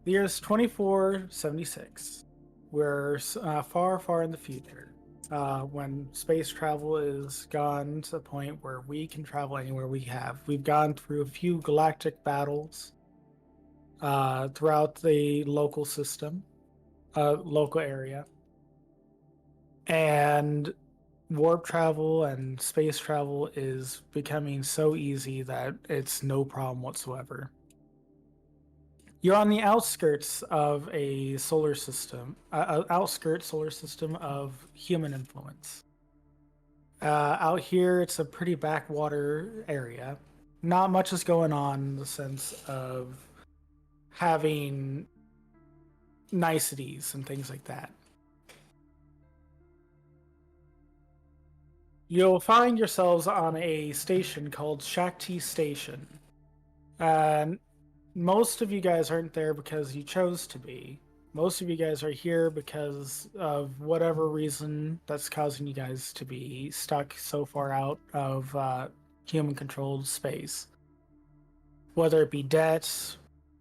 The year is 2476. We're far, far in the future. When space travel is gone to the point where we can travel anywhere we have. We've gone through a few galactic battles throughout the local system, local area. And warp travel and space travel is becoming so easy that it's no problem whatsoever. You're on the outskirts of a solar system, outskirts solar system of human influence. Out here, it's a pretty backwater area. Not much is going on in the sense of having niceties and things like that. You'll find yourselves on a station called Shakti Station. And most of you guys aren't there because you chose to be. Most of you guys are here because of whatever reason that's causing you guys to be stuck so far out of human controlled space. Whether it be debts,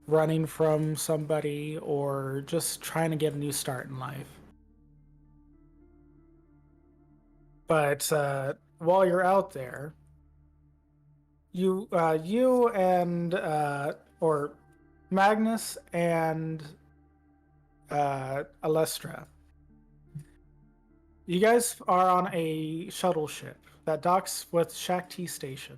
running from somebody, or just trying to get a new start in life. But while you're out there, you and or Magnus and Alestra, you guys are on a shuttle ship that docks with Shakti Station.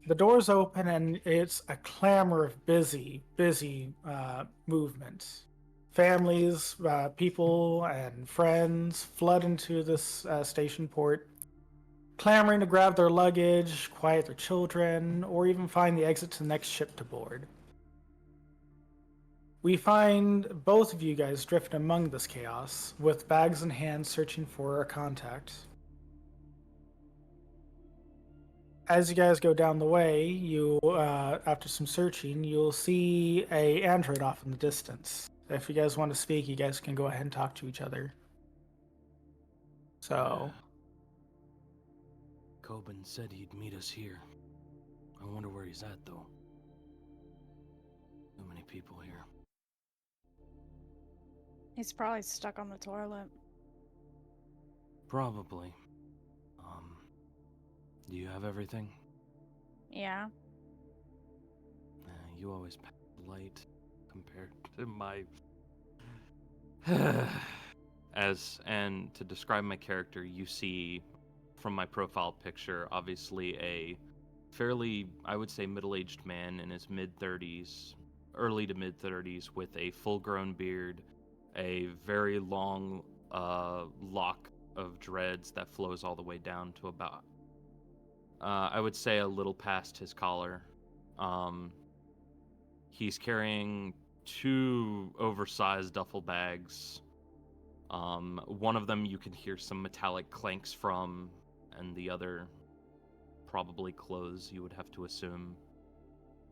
The doors open and it's a clamor of busy movement. Families, people, and friends flood into this station port, clamoring to grab their luggage, quiet their children, or even find the exit to the next ship to board. We find both of you guys drifting among this chaos, with bags in hand searching for a contact. As you guys go down the way, you, after some searching, you'll see a android off in the distance. If you guys want to speak, you guys can go ahead and talk to each other. So, Cobin said he'd meet us here. I wonder where he's at, though. Too many people here. He's probably stuck on the toilet. Probably. Do you have everything? Yeah. You always pack light compared to my... And to describe my character, you see from my profile picture, obviously a fairly, I would say, middle-aged man in his mid-30s, early to mid-30s, with a full-grown beard, a very long lock of dreads that flows all the way down to about, I would say, a little past his collar. He's carrying two oversized duffel bags. One of them you can hear some metallic clanks from, and the other probably clothes, you would have to assume.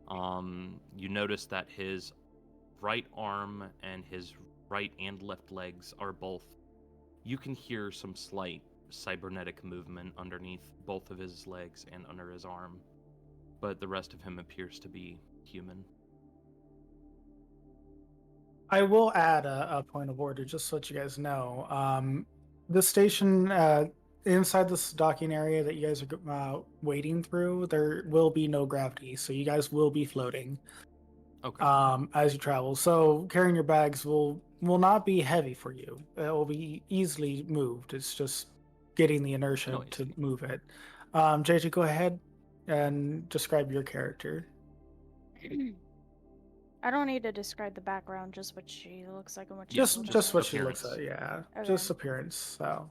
You notice that his right arm and his right and left legs are both... You can hear some slight cybernetic movement underneath both of his legs and under his arm, but the rest of him appears to be human. I will add a point of order just so that you guys know. The station inside this docking area that you guys are wading through, there will be no gravity, so you guys will be floating. Okay. As you travel. So carrying your bags will not be heavy for you. It will be easily moved. It's just getting the inertia to move it. JJ, go ahead and describe your character. I don't need to describe the background, just what she looks like and what she Just what she appearance. looks like, yeah. Okay. Just appearance. So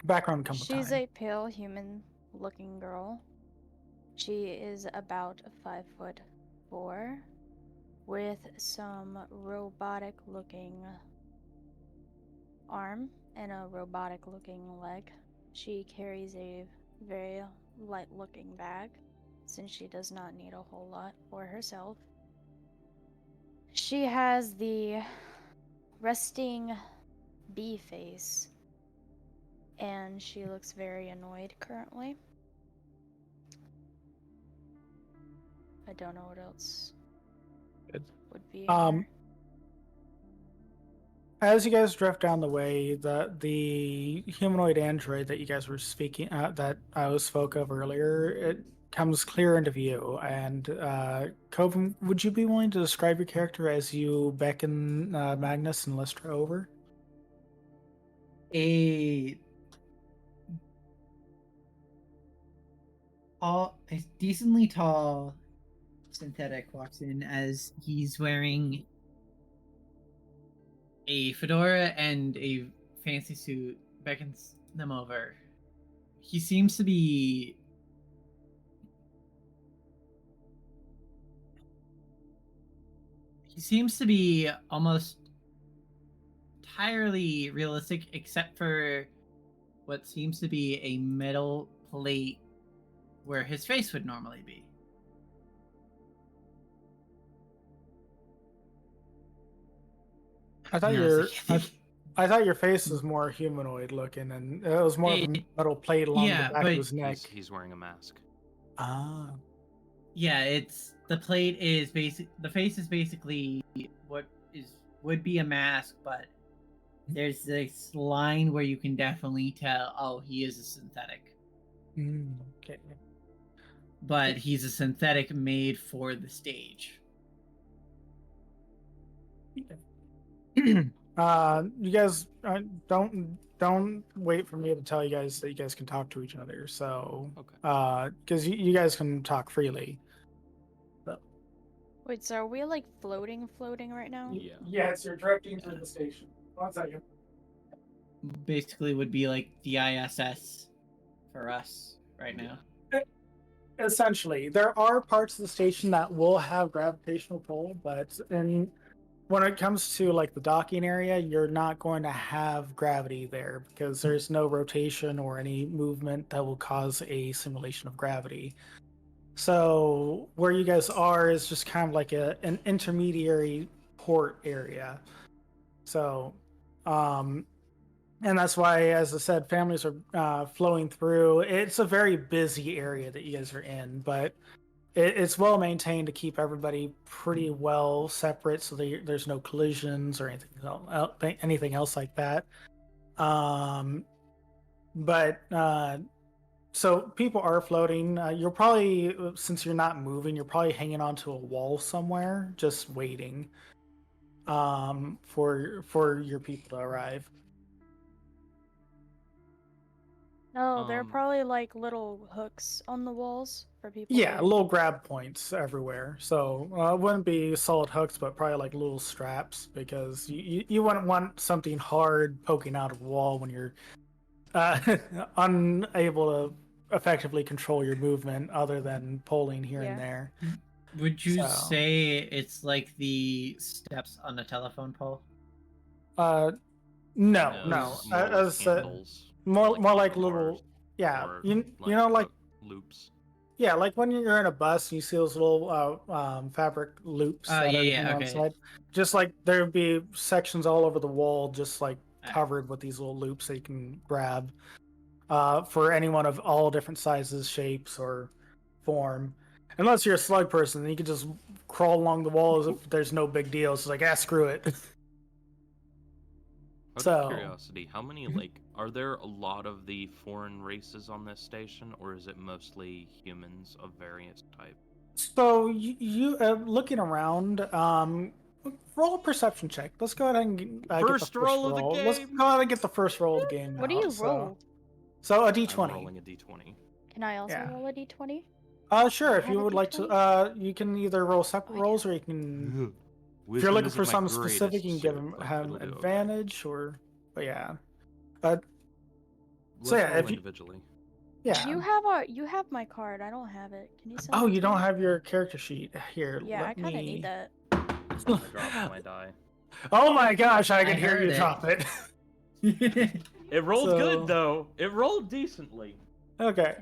background comes with time. She's a pale human-looking girl. She is about 5'4", with some robotic-looking arm and a robotic-looking leg. She carries a very light-looking bag, since she does not need a whole lot for herself. She has the resting bee face, and she looks very annoyed currently. I don't know what else. would be Um, her. As you guys drift down the way, the humanoid android that you guys were speaking that I was spoke of earlier, it comes clear into view. And Cobin, would you be willing to describe your character as you beckon Magnus and Lystra over? A decently tall synthetic walks in as he's wearing a fedora and a fancy suit, beckons them over. He seems to be almost entirely realistic, except for what seems to be a metal plate where his face would normally be. I thought Yes. I thought your face was more humanoid looking, and it was more of a metal plate along the Yeah, back but of his neck. He's wearing a mask. Ah. Yeah, it's the plate is the face is basically what would be a mask, but there's this line where you can definitely tell, oh, he is a synthetic. Okay. But he's a synthetic made for the stage. You guys don't wait for me to tell you guys that you guys can talk to each other. So, Okay. because you guys can talk freely. Wait, so are we like floating right now? Yeah. Yes, you're drifting through the station. 1 second. Basically would be like the ISS for us right now. Essentially, there are parts of the station that will have gravitational pull, but when it comes to like the docking area, you're not going to have gravity there because there's no rotation or any movement that will cause a simulation of gravity. So where you guys are is just kind of like an intermediary port area. So, and that's why, as I said, families are flowing through. It's a very busy area that you guys are in, but it's well maintained to keep everybody pretty well separate, so there's no collisions or anything else like that. But so people are floating. You're probably, since you're not moving, you're probably hanging onto a wall somewhere, just waiting for your people to arrive. No, they're probably like little hooks on the walls for people. Yeah, to... little grab points everywhere. So it wouldn't be solid hooks, but probably like little straps, because you wouldn't want something hard poking out of the wall when you're unable to effectively control your movement other than pulling here and there. Would you say it's like the steps on a telephone pole? No. More like little, yeah. You know, like loops. Yeah, like when you're in a bus and you see those little fabric loops that are hanging on side. Just like there would be sections all over the wall, just like covered with these little loops that you can grab for anyone of all different sizes, shapes, or form. Unless you're a slug person, then you can just crawl along the wall as if there's no big deal. It's like, screw it. Out of curiosity, how many, are there a lot of the foreign races on this station, or is it mostly humans of various types? So you looking around, roll a perception check. Let's go ahead and get the first roll of the game. Let's go ahead and get the first roll of the game. What do you roll? So a d20. I'm rolling a d20. Can I also roll a d20? Sure. If you would like to, you can either roll separate rolls, or you can. If you're looking for something specific, you can have advantage, but yeah. So yeah, if you individually. Yeah. You have my card. I don't have it. Can you send Oh, it you to don't me? have your character sheet here. Yeah, I kind of need that. I dropped my die. Oh my gosh, I can hear you drop it. It rolled good though. It rolled decently. Okay.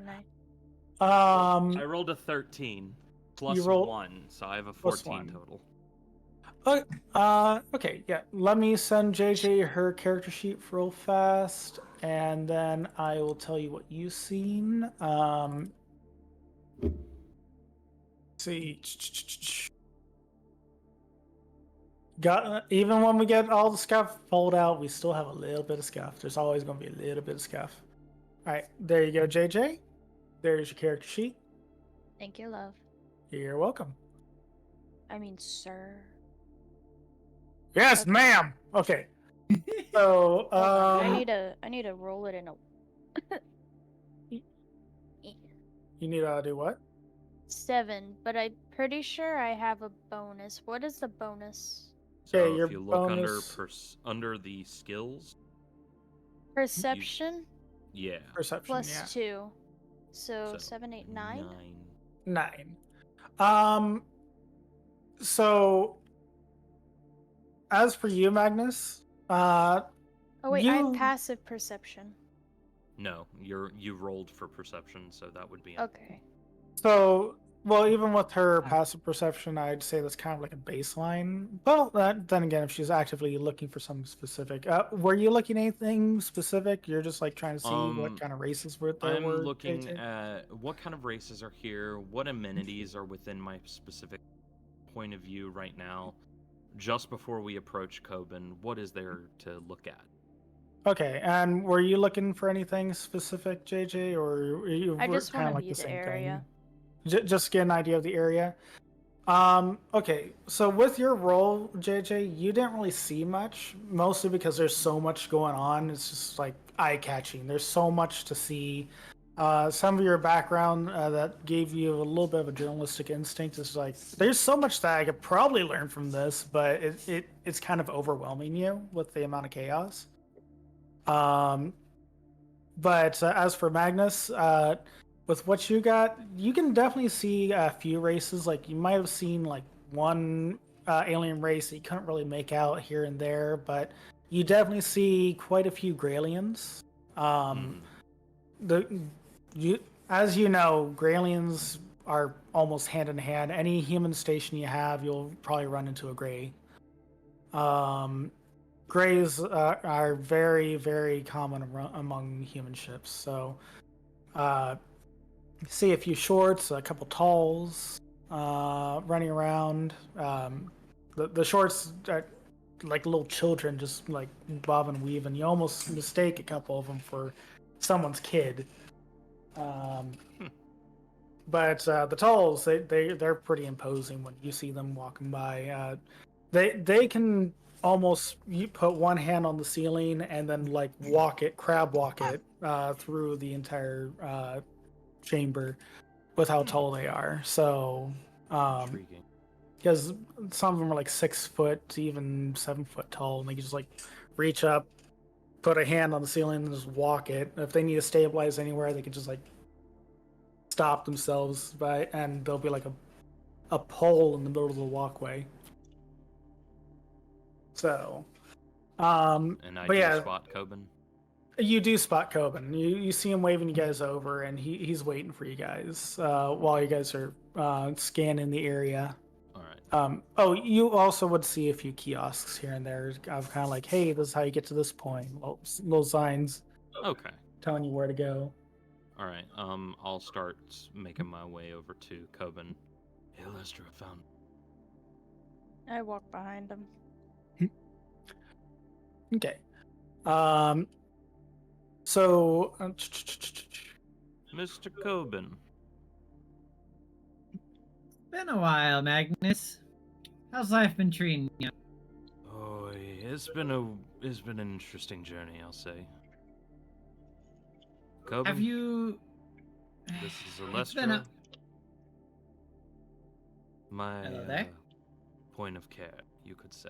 I rolled a 13 plus 1, so I have a 14 total. Okay, yeah. Let me send JJ her character sheet real fast, and then I will tell you what you've seen. Let's see. Even when we get all the scuff pulled out, we still have a little bit of scuff. There's always going to be a little bit of scuff. All right, there you go, JJ. There's your character sheet. Thank you, love. You're welcome. I mean, sir. Yes, Okay. ma'am. Okay. So, Hold on, I need to roll it in a. you need to do what? 7, but I'm pretty sure I have a bonus. What is the bonus? So Okay, your if you look bonus under the skills, Perception yeah, perception. plus Yeah, 2. So, So, 7, 8, 9? 9. So as for you, Magnus, Oh wait, I have you passive perception. No, you rolled for perception, so that would be Okay. so well. Even with her passive perception, I'd say that's kind of like a baseline. Well, then again, if she's actively looking for something specific, were you looking at anything specific? You're just like trying to see what kind of races were there. I'm looking at what kind of races are here, what amenities are within my specific point of view right now. Just before we approach Cobin, what is there to look at? Okay, and were you looking for anything specific, JJ, or you I were just kind want of to like view the the same area. thing? Just get an idea of the area. Okay, so with your role, JJ, you didn't really see much, mostly because there's so much going on. It's just like eye-catching. There's so much to see. Some of your background that gave you a little bit of a journalistic instinct is like, there's so much that I could probably learn from this, but it's kind of overwhelming you with the amount of chaos. But as for Magnus, with what you got, you can definitely see a few races. Like you might have seen like one alien race that you couldn't really make out here and there, but you definitely see quite a few Graylians. As you know, Graylians are almost hand in hand. Any human station you have, you'll probably run into a Gray. Grays are very, very common among human ships. So, see a few shorts, a couple talls running around. The shorts are like little children, just like bob and weave, and you almost mistake a couple of them for someone's kid. But the talls, they're pretty imposing when you see them walking by. They can almost you put one hand on the ceiling and then like crab walk it through the entire chamber with how tall they are. So Intriguing. because some of them are like 6 foot to even 7 foot tall, and they can just like reach up, put a hand on the ceiling, and just walk it. If they need to stabilize anywhere, they can just like stop themselves and there'll be like a pole in the middle of the walkway. So, And I but do yeah, spot Cobin. you do spot Cobin. You see him waving you guys over, and he's waiting for you guys while you guys are scanning the area. All right. Oh, you also would see a few kiosks here and there of kind of like, hey, this is how you get to this point. Little signs Okay. telling you where to go. All right. I'll start making my way over to Cobin. Hey, Lester, I found. I walk behind him. Okay. So, Mr. Cobin. Been a while, Magnus. How's life been treating you? Oh, it's been an interesting journey, I'll say. Cobin, Have you? this is It's been Lester. My Hello there. point of care, you could say.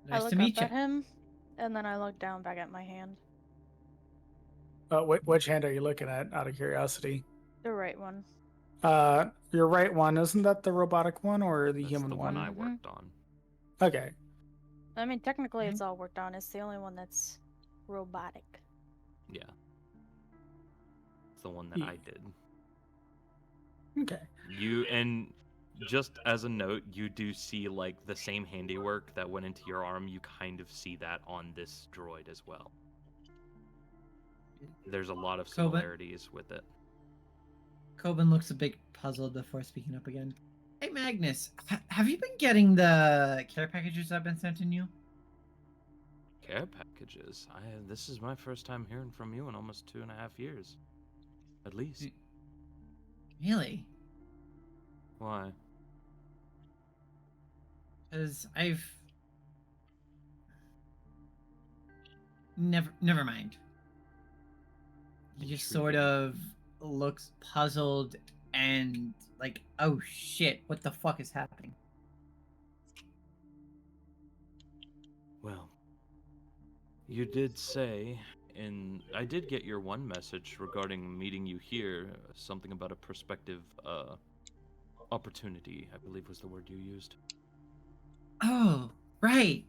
I Nice look to meet up you. at him, and then I look down back at my hand. which hand are you looking at, out of curiosity? The right one. Your right one, isn't that the robotic one or the That's human the one? one I Mhm. worked on. Okay. I mean, technically, it's all worked on. It's the only one that's robotic. Yeah. It's the one that Yeah. I did. Okay. And just as a note, you do see like the same handiwork that went into your arm. You kind of see that on this droid as well. There's a lot of Cobin? similarities with it. Cobin looks a bit puzzled before speaking up again. Hey Magnus, have you been getting the care packages I've been sending you? Care packages. This is my first time hearing from you in almost 2.5 years, at least. Really? Why? Because I've never mind. He just sort of looks puzzled and like, oh shit, what the fuck is happening? Well, you did say, and I did get your one message regarding meeting you here, something about a prospective opportunity, I believe was the word you used. Oh, right.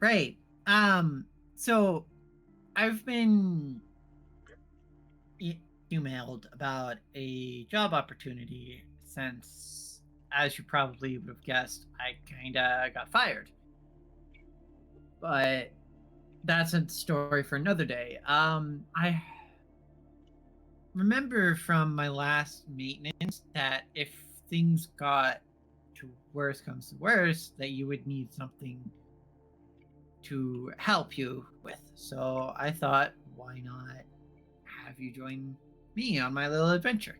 So I've been emailed about a job opportunity since, as you probably would have guessed, I kinda got fired. But that's a story for another day. I remember from my last maintenance that if things got to worse comes to worse, that you would need something to help you with. So I thought, why not have you join me on my little adventure?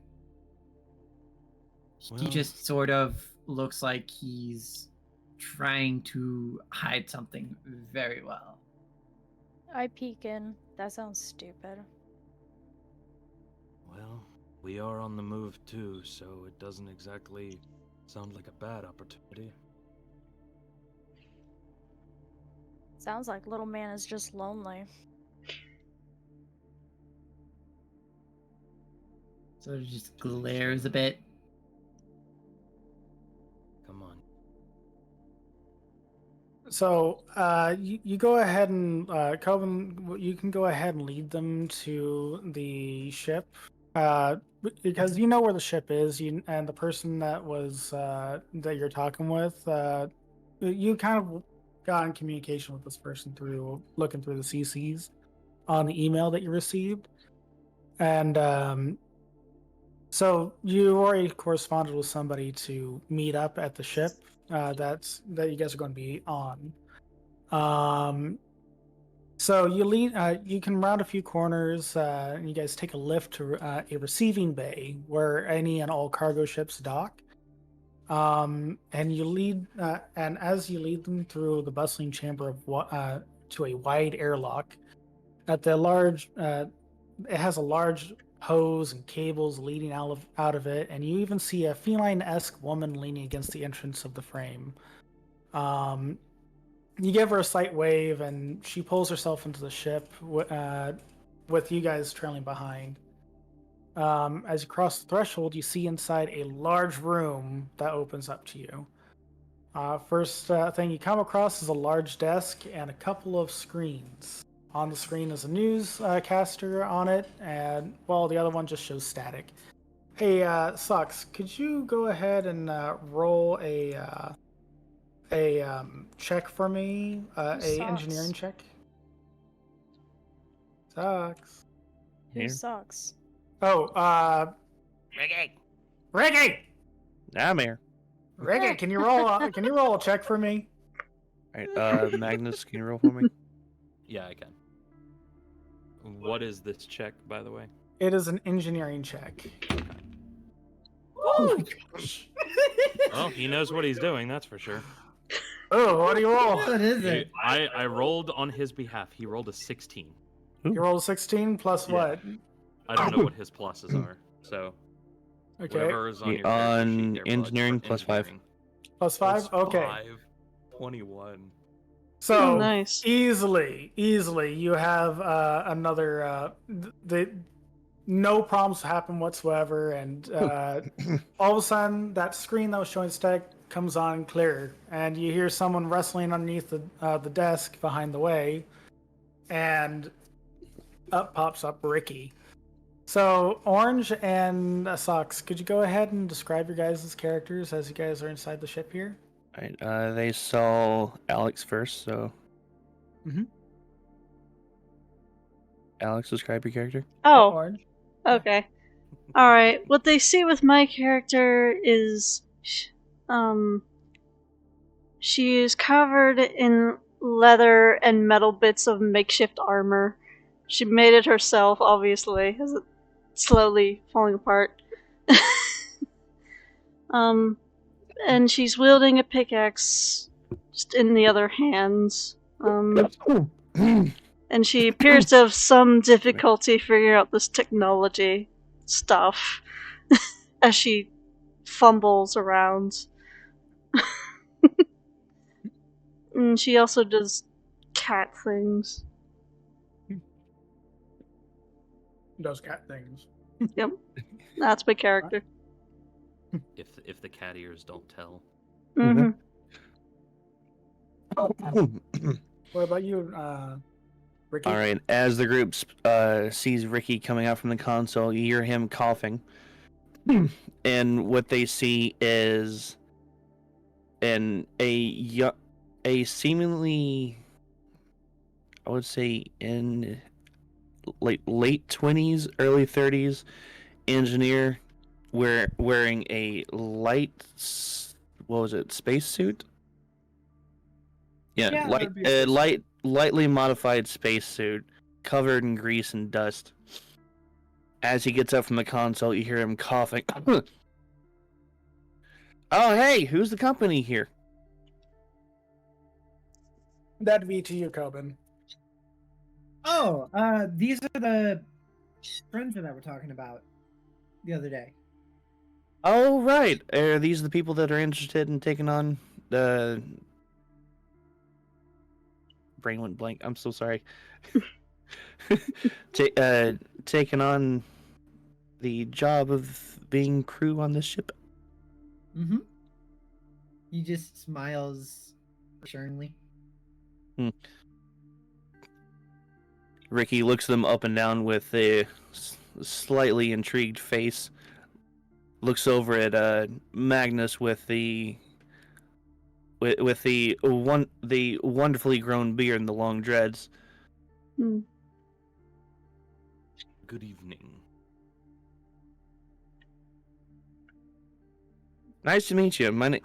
He Well, just sort of looks like he's trying to hide something very well. I peek in. That sounds stupid. well, we are on the move too, so it doesn't exactly sound like a bad opportunity. Sounds like little man is just lonely. Sort of just glares a bit. Come on. So you go ahead and Cobin, you can go ahead and lead them to the ship because you know where the ship is. And the person that was that you're talking with, you kind of got in communication with this person through looking through the CCs on the email that you received, and so you already corresponded with somebody to meet up at the ship that you guys are going to be on. So you lead. You can round a few corners, and you guys take a lift to a receiving bay where any and all cargo ships dock. And you lead, and as you lead them through the bustling chamber of to a wide airlock, at the large, it has a large hose and cables leading out of it, and you even see a feline-esque woman leaning against the entrance of the frame. You give her a slight wave, and she pulls herself into the ship with you guys trailing behind. As you cross the threshold, you see inside a large room that opens up to you. First thing you come across is a large desk and a couple of screens. On the screen is a newscaster on it, and well, the other one just shows static. Hey, Sux, could you go ahead and roll a check for me? A Sucks? engineering check. Sux. Who Here. sucks? Oh, Ricky! I'm here. Ricky, can you roll a check for me? Alright, Magnus, can you roll for me? Yeah, I can. What is this check, by the way? It is an engineering check. Oh my gosh. Well, he knows what he's doing, that's for sure. Oh, what do you roll? What is it? I rolled on his behalf. He rolled a 16. You rolled 16 plus Yeah. what? I don't know what his pluses are, so Okay. whatever is on your On character sheet there, bud, engineering, for plus 5. engineering. Plus 5? Plus Okay. 5, 21. So Oh, nice. easily, you have another. No problems happen whatsoever, and all of a sudden that screen that was showing static comes on clear, and you hear someone wrestling underneath the desk behind the way, and up pops up Ricky. So Orange and Sox, could you go ahead and describe your guys' characters as you guys are inside the ship here? Alright, they saw Alex first, so. Mhm. Alex, describe your character. Oh, Orange. okay. Alright, what they see with my character is She is covered in leather and metal bits of makeshift armor. She made it herself, obviously, as it's slowly falling apart. And she's wielding a pickaxe just in the other hand. And she appears to have some difficulty figuring out this technology stuff as she fumbles around. And she also does cat things. Does cat things. Yep. That's my character. If the cat ears don't tell. Mm-hmm. What about you, Ricky? All right. As the group sees Ricky coming out from the console, you hear him coughing, and what they see is a seemingly, I would say, in late 20s, early 30s engineer wearing a spacesuit? Yeah, that'd be a lightly modified spacesuit covered in grease and dust. As he gets up from the console, you hear him coughing. Oh, hey, who's the company here? That'd be to you, Cobin. Oh, these are the friends that I were talking about the other day. Oh, right. Are these the people that are interested in taking on the... Brain went blank. I'm so sorry. Taking on the job of being crew on this ship? Mm-hmm. He just smiles reassuringly. Ricky looks them up and down with a slightly intrigued face. Looks over at Magnus with the wonderfully grown beard and the long dreads. Good evening. Nice to meet you. My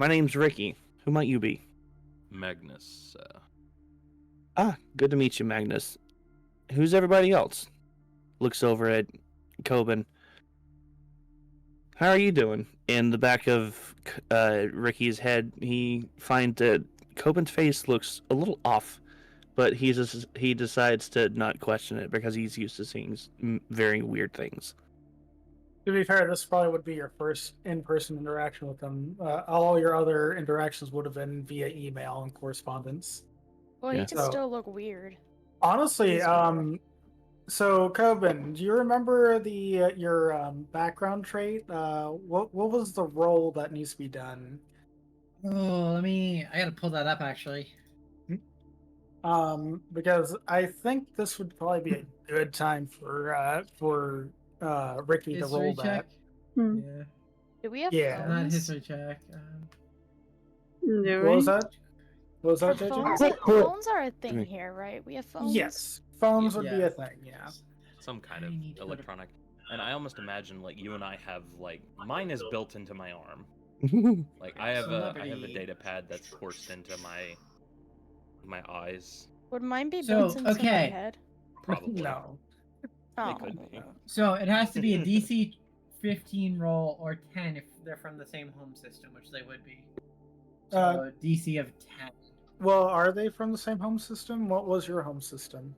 name's Ricky. Who might you be? Magnus. Good to meet you, Magnus. Who's everybody else? Looks over at Cobin. How are you doing? In the back of Ricky's head, he finds that Cobin's face looks a little off, but he decides to not question it because he's used to seeing very weird things. To be fair, this probably would be your first in-person interaction with them. All your other interactions would have been via email and correspondence. Well, Yeah. he can still look weird. Honestly, He's weird. So Cobin, do you remember your background trait? What was the role that needs to be done? Oh, I gotta pull that up actually. Because I think this would probably be a good time for Ricky to roll History check? that. Yeah. Do we have Yeah. phones? Not history check. What was that? What was that, JJ? Phones are a thing here, right? We have phones. Yes, phones would be Yeah. a thing. Yeah. Some kind I of need to go to- electronic. And I almost imagine like you and I have like mine is built into my arm. Like I have a Celebrity. data pad that's coursed into my eyes. Would mine be So, built into my okay. head? Probably. No. Oh. It could be. So it has to be a DC 15 roll or 10 if they're from the same home system, which they would be. So DC of 10. Well, are they from the same home system? What was your home system?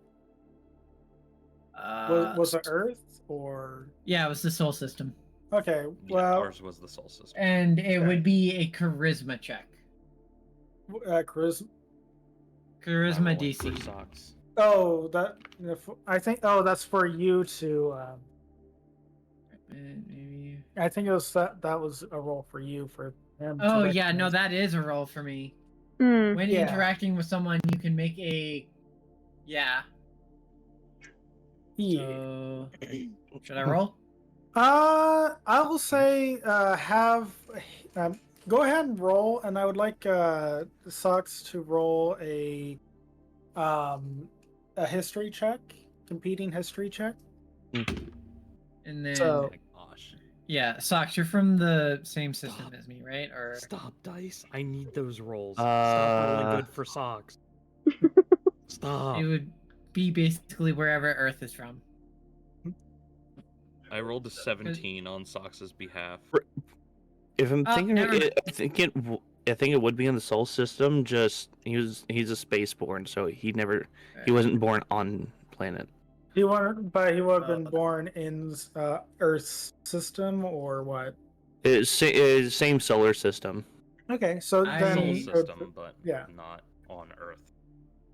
Was it Earth or? Yeah, it was the soul system. Okay, Yeah, well, ours was the soul system. And it Okay. would be a charisma check. Charisma. Charisma My rolling DC. for socks. Oh, I think. Oh, that's for you to. Maybe. I think it was that was a roll for you for him. to Oh yeah, no, recognize. that is a roll for me. Mm. When Yeah. interacting with someone, you can make a. Yeah. Yeah. So, should I roll? I will say have go ahead and roll, and I would like Socks to roll a history check, competing history check. And then So- Oh my gosh. Yeah, Socks, you're from the same system as me, right? Or Stop, Dice. I need those rolls. Stop rolling good for socks. Stop. it would be basically wherever Earth is from. I rolled a 17 on Sox's behalf. If I'm thinking, never mind. I think it would be in the Sol system. Just he's a spaceborn, so he wasn't born on planet. He would have been born in Earth's system or what? It's same solar system. Okay, so I- then Soul He- system, but yeah. not on Earth.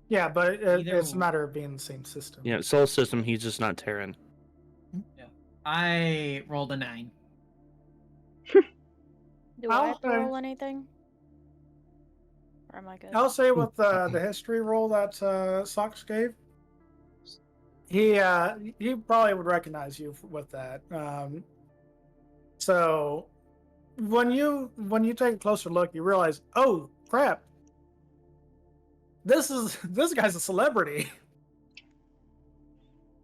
Yeah, but Either it's a matter of being in the same system. Yeah, Sol system. He's just not Terran. I rolled a 9. Do I have to Okay. roll anything? Or am I good? I'll say with the history roll that Sox gave, he probably would recognize you with that. So when you take a closer look, you realize, oh crap, this guy's a celebrity.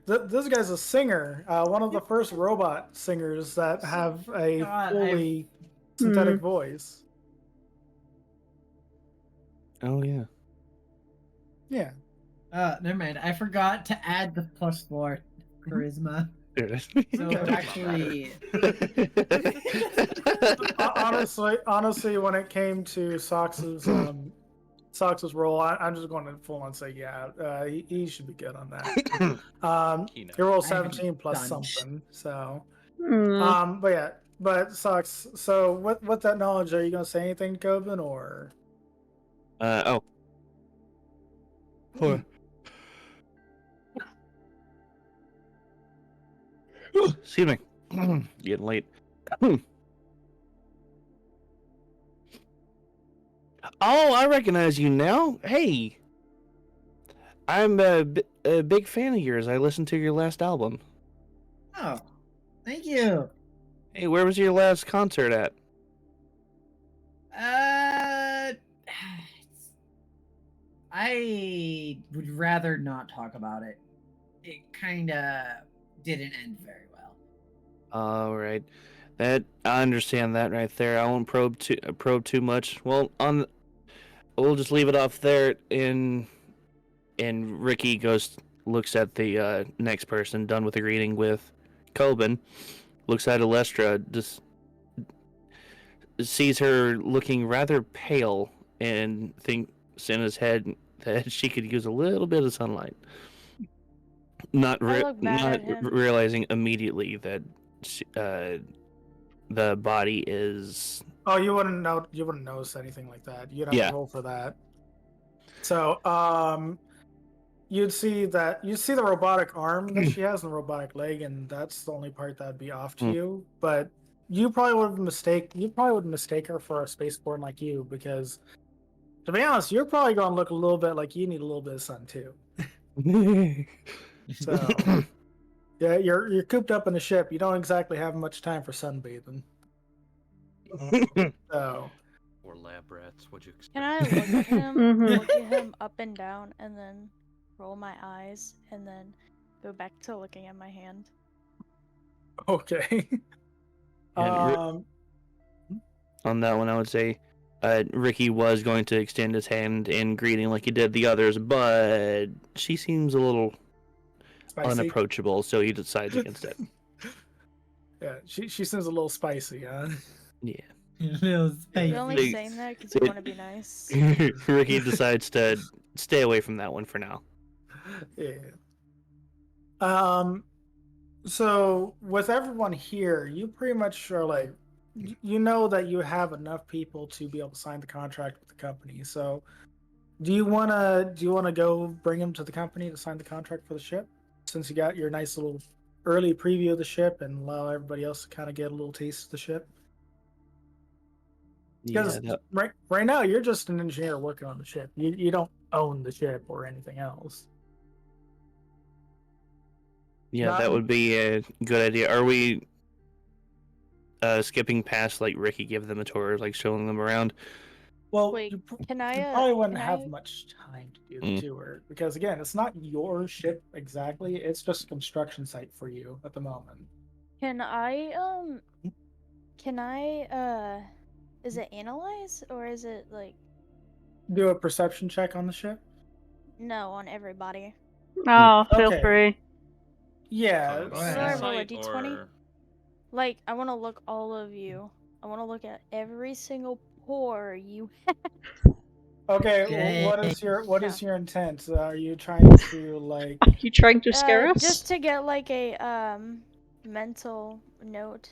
This guy's a singer, one of the first robot singers that have a fully synthetic voice. Oh yeah. Yeah. Never mind. I forgot to add the +4 charisma. There it is. So actually, honestly, when it came to Sox's role, I'm just going to full on say, yeah, he should be good on that. You know. He rolled I haven't 17 plus done something, so. Mm. But yeah, but Sox. So with that knowledge, are you going to say anything, Cobin, or? Oh. Hold on. Excuse me. Getting late. Oh, I recognize you now. Hey, I'm a big fan of yours. I listened to your last album. oh, thank you. Hey, where was your last concert at? I would rather not talk about it. It kind of didn't end very well. All right, that I understand that right there. I won't probe too much. Well, we'll just leave it off there. And Ricky looks at the next person, done with the greeting with Cobin, looks at Alestra, just sees her looking rather pale, and thinks in his head that she could use a little bit of sunlight. Not look back at him. realizing immediately that the body is. Oh, you wouldn't know. You wouldn't notice anything like that. You'd have Yeah. to roll for that. So, you'd see the robotic arm that she has and the robotic leg, and that's the only part that'd be off to you. But you probably would mistake her for a spaceborn like you, because to be honest, you're probably gonna look a little bit like you need a little bit of sun too. So, yeah, you're cooped up in a ship. You don't exactly have much time for sunbathing. So, Or lab rats, what'd you expect? Can I look at him, Mhm. look at him up and down, and then roll my eyes, and then go back to looking at my hand? okay. And on that one, I would say Ricky was going to extend his hand in greeting like he did the others, but she seems a little Spicy. unapproachable, so he decides against it. Yeah, she seems a little spicy, huh? Yeah. Little You're spicy. only Big- saying that because you want to be nice. Ricky decides to stay away from that one for now. Yeah. So with everyone here, you pretty much are like, you know that you have enough people to be able to sign the contract with the company. So, do you wanna go bring them to the company to sign the contract for the ship, since you got your nice little early preview of the ship and allow everybody else to kind of get a little taste of the ship? Because right now you're just an engineer working on the ship. You don't own the ship or anything else. Yeah, that would be a good idea. Are we skipping past like Ricky giving them a tour, like showing them around? Well, Wait, you can I? probably wouldn't can have I- much time to do the tour, because again, it's not your ship exactly. It's just a construction site for you at the moment. Can I Can I, is it analyze or is it like, Do a perception check on the ship. no, on everybody? Oh, feel Okay. free. Yeah. Talking about Wow. So I roll a insight d20? or Like, I want to look all of you. I want to look at every single pore you Okay. Dang. What is your intent? Are you trying to like? You trying to scare us? just to get like a mental note.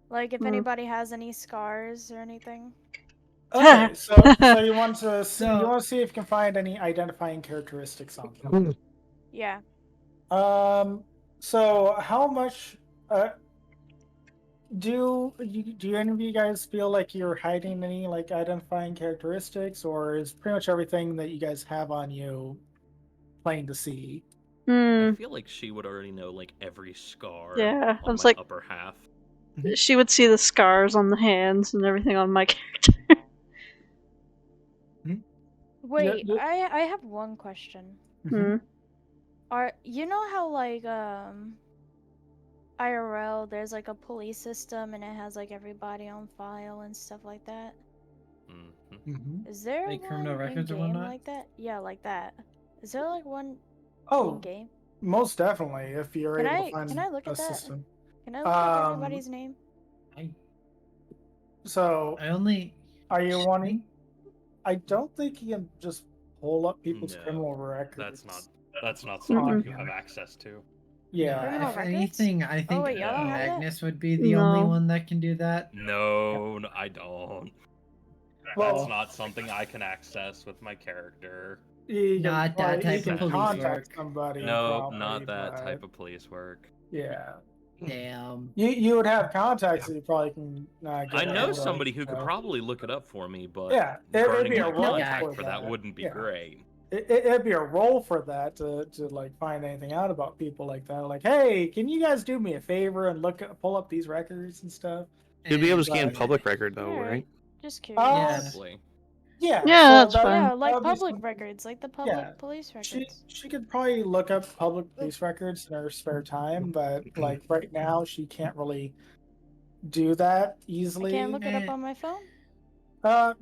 Like if Hmm. anybody has any scars or anything. Okay. So you want to So- see if you can find any identifying characteristics on them. Hmm. Yeah. So how much do any of you guys feel like you're hiding any like identifying characteristics, or is pretty much everything that you guys have on you plain to see? Hmm. I feel like she would already know like every scar Yeah, I on was my like- upper half. She would see the scars on the hands and everything on my character. Wait, yeah. I have one question. Hmm. You know how like IRL there's like a police system and it has like everybody on file and stuff like that? Mhm. Is there Like one criminal records or in-game whatnot? like that? Yeah, like that. Is there like one Oh, in-game? most definitely. If you're Can able I- to find can I look a at that? system. Can I look up everybody's name? So I only. are you wanting? I don't think you can just pull up people's No, criminal records. That's not Mm-mm. something you have access to. Yeah. Criminal If records? anything, I think wait, y'all don't have that? Magnus would be the only No. one that can do that. No, I don't. Well- That's not something I can access with my character. You can Not that probably- you type can of police contact work. somebody. No, probably, not that but- type of police work. Yeah. Damn. You would have contacts that you probably can get. I know hold of, somebody who could so. probably look it up for me, but Yeah, it'd burning be a my role contact for that that. wouldn't be Yeah. great. It'd be a role for that to like find anything out about people like that. Like, hey, can you guys do me a favor and pull up these records and stuff? You'd be able to scan And- public record though, Alright. right? Just curious. Probably. Yeah. Yeah, so that's that- fine. Yeah, like that would be public something- records, like the public Yeah. police She records. she could probably look up public police records in her spare time, but like right now she can't really do that I easily. can't look it up on my phone?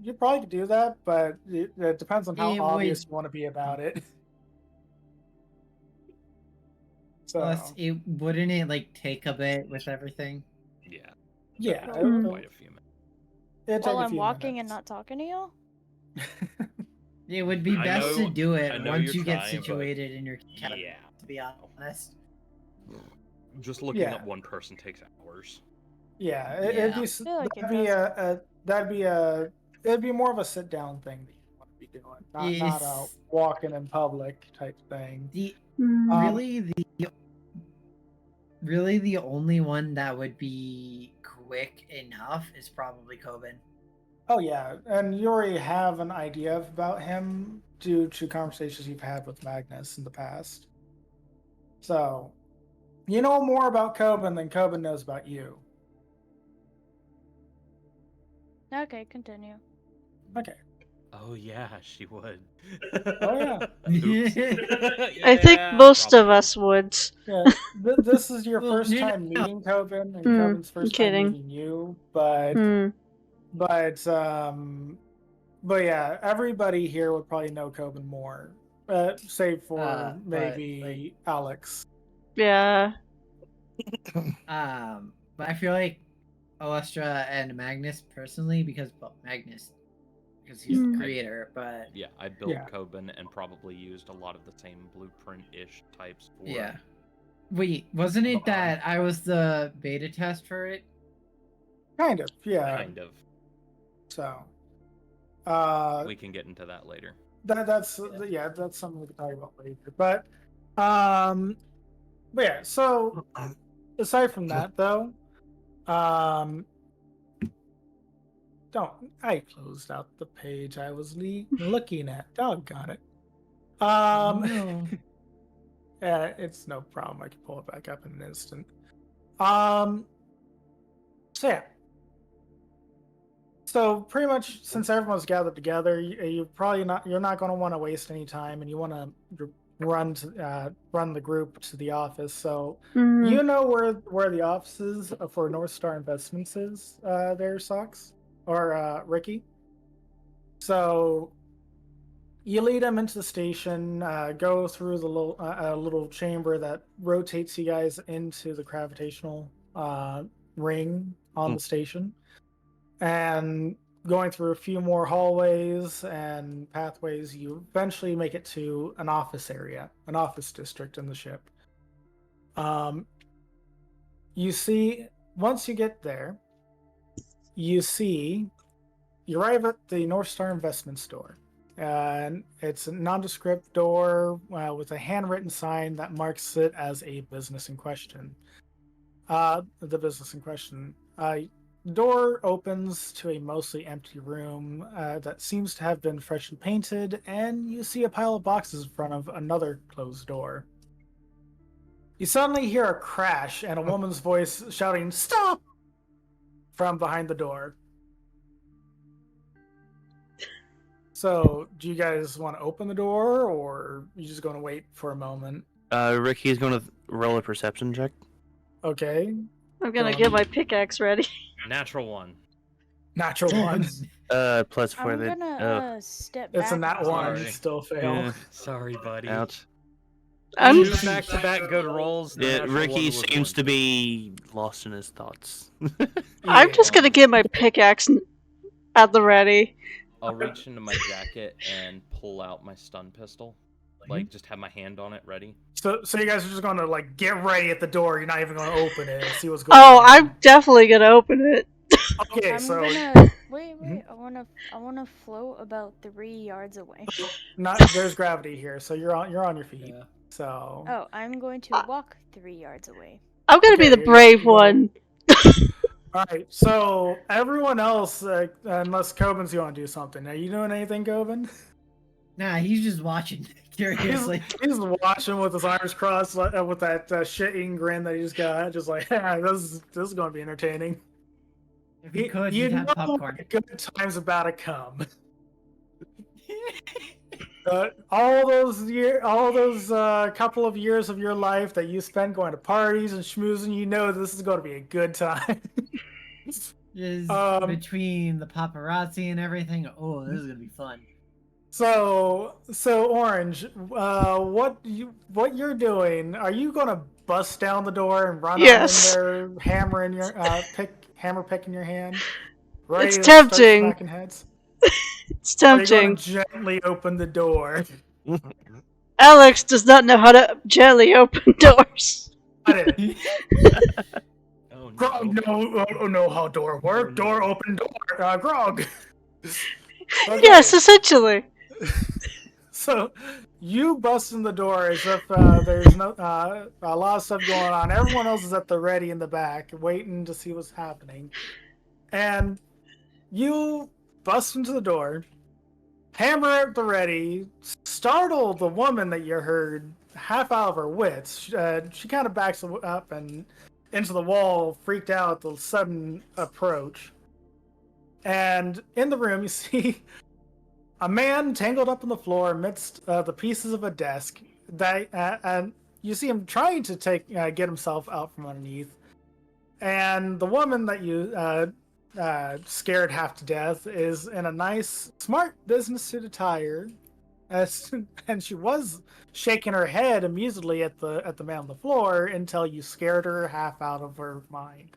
You probably could do that, but it depends on how It obvious would- you want to be about it. So Plus, wouldn't it like take a bit with everything? Yeah. yeah, It'd it take would- quite a few minutes. it'd take While a I'm few walking and minutes. not talking to y'all? It would be I best know- to do I it know once you're you get trying, but- situated in your cabin. Yeah. To be honest. Just looking Yeah. up one person takes hours. Yeah, it'd be Yeah. s- I feel like it that'd be it'd be more of a sit down thing that you want to be doing, not a Yes. walking in public type thing. The Hmm. really the only one that would be quick enough is probably Cobin. Oh yeah, and you already have an idea about him due to conversations you've had with Magnus in the past. So, you know more about Cobin than Cobin knows about you. Okay, continue. Okay. Oh yeah, she would. Oh, yeah. Oops. I think Yeah, most of probably. us would. Yeah, this is your Well, first you know- time meeting Cobin, and Hmm, Cobin's I'm first time kidding. meeting you. But Hmm. but yeah, everybody here would probably know Cobin more, save for But, maybe Alex. Yeah. But I feel like Alestra and Magnus personally, because Magnus, because he's Hmm. the creator. But Yeah, I built Yeah. Cobin and probably used a lot of the same blueprint-ish types for yeah. Wait, wasn't it that I was the beta test for it? Kind of, yeah. kind of. So, We can get into that later. that's something we can talk about later. But yeah. So aside from that, though, I closed out the page I was looking at. Doggone it. No. Yeah, it's no problem. I can pull it back up in an instant. So yeah. So pretty much, since everyone's gathered together, you're not going to want to waste any time, and you want to run the group to the office. So Hmm. you know where the office is for North Star Investments is there, Socks or Ricky. So you lead them into the station, go through the little chamber that rotates you guys into the gravitational ring on the station, and going through a few more hallways and pathways, you eventually make it to an office area, an office district in the ship. You see, once you get there, you arrive at the North Star Investment Store. And it's a nondescript door with a handwritten sign that marks it as a business in question. The business in question. Door opens to a mostly empty room that seems to have been freshly painted, and you see a pile of boxes in front of another closed door. You suddenly hear a crash and a woman's voice shouting, "Stop!" from behind the door. So, do you guys want to open the door, or are you just going to wait for a moment? Ricky's going to roll a perception check. Okay. I'm gonna get my pickaxe ready. Natural 1. Natural 1. Plus for I'm the. gonna step back. It's a nat 1. Sorry. You still fail. Yeah. Sorry, buddy. Ouch. I'm Two back-to-back good rolls. the Yeah, natural Ricky one was seems one. to be lost in his thoughts. I'm just gonna get my pickaxe at the ready. I'll reach into my jacket and pull out my stun pistol. Like, just have my hand on it ready. So you guys are just going to, like, get ready at the door. You're not even going to open it and see what's going on. Oh, I'm definitely gonna open it. Okay, I'm so gonna wait. I wanna float about 3 yards away. there's gravity here, so you're on your feet. Yeah. So Oh, I'm going to walk 3 yards away. I'm gonna be Okay, the brave you're one. all right. So everyone else, unless Cobin's going to do something. Are you doing anything, Cobin? Nah, he's just watching curiously. He's watching with his arms crossed, with that shit-eating grin that he just got. Just like, this is going to be entertaining. If he could, you he'd have know popcorn. good times about to come. All those couple of years of your life that you spent going to parties and schmoozing, you know this is going to be a good time. Just between the paparazzi and everything, oh, this is gonna be fun. So Orange, what you're doing? Are you going to bust down the door and run Yes. on in there, hammer in your hammer pick in your hand? Ready It's to start tempting. smacking heads? It's Or are you going tempting. to gently open the door? Alex does not know how to gently open doors. Got it. Oh, Grog, know how door work. Door open door. Grog. Okay. Yes, essentially. So you bust in the door as if there's no a lot of stuff going on. Everyone else is at the ready in the back, waiting to see what's happening. And you bust into the door, hammer at the ready, startle the woman that you heard half out of her wits. She kind of backs up and into the wall, freaked out at the sudden approach. And in the room, you see a man tangled up on the floor amidst the pieces of a desk. And you see him trying to get himself out from underneath. And the woman that you scared half to death is in a nice, smart business suit attire, and she was shaking her head amusedly at the man on the floor until you scared her half out of her mind.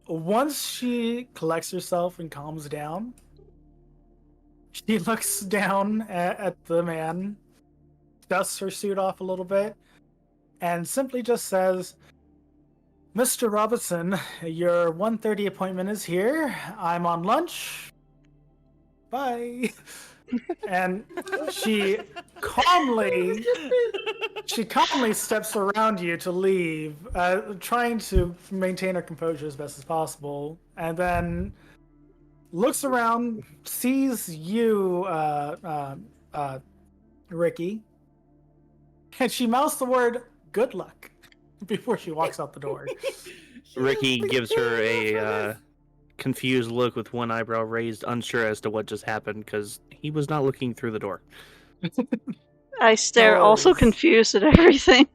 Once she collects herself and calms down, she looks down at the man, dusts her suit off a little bit, and simply just says, "Mr. Robertson, your 1:30 appointment is here. I'm on lunch. Bye." And she calmly steps around you to leave, trying to maintain her composure as best as possible, and then looks around, sees you, Ricky, and she mouths the word "good luck" before she walks out the door. Ricky gives her a confused look with one eyebrow raised, unsure as to what just happened because he was not looking through the door. I stare, No also worries. confused at everything.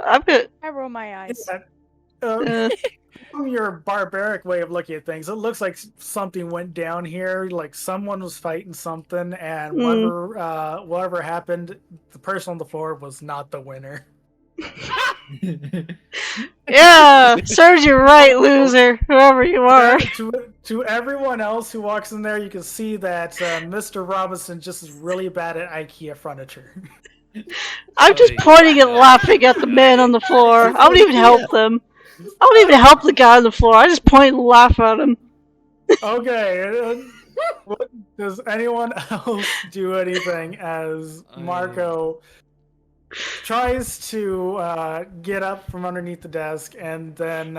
I'm good. I roll my eyes. Yeah, from your barbaric way of looking at things, it looks like something went down here. Like someone was fighting something, and whatever happened, the person on the floor was not the winner. Yeah, serves you right, loser, whoever you are. To everyone else who walks in there, you can see that Mr. Robinson just is really bad at IKEA furniture. I'm just pointing and laughing at the man on the floor. I don't even help them. I don't even help the guy on the floor. I just point and laugh at him. Okay. Does anyone else do anything as Marco tries to get up from underneath the desk, and then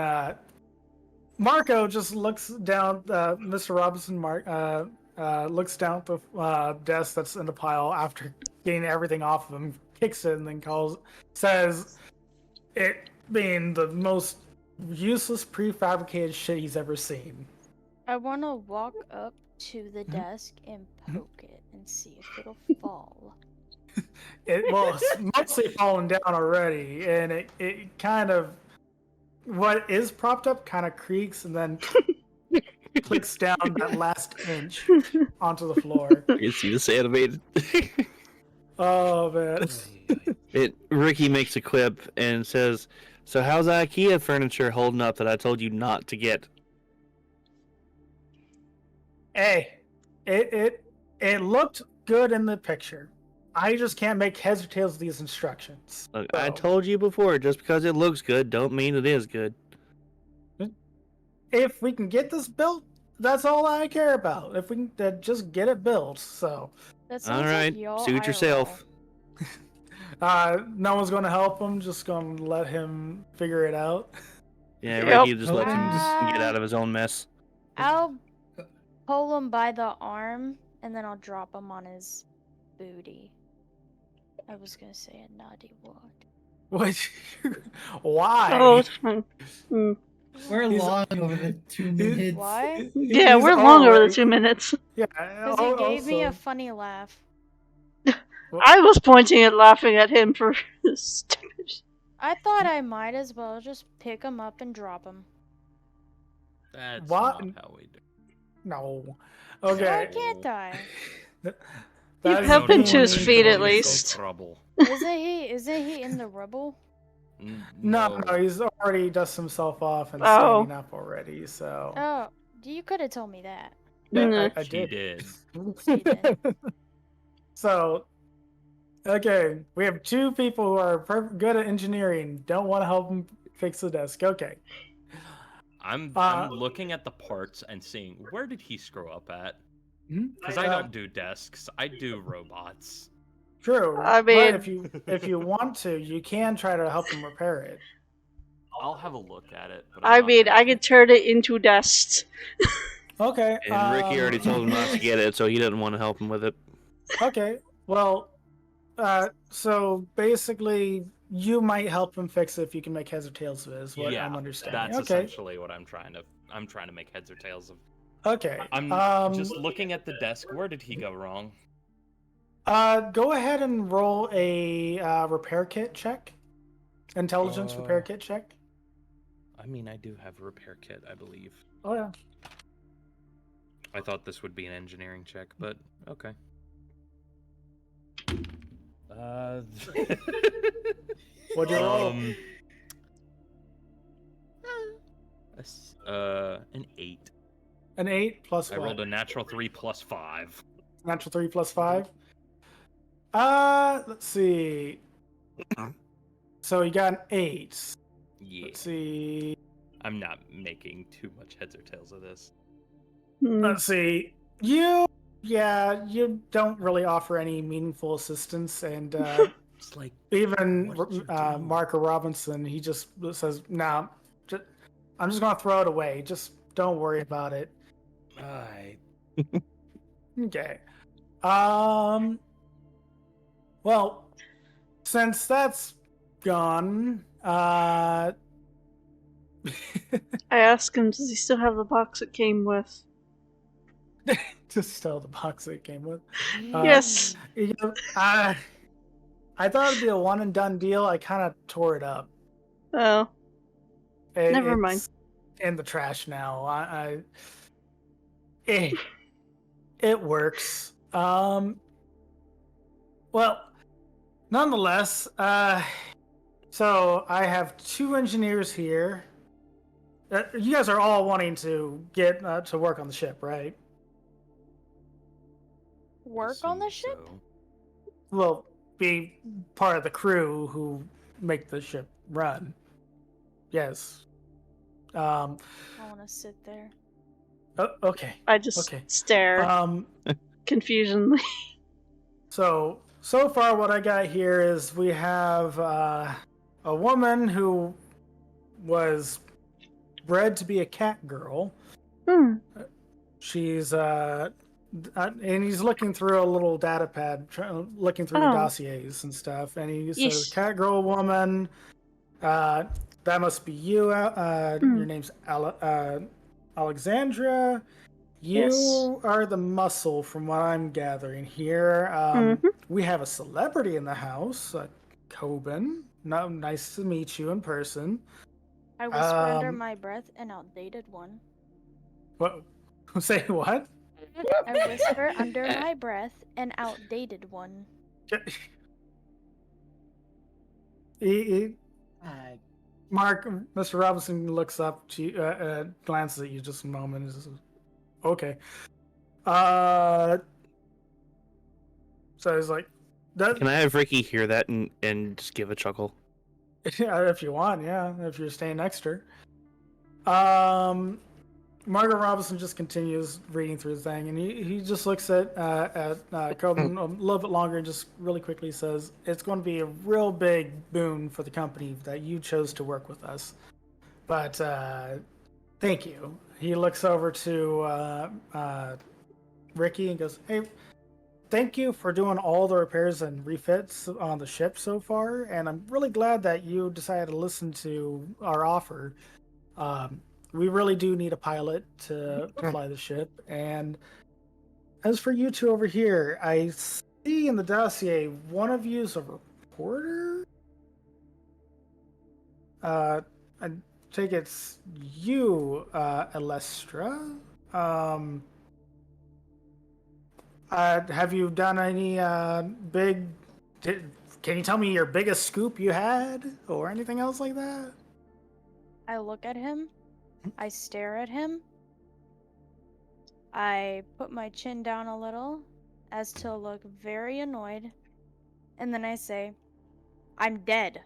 Marco just looks down. Mr. Robinson looks down at the desk that's in the pile after getting everything off of him, kicks it, and then says, "It being the most useless prefabricated shit he's ever seen." I want to walk up to the desk and poke it and see if it'll fall. It's mostly fallen down already, and it kind of, what is propped up kind of creaks and then clicks down that last inch onto the floor. You can see this animated. Oh man. Ricky makes a quip and says, "So how's IKEA furniture holding up that I told you not to get?" Hey, it looked good in the picture. I just can't make heads or tails of these instructions. Look, I told you before, just because it looks good, don't mean it is good. If we can get this built, that's all I care about. If we can just get it built, so. That sounds All right, like y'all suit IRL. yourself. No one's gonna help him. Just gonna let him figure it out. Yeah, Yep. Ricky just lets him just get out of his own mess. I'll pull him by the arm and then I'll drop him on his booty. I was gonna say a naughty word. What? Why? Oh, it's fine. We're He's- long over the 2 minutes. Why? Yeah, He's we're long over the already- 2 minutes. Yeah. Because he gave me a also- funny laugh. I was pointing and laughing at him for stupid. I thought I might as well just pick him up and drop him. That's What? not how we do. No. Why Okay. can't I? You help him to his feet at least. Trouble. Isn't he in the rubble? No, he's already dusted himself off and Oh. standing up already. So. Oh, you could have told me that. Yeah, I She did. did. She did. So, okay, we have two people who are good at engineering. Don't want to help him fix the desk. Okay. I'm looking at the parts and seeing, where did he screw up at? Because I don't do desks. I do robots. True. I but mean- if you want to, you can try to help him repair it. I'll have a look at it. But I I'm not mean, gonna I could turn it into dust. Okay. And Ricky already told him not to get it, so he didn't want to help him with it. Okay. Well, so basically, you might help him fix it if you can make heads or tails of it. Is what I'm understanding. That's okay. essentially what I'm trying to make heads or tails of. Okay. I'm just looking at the desk. Where did he go wrong? Go ahead and roll a repair kit check. Intelligence repair kit check. I mean, I do have a repair kit, I believe. Oh yeah. I thought this would be an engineering check, but okay. What'd you roll? An 8. An 8 plus I what? rolled a natural 3 plus 5. Natural 3 plus 5. Let's see. So you got an 8. Yeah. Let's see. I'm not making too much heads or tails of this. Let's see. You don't really offer any meaningful assistance, and It's like, even what did you do? Marco Robinson, he just says, "Nah, I'm just gonna throw it away. Just don't worry about it." Okay. Well, since that's gone, I asked him, does he still have the box it came with? Just still the box that it came with. Yes. You know, I thought it'd be a one and done deal. I kind of tore it up. Oh, never It's mind. in the trash now. It works. Well, nonetheless, so I have 2 engineers here. You guys are all wanting to get to work on the ship, right? Work on the Assume ship? so. Well, be part of the crew who make the ship run. Yes. I want to sit there. Okay. I just Okay. stare confusionally. So far what I got here is we have a woman who was bred to be a cat girl. She's and he's looking through a little data pad, looking through the dossiers and stuff, and he says, Yeesh. "Cat girl woman, that must be you. Your name's Alexandra. You Yes. are the muscle, from what I'm gathering here. We have a celebrity in the house, Cobin. No, nice to meet you in person." I whisper under my breath, an outdated one. What? Say what? I whisper under my breath, an outdated one. Mark, Mr. Robinson looks up to you, glances at you just a moment. And says, okay. So he's like, Can I have Ricky hear that and just give a chuckle? if you want, yeah, if you're staying next to her. Margaret Robinson just continues reading through the thing, and he just looks at Cobin a little bit longer and just really quickly says, "It's going to be a real big boon for the company that you chose to work with us. But thank you." He looks over to Ricky and goes, "Hey, thank you for doing all the repairs and refits on the ship so far, and I'm really glad that you decided to listen to our offer. We really do need a pilot to fly the ship. And as for you two over here, I see in the dossier one of you is a reporter. I take it's you, Alestra. Have you done any big? Can you tell me your biggest scoop you had, or anything else like that?" I look at him. I stare at him. I put my chin down a little as to look very annoyed. And then I say, "I'm dead."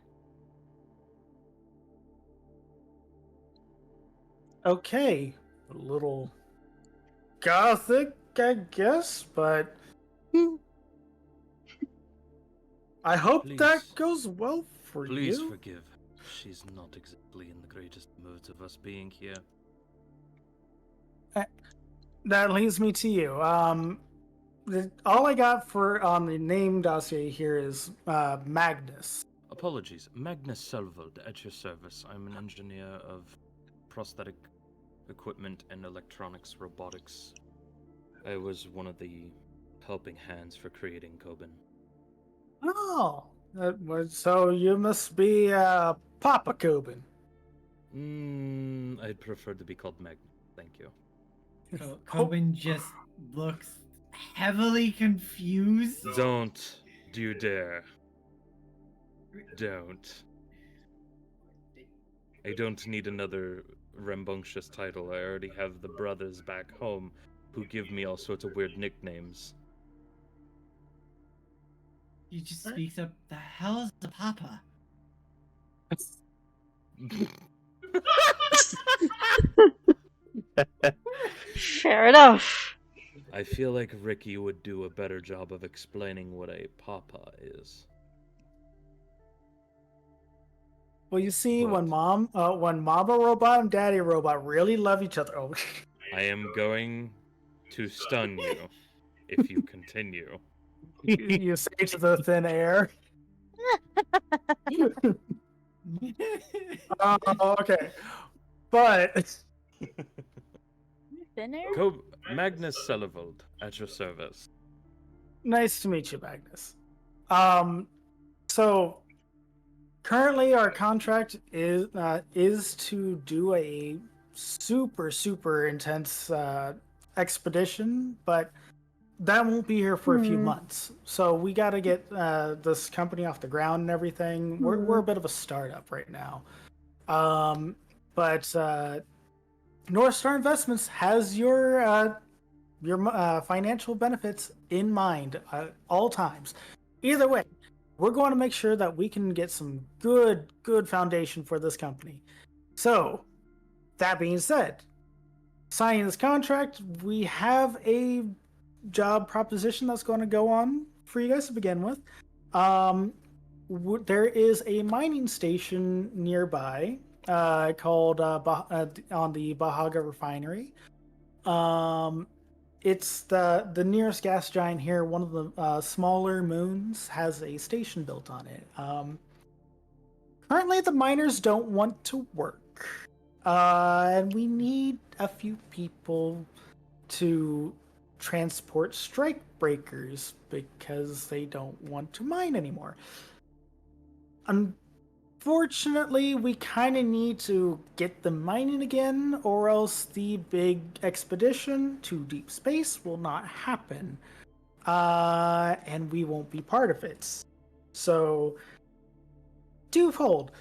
Okay. A little gothic, I guess, but I hope that goes well for you. Please forgive. She's not exactly in the greatest moods of us being here. That leads me to you. All I got for on the name dossier here is Magnus. Apologies. Magnus Selvold, at your service. I'm an engineer of prosthetic equipment and electronics robotics. I was one of the helping hands for creating Cobin. Oh, so you must be Papa Cobin. I'd prefer to be called Magnus. Thank you. Cobin just looks heavily confused. Don't you dare. Don't. I don't need another rambunctious title. I already have the brothers back home who give me all sorts of weird nicknames. He just speaks up. The hell is the papa? Fair enough. I feel like Ricky would do a better job of explaining what a papa is. Well, you see, What? when Mama Robot and Daddy Robot really love each other. Oh. I am going to stun you if you continue. You say to the thin air. Okay, but Been there? Magnus Sellevold, at your service. Nice to meet you, Magnus. So currently our contract is to do a super intense expedition, but that won't be here for a few months. So we got to get this company off the ground and everything. We're a bit of a startup right now. But North Star Investments has your financial benefits in mind at all times. Either way, we're going to make sure that we can get some good foundation for this company. So, that being said, signing this contract, we have a job proposition that's going to go on for you guys to begin with. There is a mining station nearby called on the Bahaga refinery. It's the nearest gas giant here. One of the smaller moons has a station built on it. Currently, the miners don't want to work, and we need a few people to transport strike breakers because they don't want to mine anymore. Unfortunately, we kind of need to get them mining again, or else the big expedition to deep space will not happen. And we won't be part of it. So, twofold.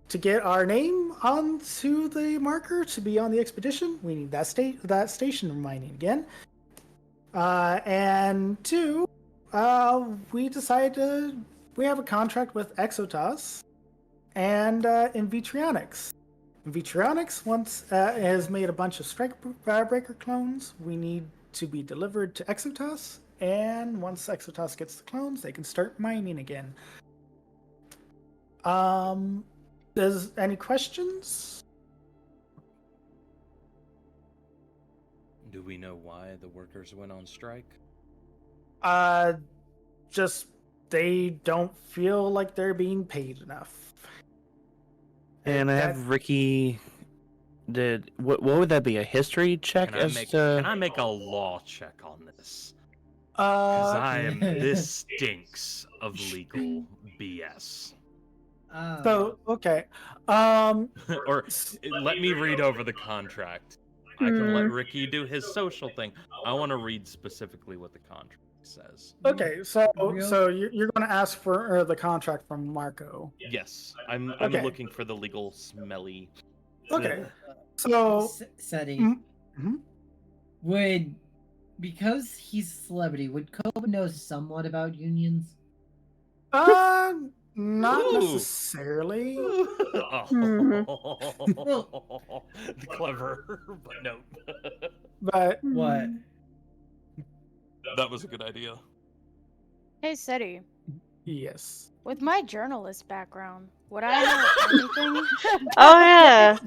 To get our name onto the marker to be on the expedition, we need that station mining again. And two, we have a contract with XXXX and Invitrionics. Invitrionics has made a bunch of strike breaker clones. We need to be delivered to XXXX, and once XXXX gets the clones, they can start mining again. Does any questions? Do we know why the workers went on strike? Just they don't feel like they're being paid enough. And I have Ricky. What would that be? A history check Can I make a law check on this? Because this stinks of legal BS. So okay. Or let me read over the contract. I can let Ricky do his social thing. I want to read specifically what the contract says. Okay, so you're going to ask for the contract from Marco. Yes, I'm Okay. looking for the legal smelly. Okay, so Seti, because he's a celebrity, would Cobin know somewhat about unions? not Ooh. necessarily. Clever, but no. But What? That was a good idea. Hey, Seti. yes. With my journalist background, would I know anything? Oh yeah.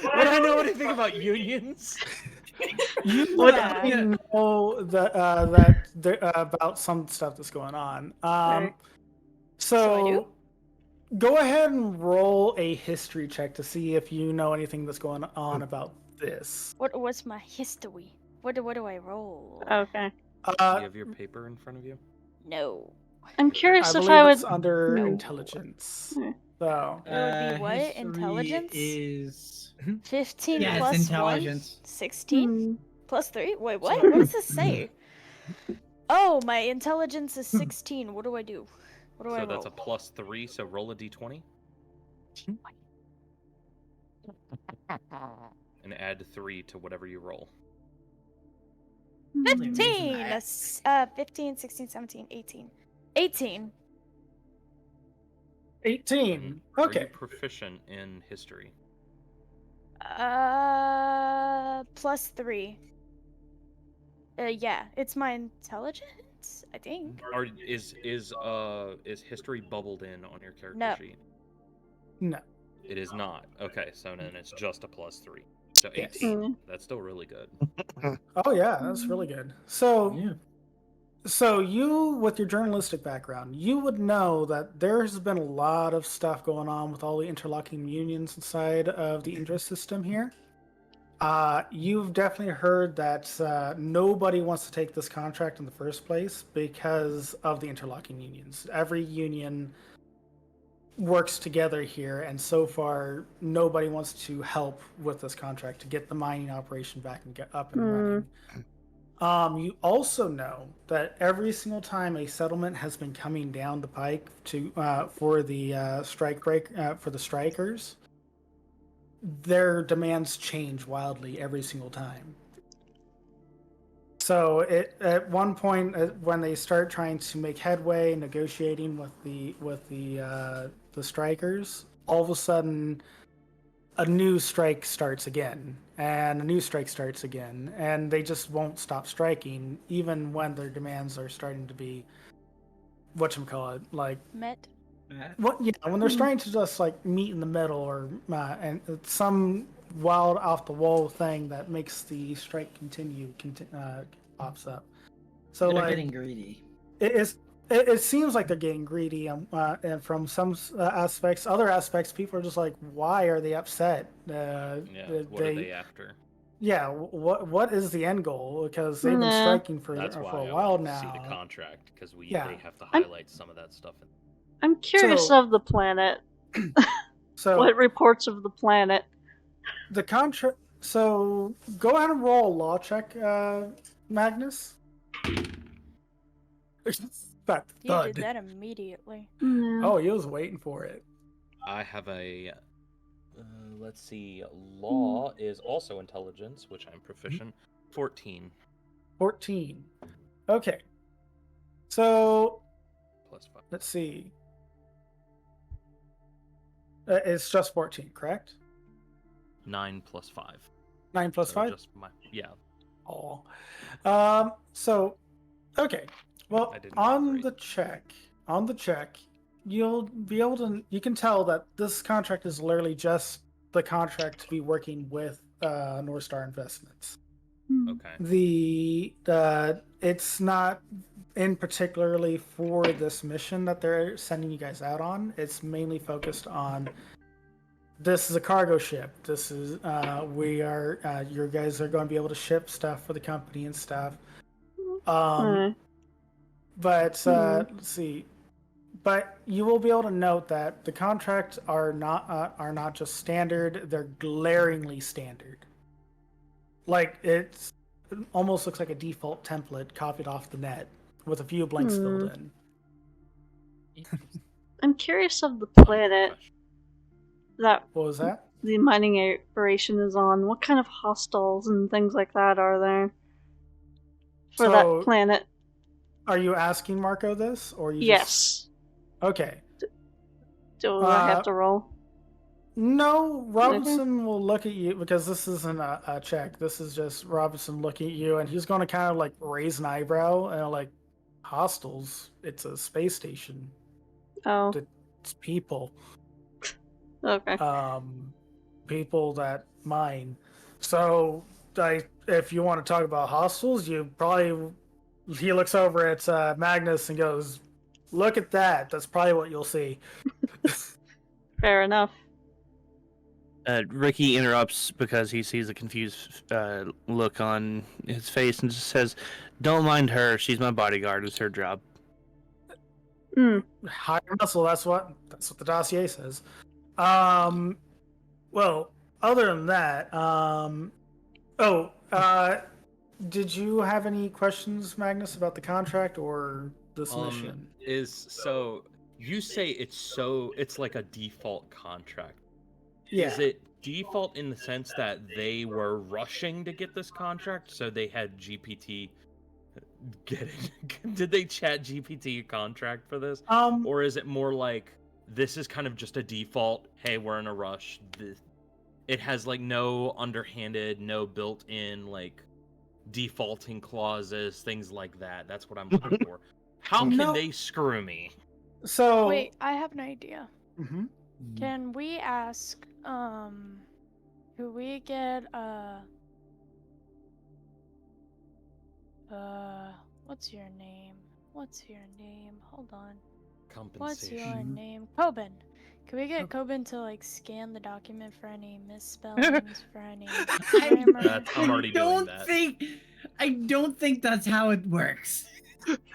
Would I know anything about unions? You What- know about some stuff that's going on. Right. So I do? Go ahead and roll a history check to see if you know anything that's going on about this. What's my history? What do I roll? Okay. Do you have your paper in front of you? No. I'm I curious if believe I would. it's under No. intelligence. Hmm. So It would be what? History Intelligence? is 15 Yeah, it's plus intelligence. 1? 16? Hmm. Plus 3? Wait, what? What does this say? Oh, my intelligence is 16. What do I do? What do I So roll? that's a +3, so roll a d20 and add 3 to whatever you roll. 15! 15, 16, 17, 18. 18. 18. Are Okay. you proficient in history? Plus 3. Yeah, it's my intelligence, I think. Or is history bubbled in on your character No. sheet? No. It is not. Okay, so then it's just a +3. So Yes. 18. That's still really good. Oh yeah, that's really good. So Yeah. So you, with your journalistic background, you would know that there's been a lot of stuff going on with all the interlocking unions inside of the Indra system here. You've definitely heard that nobody wants to take this contract in the first place because of the interlocking unions. Every union works together here, and so far, nobody wants to help with this contract to get the mining operation back and get up and running. You also know that every single time a settlement has been coming down the pike to for the strikers, their demands change wildly every single time. So at one point when they start trying to make headway negotiating with the strikers, all of a sudden a new strike starts again, and a new strike starts again, and they just won't stop striking, even when their demands are starting to be whatchamacallit, like Met. when they're starting to just like meet in the middle, or and it's some wild off the wall thing that makes the strike pops up. So They're like getting greedy. it seems like they're getting greedy, and from some aspects, other aspects, people are just like, why are they upset? What are they after? Yeah, what is the end goal? Because they've been striking for That's a why I while wanted now. to see the contract, because they have to I'm- highlight some of that stuff. I'm curious of the planet. So What reports of the planet? the contract. So go ahead and roll a law check, Magnus. That You thud. did that immediately. Oh, he was waiting for it. I have a let's see, law is also intelligence, which I'm proficient. 14 14. Okay. So plus 5. let's see. It's just 14, correct? 9 plus 5. 9 plus So 5? Just yeah. Oh. So, okay. Well, I didn't on great. the check, you'll be able to, you can tell that this contract is literally just the contract to be working with North Star Investments. Okay. It's not in particularly for this mission that they're sending you guys out on. It's mainly focused on, this is a cargo ship. This is your guys are going to be able to ship stuff for the company and stuff. But let's see. But you will be able to note that the contracts are not just standard; they're glaringly standard. Like it almost looks like a default template copied off the net with a few blanks filled in. I'm curious of the planet that What was that? the mining operation is on. What kind of hostiles and things like that are there for that planet? Are you asking Marco this, or you Yes. just... Okay. Do I have to roll? No, Robinson will look at you, because this isn't a check. This is just Robinson looking at you, and he's going to kind of like raise an eyebrow and like, hostiles. It's a space station. Oh. It's people. Okay. People that mine. So, if you want to talk about hostiles, he looks over at Magnus and goes, "Look at that. That's probably what you'll see." Fair enough. Ricky interrupts because he sees a confused look on his face and just says, "Don't mind her. She's my bodyguard. It's her job." Higher muscle. That's what the dossier says. Well, other than that, did you have any questions, Magnus, about the contract or this mission? You say it's like a default contract. Yeah. Is it default in the sense that they were rushing to get this contract, so they had GPT get it? Did they chat GPT a contract for this? Or is it more like, this is kind of just a default, hey, we're in a rush. It has like no underhanded, no built-in like defaulting clauses, things like that. That's what I'm looking for. How can they screw me? So wait, I have an idea. Mm-hmm. Can we ask, could we get what's your name? Hold on. Compensation. What's your name? Cobin. Can we get Cobin to like scan the document for any misspellings, for any I grammar? I'm already doing that. I don't think that's how it works.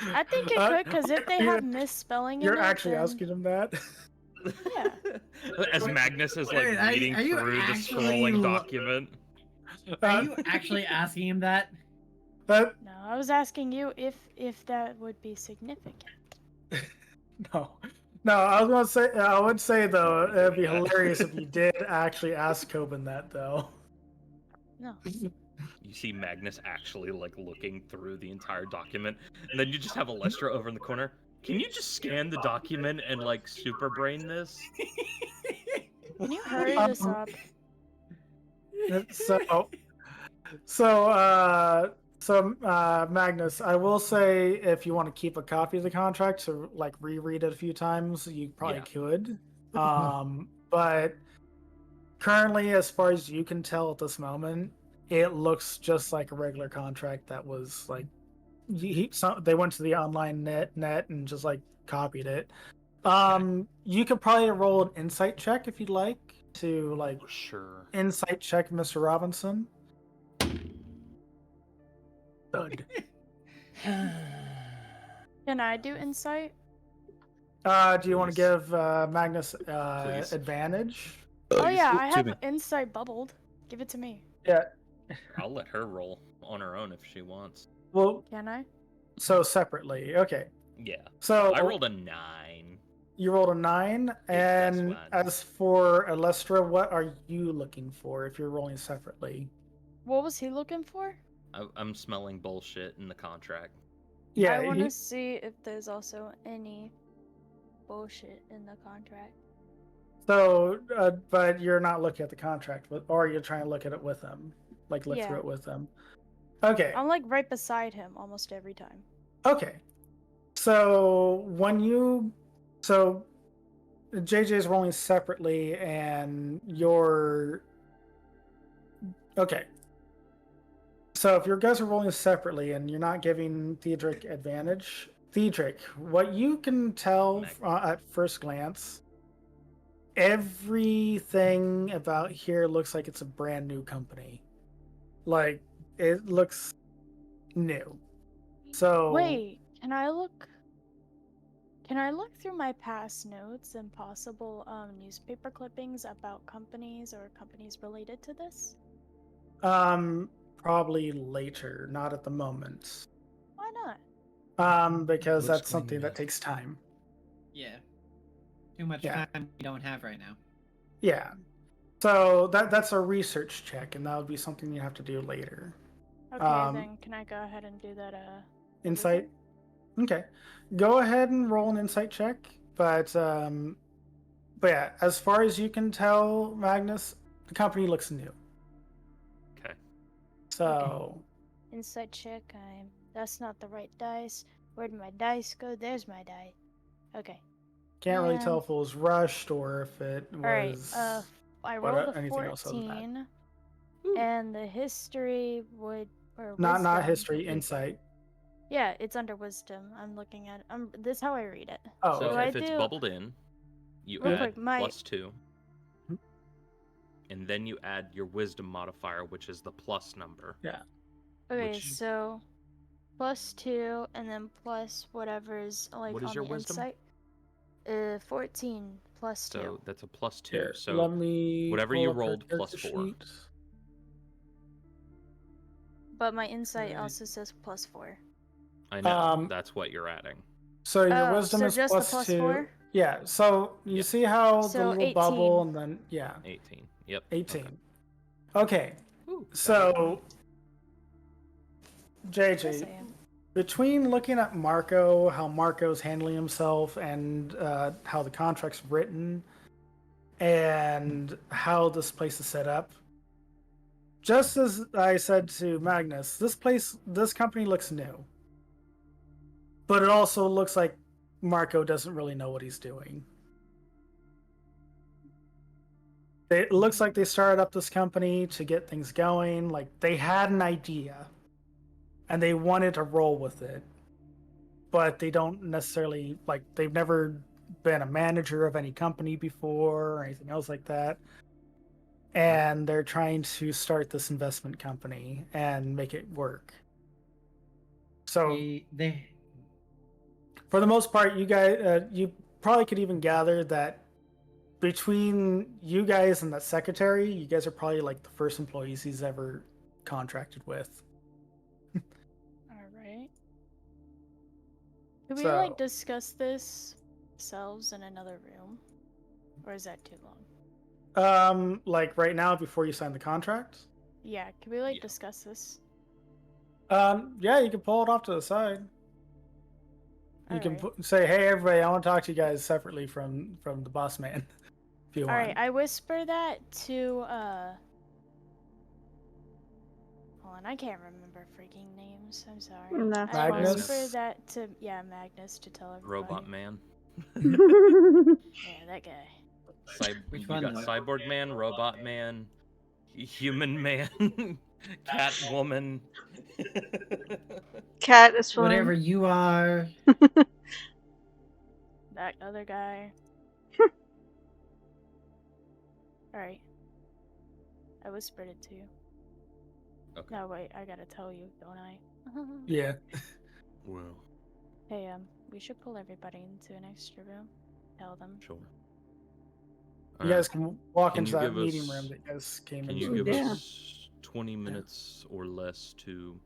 I think it could, because if they have misspelling in You're it, actually then... asking him that? Yeah. As Magnus is like Wait, reading are you through the actually scrolling document. Are you actually asking him that? But No, I was asking you if that would be significant. no, I was gonna say. I would say though, it'd be hilarious if you did actually ask Cobin that though. No. You see Magnus actually like looking through the entire document, and then you just have Alestra over in the corner. Can you just scan the document and like super brain this? Can you hurry this up? So, Magnus, I will say if you want to keep a copy of the contract to like reread it a few times, you probably could. But currently, as far as you can tell at this moment, it looks just like a regular contract that was like they went to the online net and just like copied it. You could probably roll an insight check if you'd like to like Sure. insight check Mr. Robinson. Good. Can I do insight? Do you want to give Magnus Please. advantage? Oh yeah, I excuse have me. insight bubbled. Give it to me. Yeah. I'll let her roll on her own if she wants. Well, Can I? so separately. Okay. Yeah. So I rolled a 9. You rolled a 9, and one. as for Alestra, what are you looking for if you're rolling separately? What was he looking for? I'm smelling bullshit in the contract. Yeah, I want to see if there's also any bullshit in the contract. so, but you're not looking at the contract, or you're trying to look at it with them, like look Yeah. through it with them. Okay. I'm like right beside him almost every time. Okay. So so JJ's rolling separately, and you're okay. So if your guys are rolling separately and you're not giving Theodric advantage, Theodric, what you can tell at first glance, everything about here looks like it's a brand new company. Like, it looks new. So Wait, can I look through my past notes and possible newspaper clippings about companies or companies related to this? probably later, not at the moment. Why not? Because We'll that's explain something that that. takes time. Yeah. Too much Yeah. time we don't have right now. Yeah. So that's a research check, and that would be something you have to do later. Okay, then can I go ahead and do that Insight. Okay. Go ahead and roll an insight check, but yeah, as far as you can tell, Magnus, the company looks new. Okay. So insight check? That's not the right dice. Where did my dice go? There's my die. Okay. can't really tell if it was rushed or if it was. Alright, I rolled a anything else other than that. 14, and the history would, or Not wisdom history, would be- insight. Yeah, it's under wisdom. I'm looking at. This is how I read it. Oh, So Do okay. if it's bubbled in, you Real add quick, my- +2, Mhm. and then you add your wisdom modifier, which is the plus number. Yeah. Okay, Which- so +2, and then plus whatever's like What is on your the wisdom? insight. 14 plus 2. So that's a +2. Here, So let me whatever pull you up her rolled plus character 4. sheet. But my insight Okay. also says +4. I know Um, that's what you're adding. So your Oh, wisdom so is just the plus plus 2. 4? Yeah. So you Yeah. see how the So little bubble 18. and then 18. Yep. 18. Okay. Ooh, got it. So Yes, I JJ, am. between looking at Marco, how Marco's handling himself, and how the contract's written, and how this place is set up, just as I said to Magnus, this company looks new. But it also looks like Marco doesn't really know what he's doing. It looks like they started up this company to get things going. Like, they had an idea and they wanted to roll with it, but they don't necessarily, like, they've never been a manager of any company before or anything else like that. And they're trying to start this investment company and make it work. So, They for the most part, you guys, you probably could even gather that between you guys and that secretary, you guys are probably like the first employees he's ever contracted with. All right. Could we So- like discuss this ourselves in another room, or is that too long? Like right now before you sign the contract? Yeah. Could we like Yeah. discuss this? Yeah, you can pull it off to the side. You can say, "Hey, everybody, I want to talk to you guys separately from the boss man." If you All want. right. I whisper that to Hold on, I can't remember freaking names. I'm sorry. That's I Magnus? whisper that to Magnus to tell everybody. Robot Man. Yeah, that guy. Which You one, got though? Cyborg Man, Robot Man, Human Man, Cat Woman. Cat is fine. whatever you are. That other guy. Alright. I whispered it to you. Okay. No, wait, I gotta tell you, don't I? Yeah. Well, Hey, we should pull everybody into an extra room. Tell them. sure. You guys can walk Can into you that give meeting us- room that you guys came Can into. you give Yeah. us 20 minutes or less to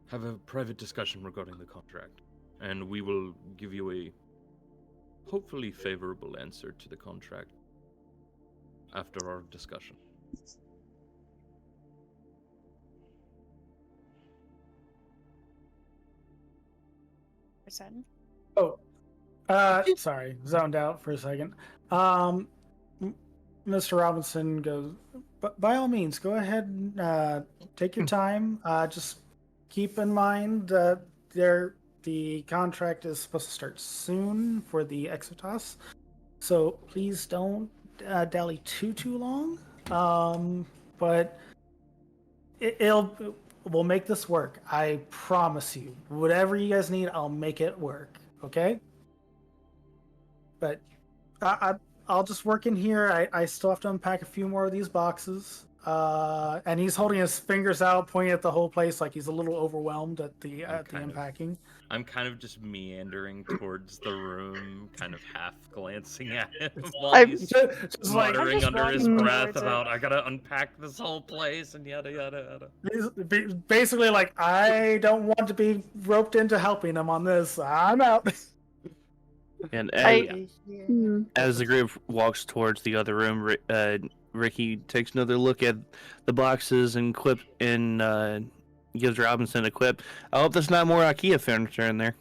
have a private discussion regarding the contract? And we will give you a hopefully favorable answer to the contract after our discussion. Percent? Oh, sorry, zoned out for a second. Mr. Robinson goes, by all means, go ahead and take your time. Just keep in mind that the contract is supposed to start soon for the XXXX, so please don't dally too long. But we'll make this work. I promise you. Whatever you guys need, I'll make it work. Okay? But I'll just work in here. I still have to unpack a few more of these boxes. And he's holding his fingers out, pointing at the whole place like he's a little overwhelmed at the unpacking. I'm kind of just meandering towards the room, kind of half glancing at him while I'm he's Just like muttering just under his walking breath towards it. about, I gotta unpack this whole place and yada yada yada. he's basically like, I don't want to be roped into helping him on this. I'm out. And Hmm. as the group walks towards the other room, Ricky takes another look at the boxes and gives Robinson a quip. I hope there's not more IKEA furniture in there.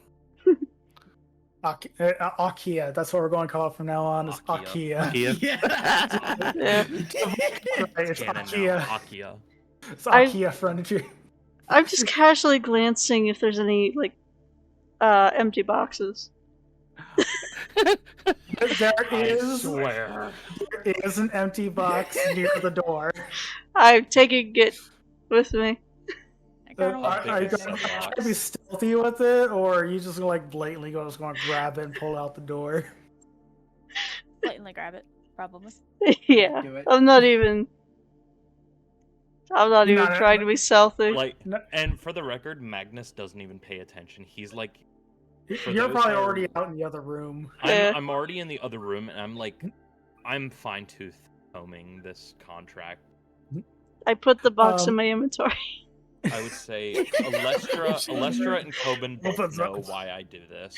IKEA. That's what we're going to call it from now on. Is IKEA. IKEA. IKEA. Yeah. Right, it's Canon IKEA. now, IKEA. It's IKEA furniture. I'm just casually glancing if there's any empty boxes. There I is an empty box near the door. I'm taking it with me. I kinda Are want you to going to try to be stealthy with it, or are you just gonna like blatantly just going to grab it and pull out the door? blatantly grab it, probably. Yeah. Do it. I'm not even Not- trying to be stealthy. Like, No. and for the record, Magnus doesn't even pay attention. He's like, For You're those probably who are- already out in the other room. Yeah. I'm already in the other room, and I'm fine tooth combing this contract. I put the box in Um, my inventory. I would say Alestra and Cobin Well, both that's know not- why I did this.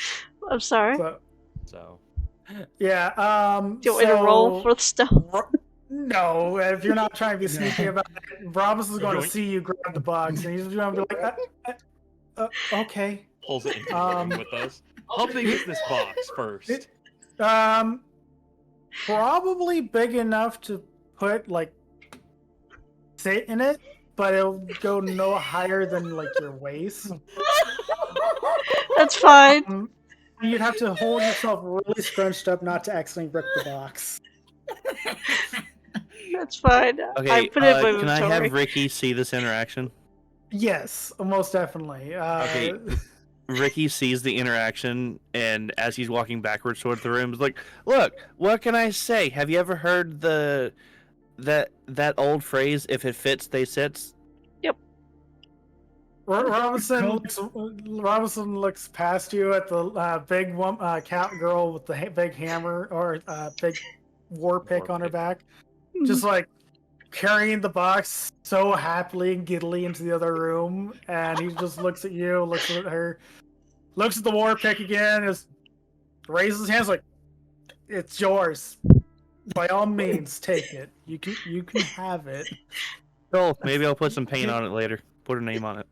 I'm sorry. So, So yeah. Do you want me to roll for the stealth? No, if you're not trying to be sneaky about it, Robinson's going to Yoink. see you grab the box, and he's just going to be like, okay. pulls it into the room with us. How big is this box first? Probably big enough to put sit in it, but it'll go no higher than your waist. That's fine. You'd have to hold yourself really scrunched up not to accidentally rip the box. That's fine. Okay, I put it in my can I inventory. have Ricky see this interaction? Yes, most definitely. Okay. Ricky sees the interaction, and as he's walking backwards towards the room, is like, "Look, what can I say? Have you ever heard that old phrase? If it fits, they sits." Robinson looks past you at the big cat girl with the big hammer or big war pick on her back, just like carrying the box so happily and giddily into the other room, and he just looks at you, looks at her, looks at the war pick again, just raises his hands like, "It's yours. By all means, take it. You can have it." Cool. Maybe I'll put some paint on it later. Put her name on it.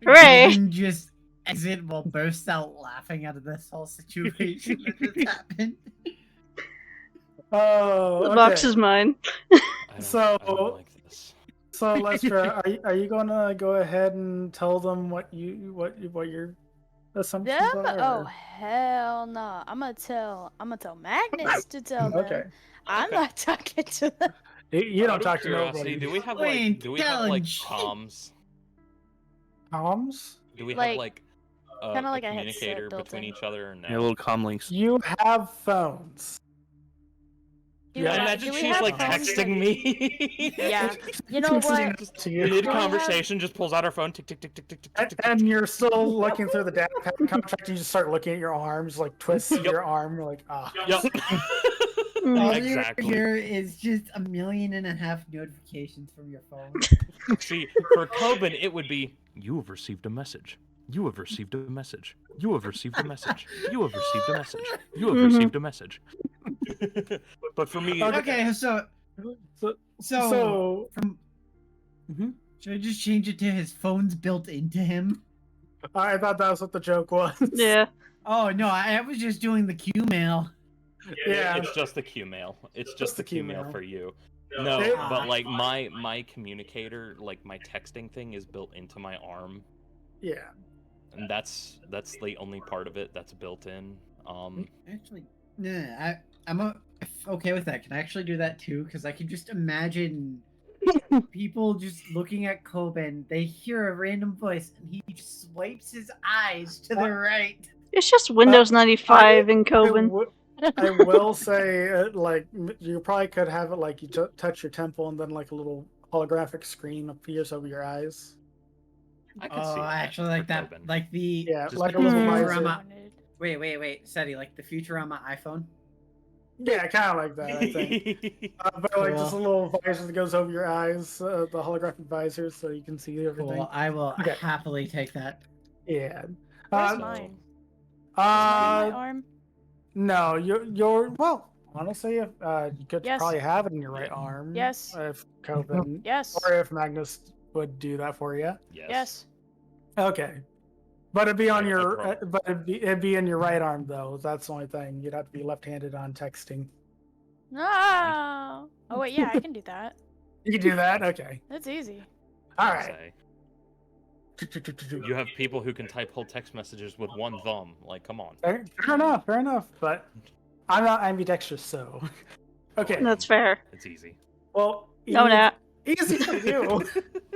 Hooray! You can just exit while bursts out laughing out of this whole situation that just happened. Oh, The box is mine. I don't like this. So, Lestra, are you gonna go ahead and tell them what your assumptions Them? are? Oh or- hell no! I'm gonna tell Magnus to tell them. Okay. I'm not talking to them. You Out don't of talk to curiosity, nobody. do we have Wait, comms? Comms? Do we Like, have like kinda a like a headset communicator built between in. each other or no? Yeah, little comm links. You have phones. Do Yeah, we- Imagine do we she's have like phones texting me. Yeah. You know what? To you. Mid conversation, just pulls out her phone. Tick tick tick tick tick tick tick. tick, And tick. you're still looking through the data contract. You just start looking at your arms, like twist your arm. You're like, ah. Yep. All Exactly. you hear is just 1.5 million notifications from your phone. See, for Cobin, it would be, "You have received a message. You have received a message. You have received a message. You have received a message. You have received a message." But for me, Okay, so So, from Mhm. should I just change it to his phone's built into him? I thought that was what the joke was. Yeah. Oh no, I was just doing the Q mail. Yeah. it's just the Q mail. It's just the Q mail mail. for you. No, It- but like my communicator, like my texting thing, is built into my arm, Yeah. and that's the only part of it that's built in. Actually, nah, I'm okay with that. Can I actually do that too? Because I can just imagine people just looking at Cobin. They hear a random voice, and he just swipes his eyes to the right. It's just Windows 95 in Cobin. I will say, like, you probably could have it like you touch your temple and then like a little holographic screen appears over your eyes. I could see Oh, that actually, for like that, Cobin. like the Yeah, Just like a like little Hmm. visor. Futurama. Wait, Seti, like the Futurama iPhone. Yeah, kind of like that, I think. But like just a little visor that goes over your eyes, the holographic visor, so you can see everything. Cool. I will Okay. happily take that. Yeah. Where's Uh, mine? Is mine in my Uh, arm? no, you're well. Honestly, you could Yes. probably have it in your right arm. Yes. If Cobin, Yes. or if Magnus would do that for you. Yes. Okay. But it'd be on I your, promise. but it'd be in your right arm though. That's the only thing. You'd have to be left-handed on texting. No. Oh wait, yeah, I can do that. You can do that. Okay. That's easy. All right. Say. You have people who can type whole text messages with one thumb. Like, come on. Fair enough. Fair enough. But I'm not ambidextrous, so. Okay. That's fair. It's easy. Well. No, not. Easy for you.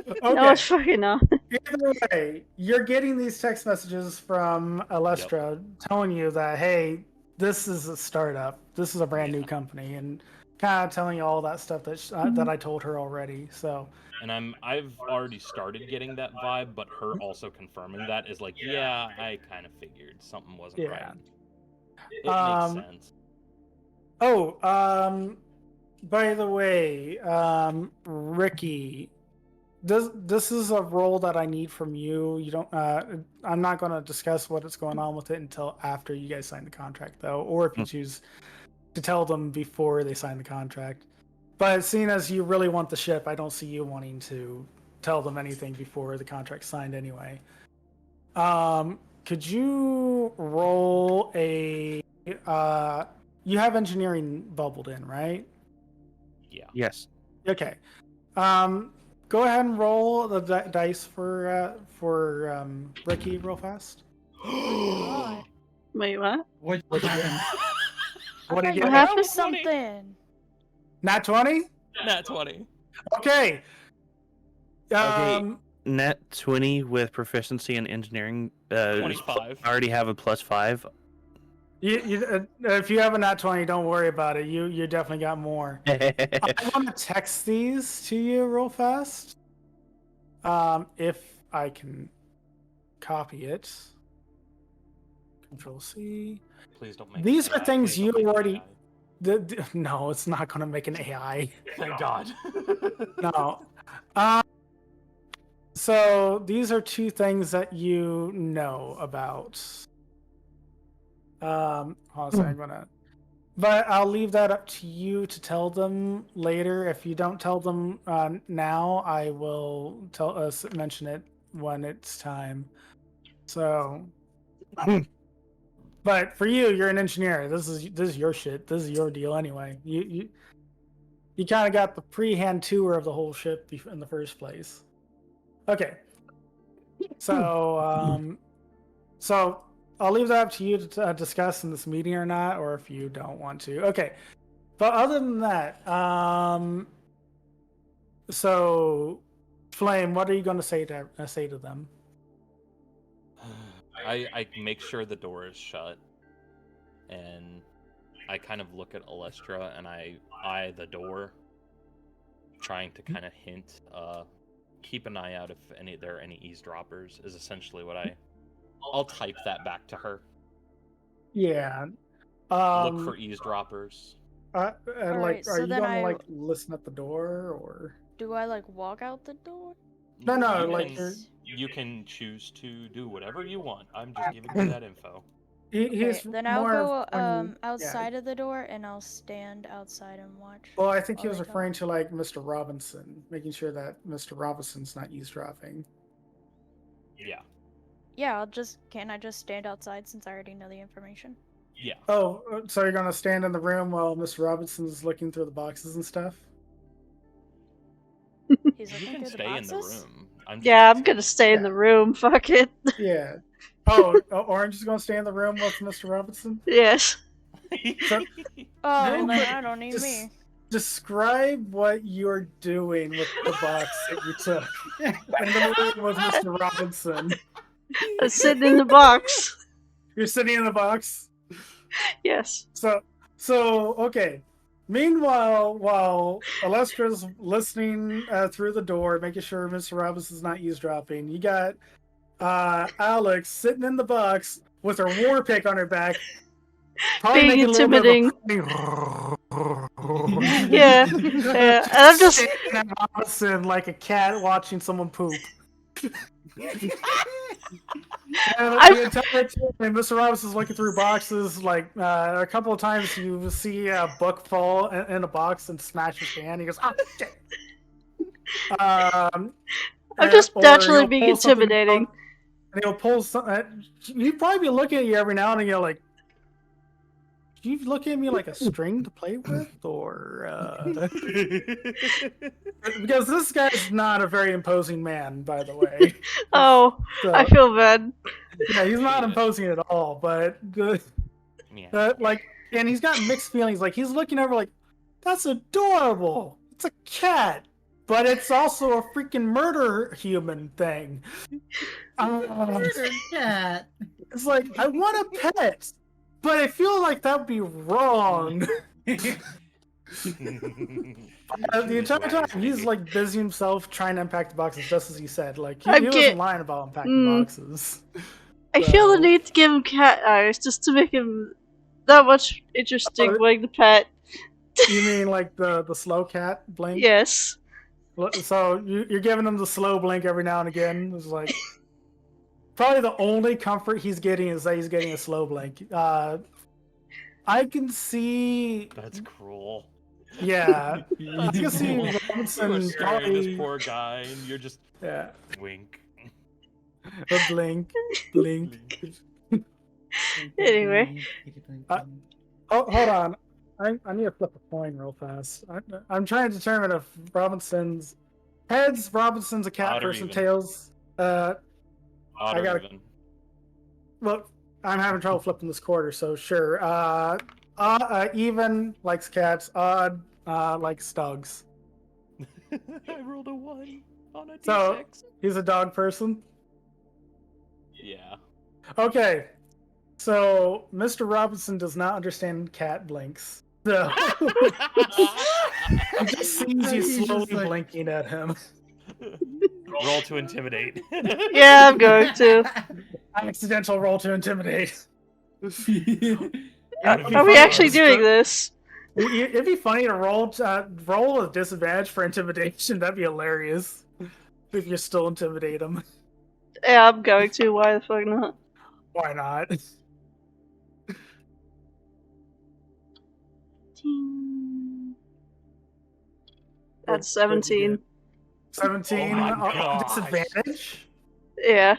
Okay. No, it's fucking not. Either way, you're getting these text messages from Alestra telling you that, hey, this is a startup. This is a brand new company, and kind of telling you all that stuff that I told her already. So. And I've already started getting that vibe, but her also confirming that is like, yeah, I kind of figured something wasn't Yeah. right. It makes sense. Oh, by the way, Ricky, this is a role that I need from you. You don't. I'm not going to discuss what is going on with it until after you guys sign the contract, though, or if you choose to tell them before they sign the contract. But seeing as you really want the ship, I don't see you wanting to tell them anything before the contract's signed anyway. Could you roll a? You have engineering bubbled in, right? Yeah. Yes. Okay. Go ahead and roll the dice for Ricky real fast. God. Wait, what? What What you happened? What do you I get? thought happened? you was something. Nat 20? Nat 20. Okay. Okay. net 20 with proficiency in engineering. 25. I already have a +5. If you have a nat 20, don't worry about it. You definitely got more. I want to text these to you real fast. If I can copy it. Control C. Please don't make These it are AI. things Please don't you make it already. AI. No, it's not going to make an AI. Thank God. No. So these are two things that you know about. Hold on a second, I'm gonna. But I'll leave that up to you to tell them later. If you don't tell them now, I will tell us mention it when it's time. So, but for you, you're an engineer. This is your shit. This is your deal anyway. You kind of got the pre-hand tour of the whole ship in the first place. Okay. So so I'll leave that up to you to discuss in this meeting or not, or if you don't want to. Okay. But other than that, so Flame, what are you going to say to them? I make sure the door is shut, and I kind of look at Alestra and I eye the door, trying to kind of hint, keep an eye out if there are any eavesdroppers, is essentially what I'll type that back to her. Yeah. Look for eavesdroppers. And Alright, are so you then going to I- like listen at the door or? Do I like walk out the door? No, You like can, you can choose to do whatever you want. I'm just giving you that info. He's Then I'll more go of when you- outside of the door and I'll stand outside and watch. Well, I think he while was they talk. referring to like Mr. Robinson, making sure that Mr. Robinson's not eavesdropping. Yeah. Yeah, can I just stand outside since I already know the information? Yeah. Oh, so you're gonna stand in the room while Mr. Robinson's looking through the boxes and stuff? He's You looking can through stay the in the boxes? room. I'm gonna stay in Yeah. the room. Fuck it. Yeah. Oh, Orange is gonna stay in the room with Mr. Robinson? Yes. So, Oh, real then quick, I don't need me. Describe what you're doing with the box that you took in the room with Mr. Robinson. I'm sitting in the box. You're sitting in the box? Yes. So okay. Meanwhile, while Alestra's listening through the door, making sure Mr. Robinson's not eavesdropping, you got Alex sitting in the box with her war pick on her back, probably Being making intimidating. a little bit of a Yeah. Yeah. And I'm just staring at Robinson like a cat watching someone poop. And the entire time, Mr. Robinson's looking through boxes. Like a couple of times, you see a book fall in a box and smash his hand. He goes, "Oh shit!" I'm just or naturally he'll being pull something intimidating. out, and he'll pull some. He'd probably be looking at you every now and then. You're like, "Do you look at me like a string to play with, or?" Because this guy's not a very imposing man, by the way. Oh, So, I feel bad. yeah, he's not imposing at all, but Yeah. like, and he's got mixed feelings. Like he's looking over, like, that's adorable. It's a cat, but it's also a freaking murder human thing. Murder cat. It's like I want a pet, but I feel like that would be wrong. The entire time he's like busy himself trying to unpack the boxes, just as he said. Like he wasn't lying about unpacking boxes. I feel the need to give him cat eyes just to make him that much interesting like the pet. You mean like the slow cat blink? Yes. So you're giving him the slow blink every now and again. It's like probably the only comfort he's getting is that he's getting a slow blink. I can see. That's cruel. Yeah, I can see You are Robinson scaring this probably. poor guy, and you're just Yeah, wink. a blink. Anyway. Hold on. I need to flip a coin real fast. I'm trying to determine if Robinson's heads. Robinson's a cat Odd or person. even? Tails. Odd I or gotta- even. Well, I'm having trouble flipping this quarter, so sure. Even likes cats. Odd likes dogs. I rolled a 1. On a So D6. he's a dog person. Yeah. Okay. So Mr. Robinson does not understand cat blinks. So he just sees you He's just slowly like- blinking at him. Roll to intimidate. Yeah, I'm going to. Accidental roll to intimidate. That'd be Are we fun. actually doing this? It'd be funny to roll a disadvantage for intimidation. That'd be hilarious. If you still intimidate him. Yeah, I'm going to. Why the fuck not? Why not? That's What'd you 17. get? 17 Oh my on gosh. disadvantage? Yeah.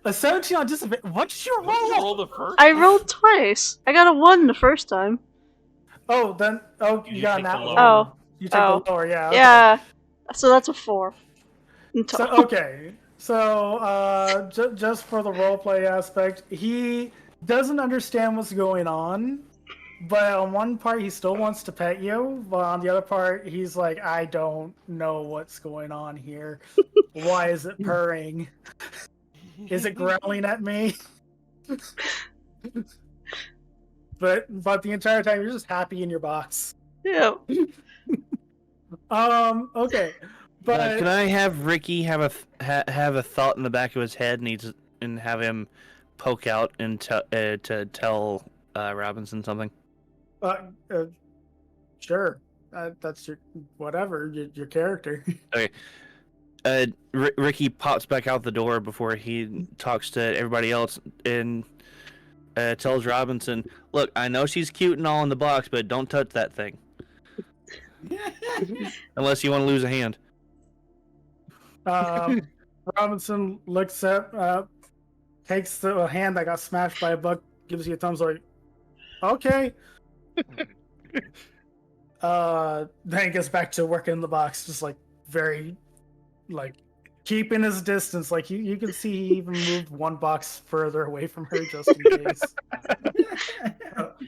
A 17 on disadvantage? What did you What did you roll? roll the first? I rolled twice. I got a 1 the first time. Oh, then you You got take that the one. lower. Oh. You take Oh. the lower, yeah. Okay. Yeah. So that's a 4. So okay. So just for the roleplay aspect, he doesn't understand what's going on, but on one part he still wants to pet you, but on the other part he's like, I don't know what's going on here. Why is it purring? Is it growling at me? but the entire time you're just happy in your box. Yeah. Okay. But can I have Ricky have a thought in the back of his head and have him poke out and to tell Robinson something? Sure. That's your whatever your character. Okay. Ricky pops back out the door before he talks to everybody else and tells Robinson, "Look, I know she's cute and all in the box, but don't touch that thing unless you want to lose a hand." Robinson looks up, takes the hand that got smashed by a bug, gives you a thumbs like, okay. Then gets back to working in the box, just like very, like keeping his distance. Like you can see he even moved one box further away from her just in case.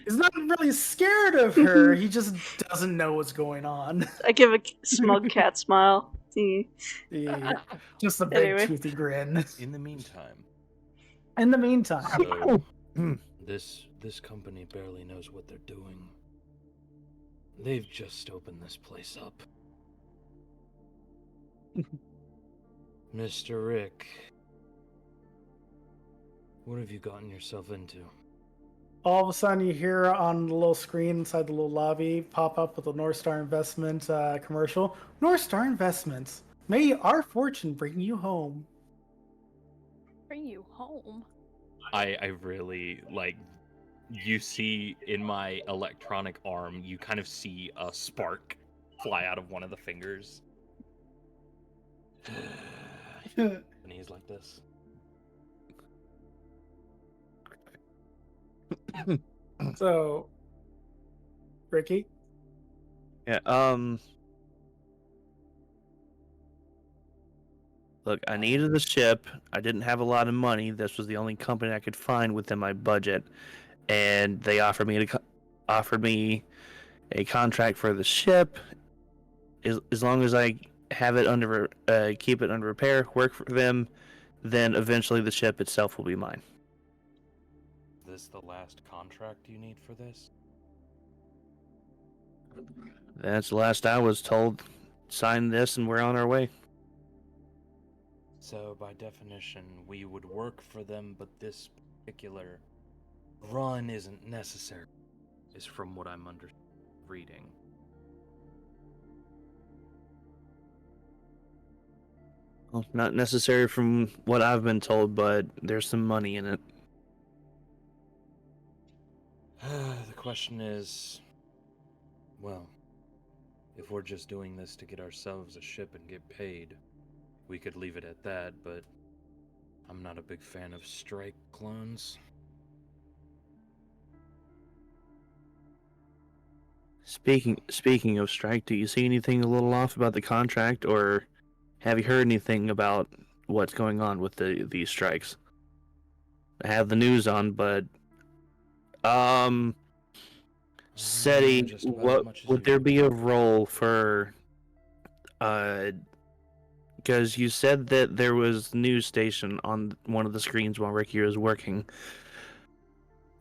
He's not really scared of her. He just doesn't know what's going on. I give a smug cat smile. Just a big Anyway. toothy grin. In the meantime, In the meantime, so this company barely knows what they're doing. They've just opened this place up. Mr. Rick, what have you gotten yourself into? all of a sudden you hear on the little screen inside the little lobby pop up with a North Star Investment commercial. North Star Investments. May our fortune bring you home. Bring you home. I really like. You see in my electronic arm, you kind of see a spark fly out of one of the fingers. And he's like this. So, Ricky? Yeah. Look, I needed a ship. I didn't have a lot of money. This was the only company I could find within my budget, and they offered me a contract for the ship. As long as I have it under keep it under repair, work for them, then eventually the ship itself will be mine. Is this the last contract you need for this? That's the last I was told. Sign this, and we're on our way. So, by definition, we would work for them, but this particular run isn't necessary, is from what I'm reading. Well, not necessary from what I've been told, but there's some money in it. The question is, well, if we're just doing this to get ourselves a ship and get paid, we could leave it at that, but I'm not a big fan of strike clones. Speaking of strike, do you see anything a little off about the contract, or have you heard anything about what's going on with these strikes? I have the news on, but SETI, Just about as what much as would you there do. be a role for because you said that there was news station on one of the screens while Ricky was working.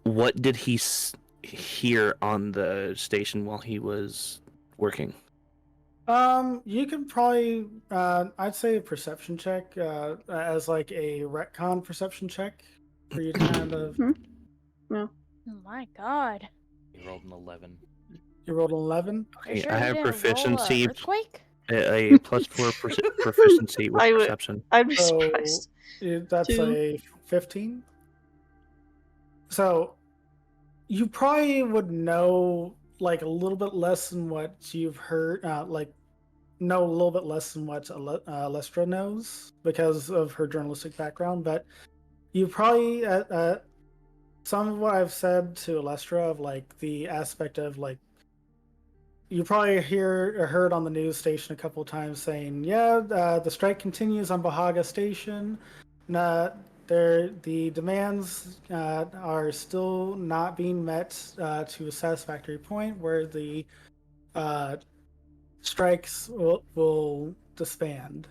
What did he hear on the station while he was working? You can probably, I'd say a perception check, as like a retcon perception check for you to kind of. Oh my god. You rolled an 11. You rolled an 11. Are you Okay, sure I you have didn't roll a proficiency, earthquake? a +4 proficiency with I would- perception. I'd be So surprised. that's Two. a 15. So you probably would know like a little bit less than what you've heard, like know a little bit less than what Lestra knows because of her journalistic background, but you probably some of what I've said to Lestra of like the aspect of like you probably heard on the news station a couple of times saying, yeah, the strike continues on Bahaga Station. The demands are still not being met to a satisfactory point where the strikes will disband.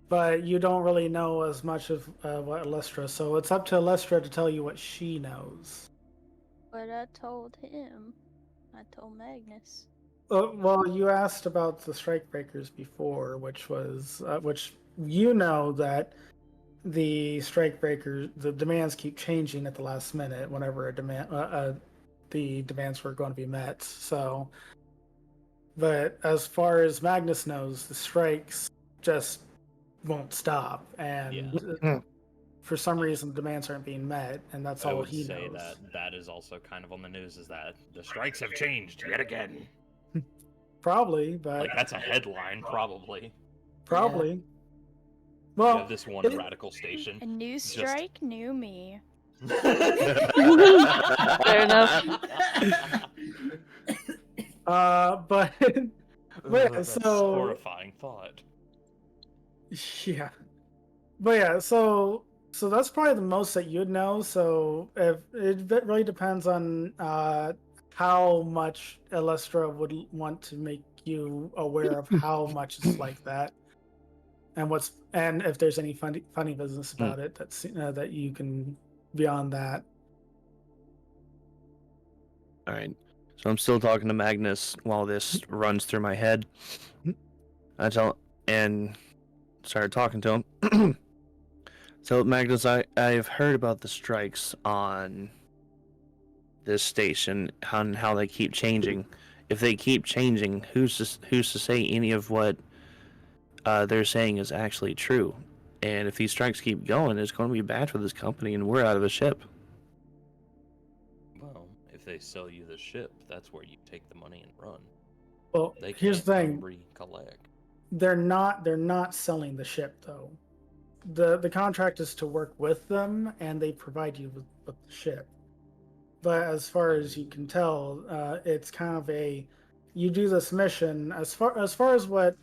But you don't really know as much of what Alestra, so it's up to Alestra to tell you what she knows. But I told him. I told Magnus. Well, you asked about the strike breakers before, which was which you know that the strike breakers, the demands keep changing at the last minute whenever the demands were going to be met. So, but as far as Magnus knows, the strikes just won't stop, and for some reason, the demands aren't being met, and that's I all would he say knows. that is also kind of on the news, is that the strikes have changed yet again. Probably, but Like, that's a headline, probably. probably. You Well, have this one radical station. A new strike, new me. Fair enough. but That's so horrifying thought. yeah, but yeah, so that's probably the most that you'd know. So if it really depends on how much Elestra would want to make you aware of how much it's like that, and if there's any funny business about it that's that you can beyond that. All right. So I'm still talking to Magnus while this runs through my head. I tell and started talking to him. So Magnus, I've heard about the strikes on this station and how they keep changing. If they keep changing, who's to say any of what they're saying is actually true? And if these strikes keep going, it's going to be bad for this company, and we're out of a ship. Well, if they sell you the ship, that's where you take the money and run. Well, They here's the can't thing: collect. they're not selling the ship though. The contract is to work with them, and they provide you with the ship. But as far as you can tell, it's kind of you do this mission as far as what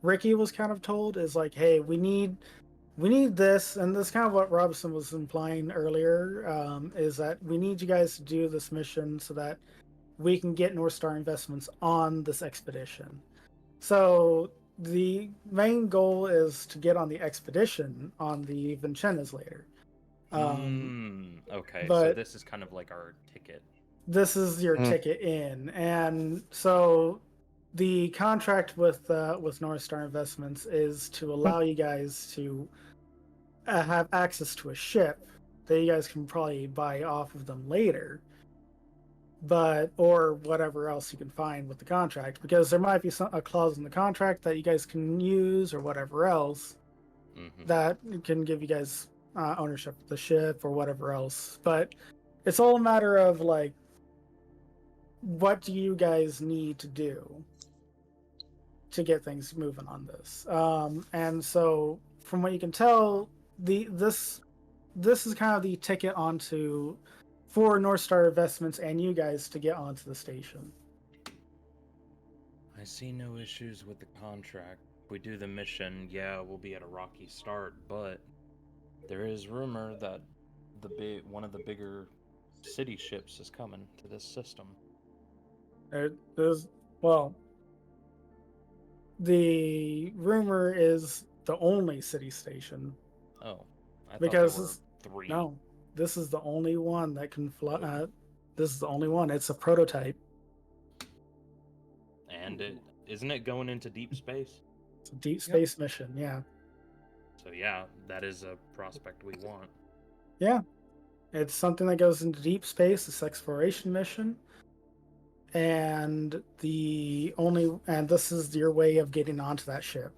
Ricky was kind of told is like, hey, we need this, and this is kind of what Robinson was implying earlier, is that we need you guys to do this mission so that we can get North Star Investments on this expedition. So the main goal is to get on the expedition on the Vincennes later. Okay, so but this is kind of like our ticket. This is your ticket in, and so the contract with North Star Investments is to allow you guys to have access to a ship that you guys can probably buy off of them later, or whatever else you can find with the contract, because there might be a clause in the contract that you guys can use or whatever else that can give you guys ownership of the ship or whatever else. But it's all a matter of like, what do you guys need to do to get things moving on this? And so from what you can tell, this is kind of the ticket onto for North Star Investments and you guys to get onto the station. I see no issues with the contract. If we do the mission, yeah, we'll be at a rocky start, but there is rumor that one of the bigger city ships is coming to this system. Well, the rumor is the only city station. Oh, I Because thought there were it's- 3. No, this is the only one that can fly. This is the only one. It's a prototype. And isn't it going into deep space? It's a deep space mission. Yeah. So yeah, that is a prospect we want. Yeah. It's something that goes into deep space. It's exploration mission. And this is your way of getting onto that ship.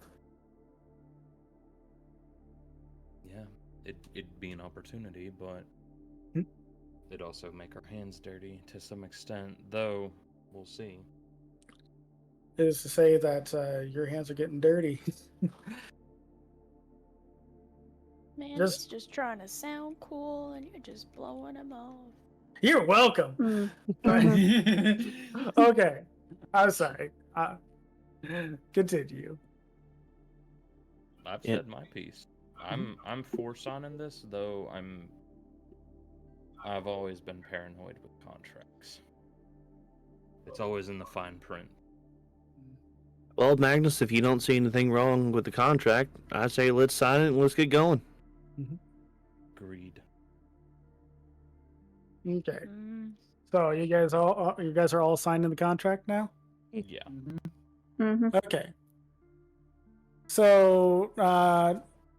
Yeah, it'd be an opportunity, but Hmm. it'd also make our hands dirty to some extent, though we'll see. It is to say that your hands are getting dirty. Man, Just- he's just trying to sound cool, and you're just blowing him off. You're welcome. Mm. Okay. I'm sorry. Continue. I've Yeah. said my piece. I'm for signing this, though I've always been paranoid with contracts. It's always in the fine print. Well, Magnus, if you don't see anything wrong with the contract, I say let's sign it and let's get going. Agreed. Okay. Mm, So you guys are all signing the contract now? Yeah. Hmm. Okay. So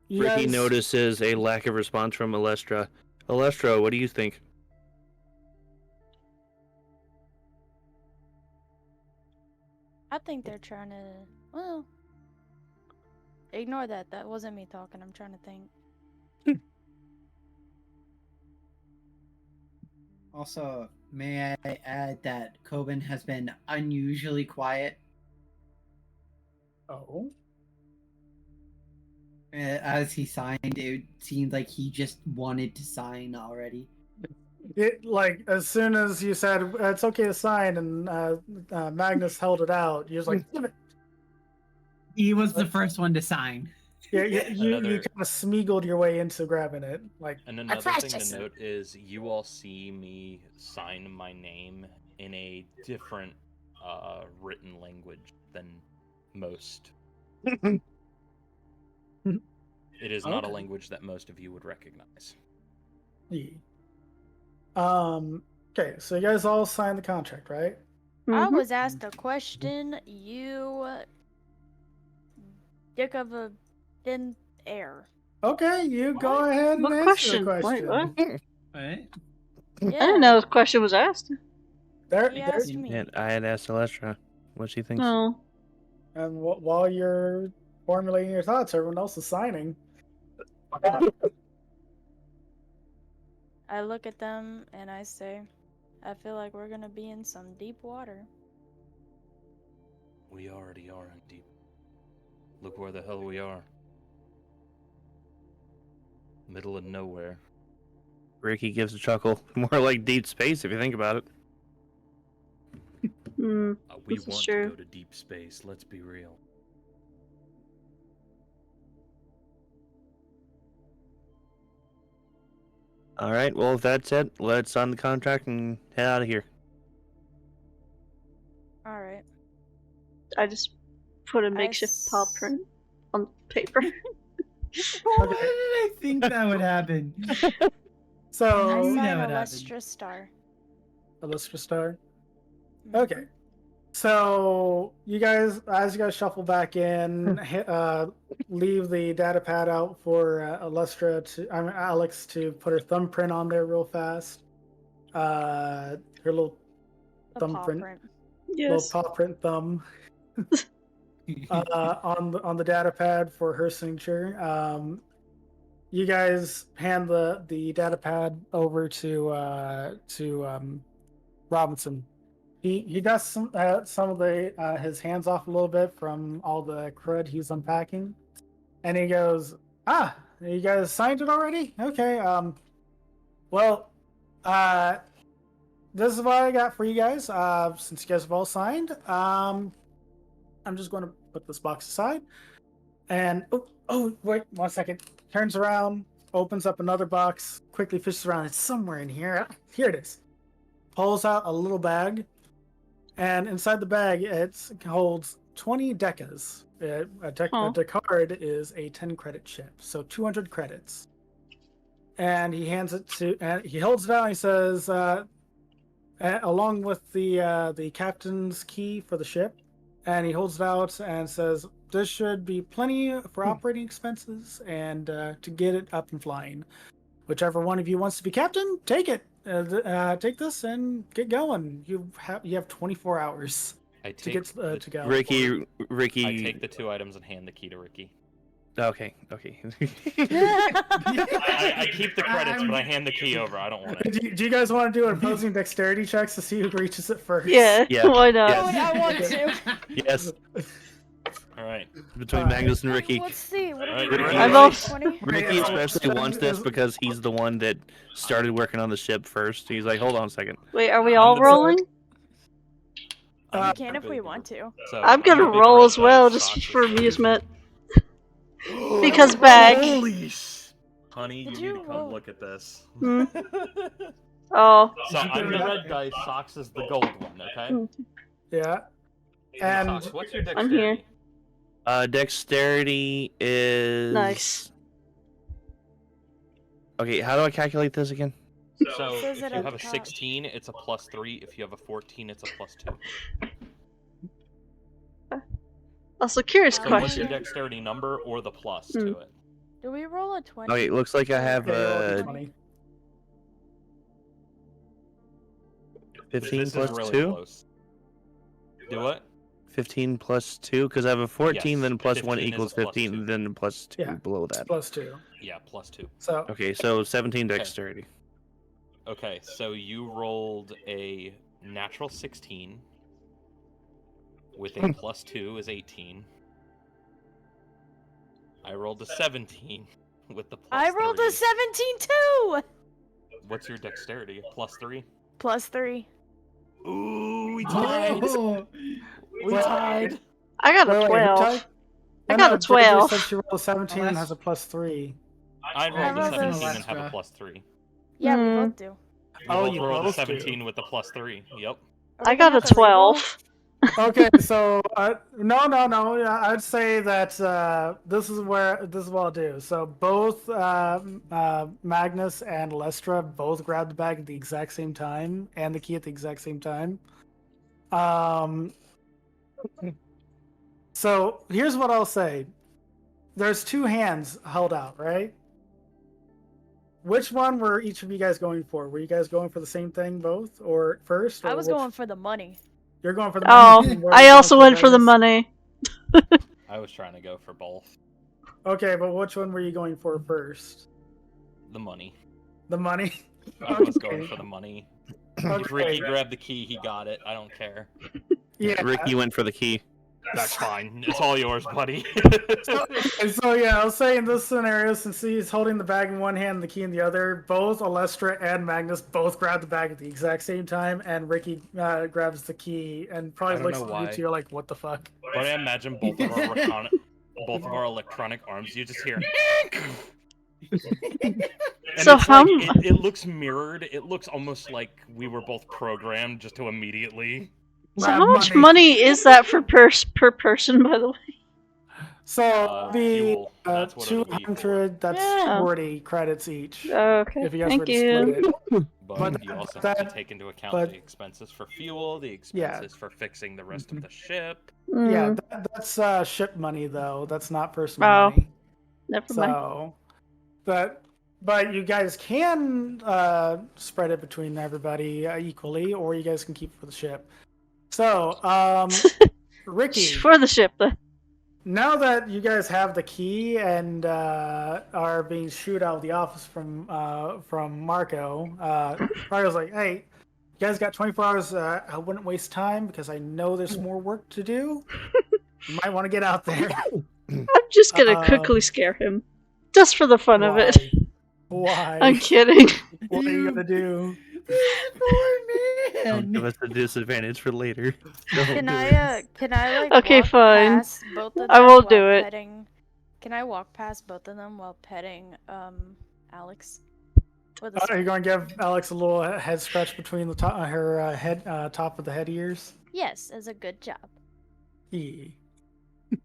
you Ricky guys notices a lack of response from Alestra. Alestra, what do you think? I think they're trying to. Well, ignore that. That wasn't me talking. I'm trying to think. Also, may I add that Cobin has been unusually quiet. Oh. As he signed, it seemed like he just wanted to sign already. Like as soon as you said it's okay to sign and Magnus held it out, you're just like, "Damn it." He was the first one to sign. Yeah, you Another- kind of smeagled your way into grabbing it. Like, And "I another thing precious." to note is you all see me sign my name in a different written language than most. It is not a Okay. language that most of you would recognize. Yeah. Okay, so you guys all signed the contract, right? I Mhm. was asked a question. You dick of a in air. Okay, you go ahead and What answer the question? Wait, question. what? Right? I didn't know the question was asked. He asked me. And I had asked Alestra what she thinks. Oh. And while you're formulating your thoughts, everyone else is signing. I look at them and I say, I feel like we're gonna be in some deep water. We already are in deep. Look where the hell we are. Middle of nowhere. Ricky gives a chuckle. More like deep space if you think about it. Hmm. We This is want true. to go to deep space, let's be real. All right, well, if that's it, let's sign the contract and head out of here. Alright. I just put a makeshift paw print on paper. Why did I think that would happen? I So, Ooh, that sign would a happen. Lustra Star. Alyssa Star. Mhm. Okay. So you guys, as you guys shuffle back in, leave the data pad out for Alex to put her thumbprint on there real fast. Her little A paw thumbprint, print. little Yes. paw print thumb on the data pad for her signature. You guys hand the data pad over to Robinson. He does some of the his hands off a little bit from all the crud he's unpacking, and he goes, "Ah, you guys signed it already? Okay. Well, this is what I got for you guys. Since you guys have all signed, I'm just going to put this box aside, and oh, wait 1 second. Turns around, opens up another box, quickly fishes around. It's somewhere in here. Here it is. Pulls out a little bag. And inside the bag, it holds 20 decas. A decard is a 10 credit chip, so 200 credits. And he hands it to, and he holds it out and he says, along with the captain's key for the ship, and he holds it out and says, "This should be plenty for operating expenses and to get it up and flying. Whichever one of you wants to be captain, take it. Take this and get going. You have 24 hours to get to go." Ricky. I take the 2 items and hand the key to Ricky. Okay. I keep the credits, but I hand the key over. I don't want it. Do you guys want to do opposing dexterity checks to see who reaches it first? Yeah, why not? Yes. I want to. Yes. All right. Between Magnus and Ricky. Let's see. What Alright, are we Ricky. doing? I'm also- 20? Ricky especially wants this because he's the one that started working on the ship first. He's like, hold on a second. Wait, are we all rolling? We can if we want to. So, I'm gonna a big roll red as well, dice, just Socks for is- amusement. Because bag. Honey, Did you you need to come roll? look at this. Hmm. Oh. So I'm the red dice, Socks is the gold one, okay? Yeah. And And Socks, what's your I'm here. dexterity? Dexterity is... Nice. Okay, how do I calculate this again? So Says if it you at have a the top. 16, it's a +3. If you have a 14, it's a +2. Also, curious So So what's question. your dexterity number or the plus Hmm. to it? Do we roll a 20? Okay, looks like I have Okay, roll a 15 This is plus really 2? close. Do what? 15 plus 2? Because I have a 14, Yes, then plus 1 15 is equals a plus 15, 2. then plus 2 Yeah. below that. +2. Yeah, +2. So Okay, so 17 Okay. dexterity. Okay, so you rolled a natural 16 with a +2 is 18. I rolled a 17 with the +3. I rolled a 17 too! What's your dexterity? +3? +3. Ooh, we tied. Oh, We tied. I got Wait, a who 12. typed? I No, got no, a JJ 12. said she rolled a 17 and has a +3. I rolled a rolled a 17 and have a Alestra. +3. Yeah, we Hmm. both do. We Oh, both you rolled a both do. 17 with a +3. Yep. Are I we got gonna a have to re-roll? 12. Okay, so no. I'd say that this is what I'll do. So both Magnus and Lestra both grabbed the bag at the exact same time and the key at the exact same time. So here's what I'll say. There's 2 hands held out, right? Which one were each of you guys going for? Were you guys going for the same thing both, or first? Or I was which- going for the money. You're going for the Oh, money. and where are I you also going went for the Magnus? money. I was trying to go for both. Okay, but which one were you going for first? The money. The money. I was Okay. going for the money. If Okay. Ricky grabbed the key, he got it. I don't care. Yeah. Ricky went for the key. That's fine. It's all yours, buddy. So yeah, I'll say in this scenario, since he's holding the bag in one hand and the key in the other, both Alestra and Magnus both grab the bag at the exact same time, and Ricky grabs the key and I probably don't looks know at you why. two, you're like, what the fuck? But I imagine both of our electronic arms, you just hear. And So it's how- like, it looks mirrored. It looks almost like we were both programmed just to immediately. So how much money is that for per person, by the way? So the fuel. That's what it'll be for. 200, that's Yeah. 40 credits each. Okay, If you guys were thank to split you. it. But, But you also have that- to take into account but- the expenses for fuel, the Yeah. expenses for fixing the rest of the ship. Yeah, Mm, that's ship money though. That's not personal Oh. money. never mind. So, but you guys can spread it between everybody equally, or you guys can keep it for the ship. So, Ricky, For the ship, then. now that you guys have the key and are being shooed out of the office from Marco, Marco's like, "Hey, you guys got 24 hours. I wouldn't waste time because I know there's more work to do. You might want to get out there." I'm just gonna quickly scare him. Just for the fun of it. Why? I'm kidding. What are you gonna do? Don't give us a disadvantage for later. Can I like Okay, walk fine. past both of them I won't while do it. petting... Can I walk past both of them while petting Alex? With a Are you going to give Alex a little head scratch between the top, her head top of the head ears? Yes, as a good job. E. Good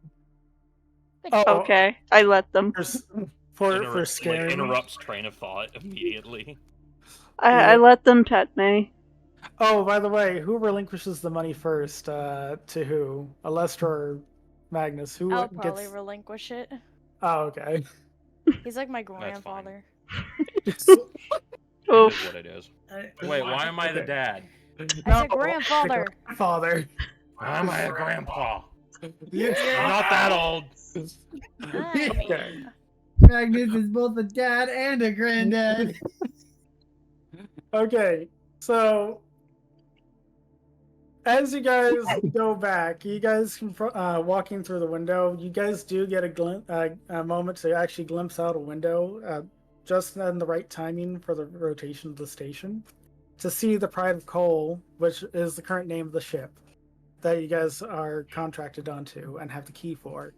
Oh, job. Okay, I let them. for scaring. interrupts train of thought immediately. I let them pet me. Oh, by the way, who relinquishes the money first? To who? Alestra or Magnus? Who I'll gets? probably relinquish it. Oh, okay. He's like my That's fine. grandfather. It Oof. is what it is. Wait, why am I the dad? I said grandfather. Father. Why am I a grandpa? Yeah. I'm not that old. I mean, Okay. Magnus is both a dad and a granddad. Okay. So as you guys go back, you guys walking through the window, you guys do get a moment to actually glimpse out a window, just in the right timing for the rotation of the station, to see the Pride of Coal, which is the current name of the ship that you guys are contracted onto and have the key for.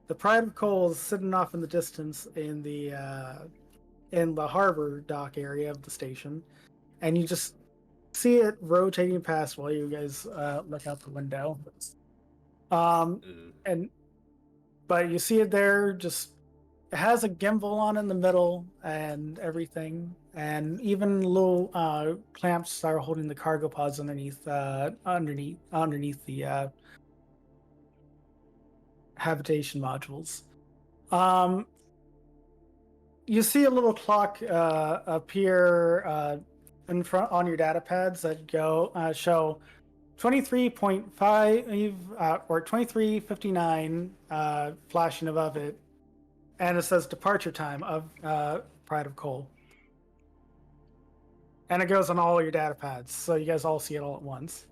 The Pride of Coal is sitting off in the distance in the harbor dock area of the station, and you just see it rotating past while you guys look out the window. But you see it there, just it has a gimbal on in the middle and everything, and even little clamps are holding the cargo pods underneath the habitation modules. You see a little clock appear in front on your data pads that show 23.5 or 23:59 flashing above it, and it says departure time of Pride of Coal. And it goes on all your data pads, so you guys all see it all at once.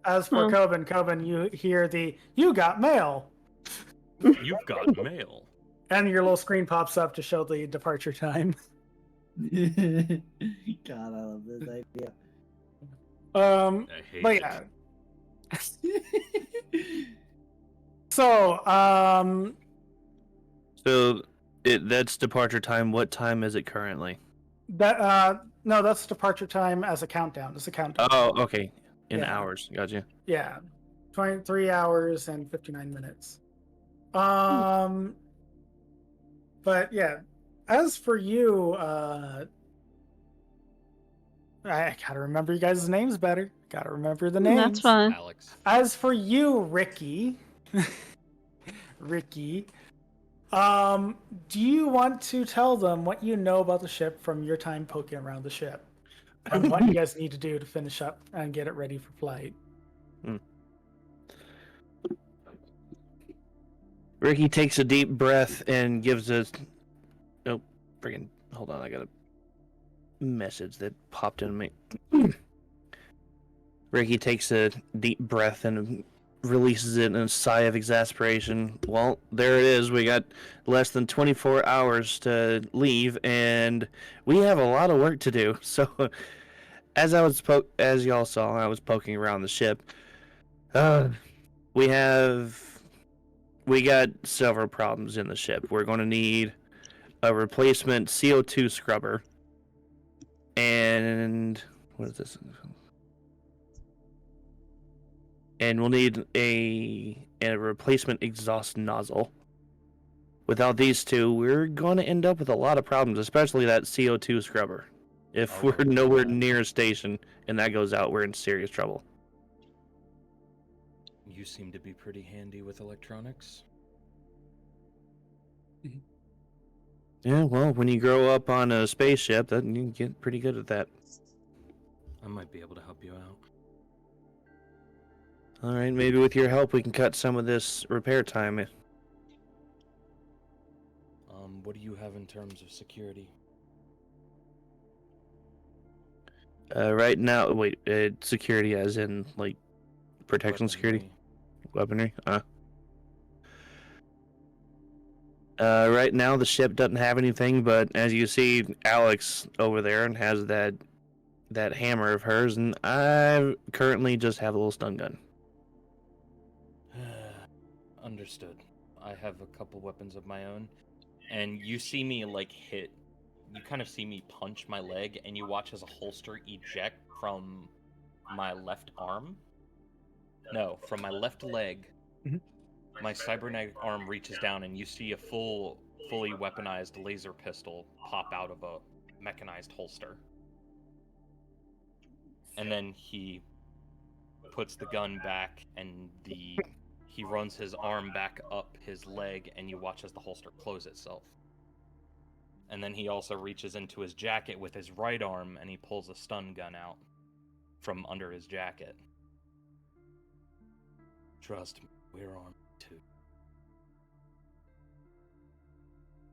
As for Cobin, you hear "You got mail." You've got mail. And your little screen pops up to show the departure time. God, I love this idea. I hate But yeah. So, that's departure time. What time is it currently? no, that's departure time as a countdown. It's a countdown. Oh, okay. In Yeah. hours. Gotcha. Yeah. 23 hours and 59 minutes. But yeah, as for you, I gotta remember you guys' names better. Gotta remember the names. That's fine. Alex. As for you, Ricky, do you want to tell them what you know about the ship from your time poking around the ship, and what you guys need to do to finish up and get it ready for flight? Ricky takes a deep breath and gives a... Oh, freaking... Hold on, I got a message that popped in me. Ricky takes a deep breath and releases it in a sigh of exasperation. Well, there it is. We got less than 24 hours to leave, and we have a lot of work to do. So, as y'all saw, I was poking around the ship. We got several problems in the ship. We're going to need a replacement CO2 scrubber. And what is this? And we'll need a replacement exhaust nozzle. Without these two, we're going to end up with a lot of problems, especially that CO2 scrubber. If we're nowhere near a station and that goes out, we're in serious trouble. You seem to be pretty handy with electronics. Yeah, well, when you grow up on a spaceship, then you get pretty good at that. I might be able to help you out. All right, maybe with your help, we can cut some of this repair time. What do you have in terms of security? Right now, wait, security as in, like, protection security? Weaponry? Right now, the ship doesn't have anything, but as you see, Alex over there and has that hammer of hers, and I currently just have a little stun gun. Understood. I have a couple weapons of my own, and you see me, like, hit. You kind of see me punch my leg, and you watch as a holster eject from my left arm, No, from my left leg, Mhm. my cybernetic arm reaches down, and you see a fully weaponized laser pistol pop out of a mechanized holster. And then he puts the gun back, and he runs his arm back up his leg, and you watch as the holster close itself. And then he also reaches into his jacket with his right arm, and he pulls a stun gun out from under his jacket. Trust me, we're armed too.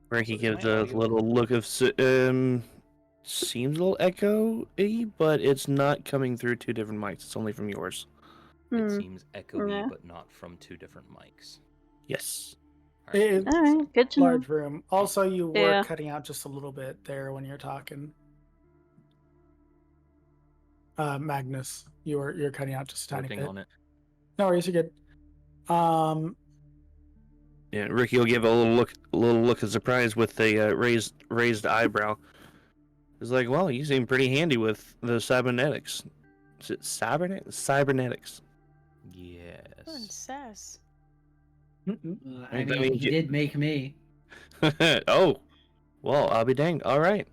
Ricky So gives yeah, a little look of seems a little echo-y, but it's not coming through two different mics. It's only from yours. It seems echoey, Yeah. but not from two different mics. Yes. All right. It's Alright, good to know. large room. Also, you were Yeah. cutting out just a little bit there when you're talking. Magnus, you're cutting out just a tiny Working bit. on it. No worries, you're good. Yeah, Ricky will give a little look of surprise with a raised eyebrow. It's like, well, you seem pretty handy with the cybernetics. Is it cybernetics? Yes. Princess. I That mean, means he you- did make me. Oh, well, I'll be danged. All right.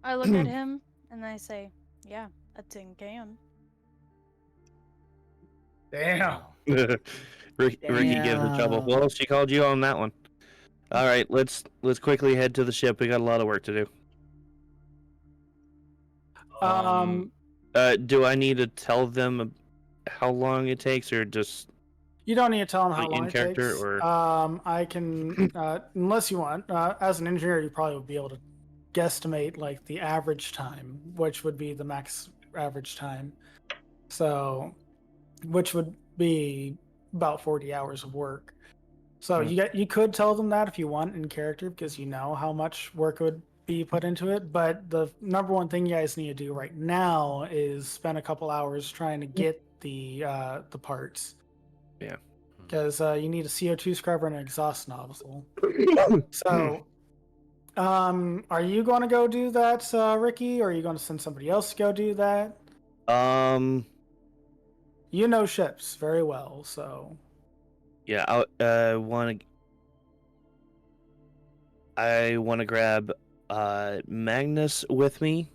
I look at him and I say, yeah, a tin can. Damn. Ricky gives the trouble. Well, she called you on that one. All right, let's quickly head to the ship. We got a lot of work to do. Do I need to tell them how long it takes, or just You don't need to tell them how Like long in it character, takes. or- I can, unless you want. As an engineer, you probably would be able to guesstimate like the average time, which would be the max average time. So, which would be about 40 hours of work. So you could tell them that if you want in character, because you know how much work would be put into it. But the number one thing you guys need to do right now is spend a couple hours trying to get the parts. Yeah. Because you need a CO2 scrubber and an exhaust nozzle. So, are you going to go do that, Ricky, or are you going to send somebody else to go do that? You know ships very well, so. Yeah, I want to grab Magnus with me.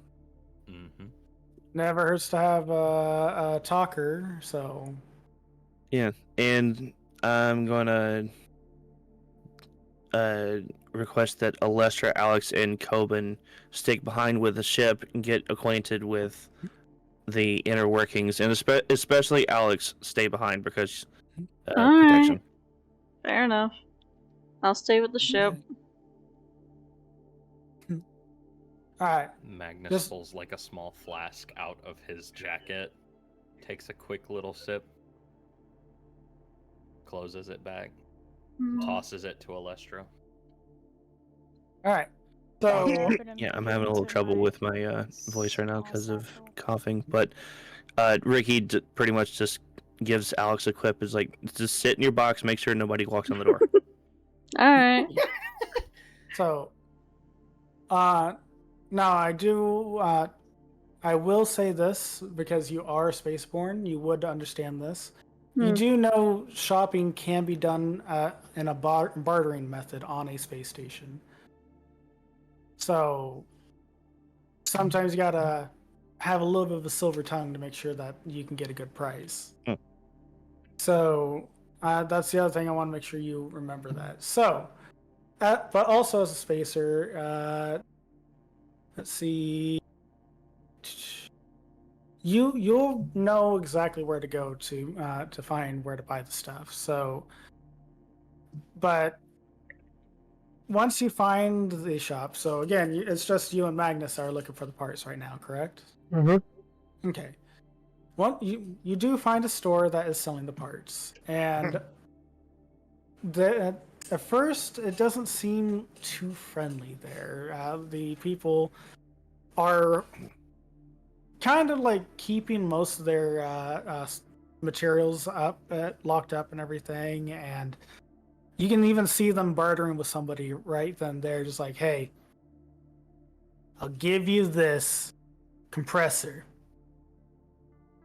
Mm-hmm. Never hurts to have a talker, so. Yeah, and I'm gonna request that Alestra, Alex, and Cobin stick behind with the ship and get acquainted with the inner workings, and especially Alex stay behind because protection. Fair enough. I'll stay with the ship. Alright. Magnus pulls like a small flask out of his jacket, takes a quick little sip, closes it back, tosses it to Alestra. Alright. So, Yeah, I'm having a little trouble with my voice right now because of coughing, but Ricky pretty much just gives Alex a quip. Is like, just sit in your box, make sure nobody walks on the door. Alright. so, now I do, I will say this because you are spaceborne, you would understand this. You do know shopping can be done in a bartering method on a space station. So sometimes you gotta have a little bit of a silver tongue to make sure that you can get a good price. So that's the other thing I want to make sure you remember that. So, but also as a spacer, let's see. You'll know exactly where to go to find where to buy the stuff. So, but once you find the shop, so again, it's just you and Magnus are looking for the parts right now, correct? Mm-hmm. Okay. Well, you do find a store that is selling the parts, and at first it doesn't seem too friendly there. The people are kind of like keeping most of their materials up, locked up and everything, and you can even see them bartering with somebody right then. They're just like, hey, I'll give you this compressor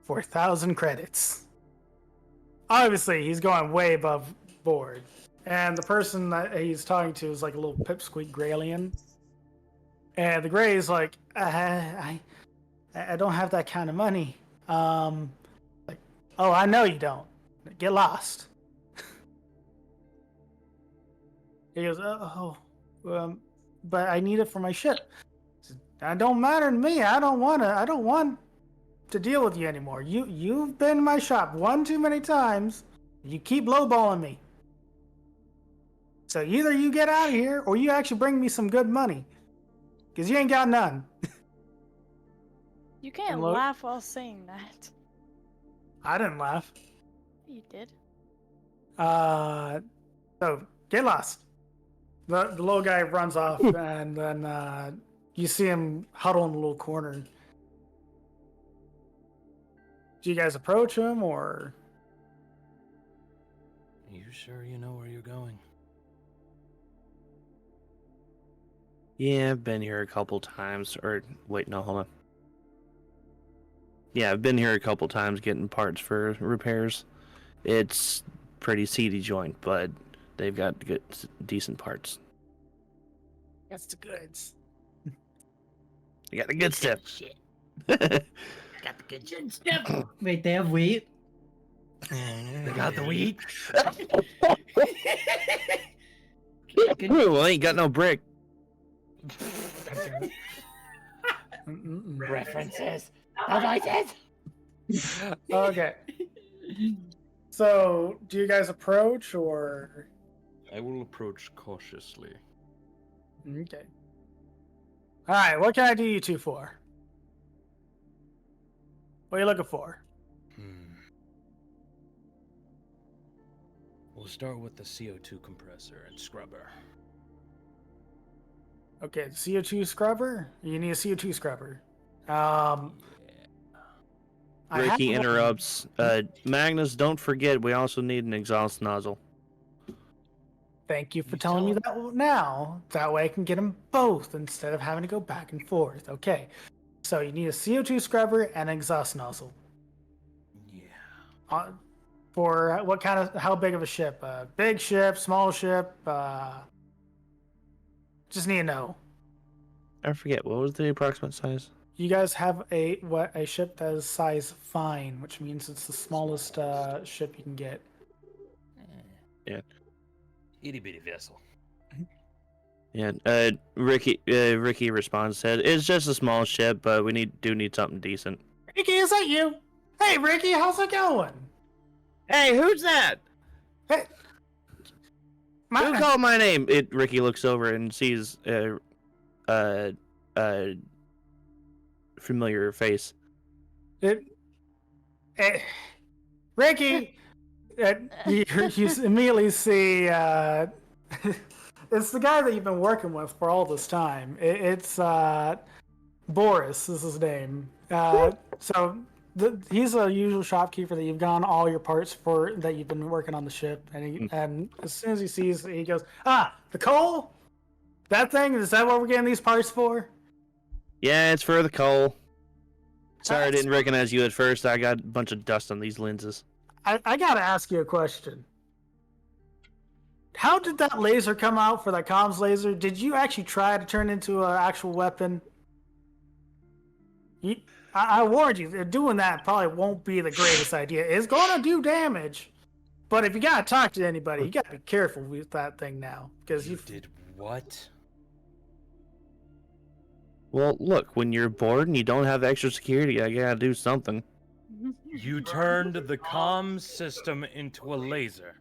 for 1,000 credits. obviously he's going way above board. And the person that he's talking to is like a little pipsqueak Graylien. And the Gray is like, I don't have that kind of money. Like, oh, I know you don't. Get lost. He goes, but I need it for my ship. That don't matter to me. I don't want to deal with you anymore. You've been in my shop one too many times. You keep lowballing me. So either you get out of here or you actually bring me some good money. Because you ain't got none. You can't laugh while saying that. I didn't laugh. You did. So get lost. The little guy runs off, and then you see him huddle in a little corner. Do you guys approach him, or? Are you sure you know where you're going? Yeah, I've been here a couple times. Or wait, no, hold on. Yeah, I've been here a couple times getting parts for repairs. It's pretty seedy joint, but they've got good, decent parts. That's the goods. You got the good stuff. Got the good shit stuff. Wait, they have wheat? They got the wheat. Ooh, I ain't got no brick. References. Advances. Okay. So, do you guys approach, or? I will approach cautiously. Okay. All right. What can I do you two for? What are you looking for? We'll start with the CO2 compressor and scrubber. Okay, CO2 scrubber. You need a CO2 scrubber. Ricky interrupts. Magnus, don't forget, we also need an exhaust nozzle. Thank you for telling me that now. That way I can get them both instead of having to go back and forth. Okay. So you need a CO2 scrubber and an exhaust nozzle. Yeah. For what kind of, how big of a ship? Big ship, small ship? Just need to know. I forget, what was the approximate size? You guys have a ship that is size fine, which means it's the smallest ship you can get. Yeah. Itty bitty vessel. Yeah. Ricky responds, said, it's just a small ship, but we do need something decent. Ricky, is that you? Hey, Ricky, how's it going? Hey, who's that? Hey. Who called my name? Ricky looks over and sees familiar face. Ricky, you immediately see it's the guy that you've been working with for all this time. It's Boris is his name. He's a usual shopkeeper that you've gone all your parts for, that you've been working on the ship. And as soon as he sees it, he goes, the coal? That thing? Is that what we're getting these parts for? Yeah, it's for the coal. Sorry, I didn't recognize you at first. I got a bunch of dust on these lenses. I gotta ask you a question. How did that laser come out for that comms laser? Did you actually try to turn it into an actual weapon? I warned you, doing that probably won't be the greatest idea. It's gonna do damage. But if you gotta talk to anybody, you gotta be careful with that thing now. Because You did what? Well, look, when you're bored and you don't have extra security, I gotta do something. You turned the comms system into a laser.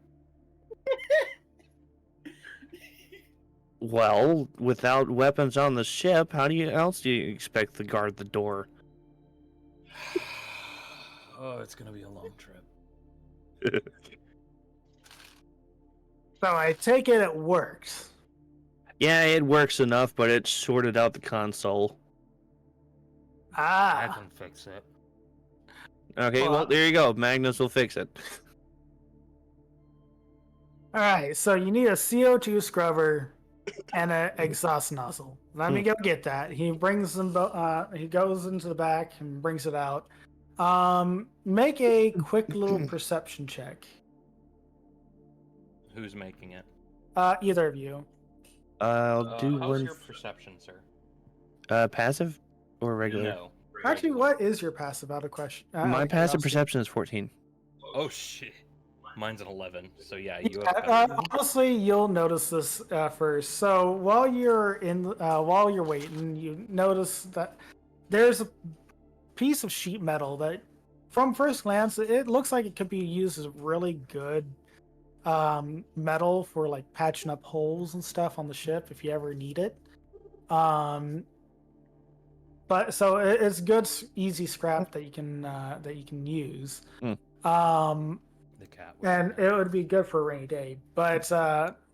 Well, without weapons on the ship, how else do you expect to guard the door? Oh, it's gonna be a long trip. So I take it works. Yeah, it works enough, but it shorted out the console. I can fix it. Okay, well, there you go. Magnus will fix it. Alright, so you need a CO2 scrubber and an exhaust nozzle. Let me go get that. He brings them. He goes into the back and brings it out. Make a quick little perception check. Who's making it? Either of you. I'll do how's one. your perception, sir? Passive or regular? No. Actually, regular. what is your passive out of question? My out of passive curiosity? perception is 14. Oh shit. Mine's an 11. So yeah, you Yeah, have better. honestly, you'll notice this first. So while you're waiting, you notice that there's a piece of sheet metal that, from first glance, it looks like it could be used as really good metal for like patching up holes and stuff on the ship if you ever need it. But so it's good, easy scrap that you can use. Mm. The cat. And it would be good for a rainy day. But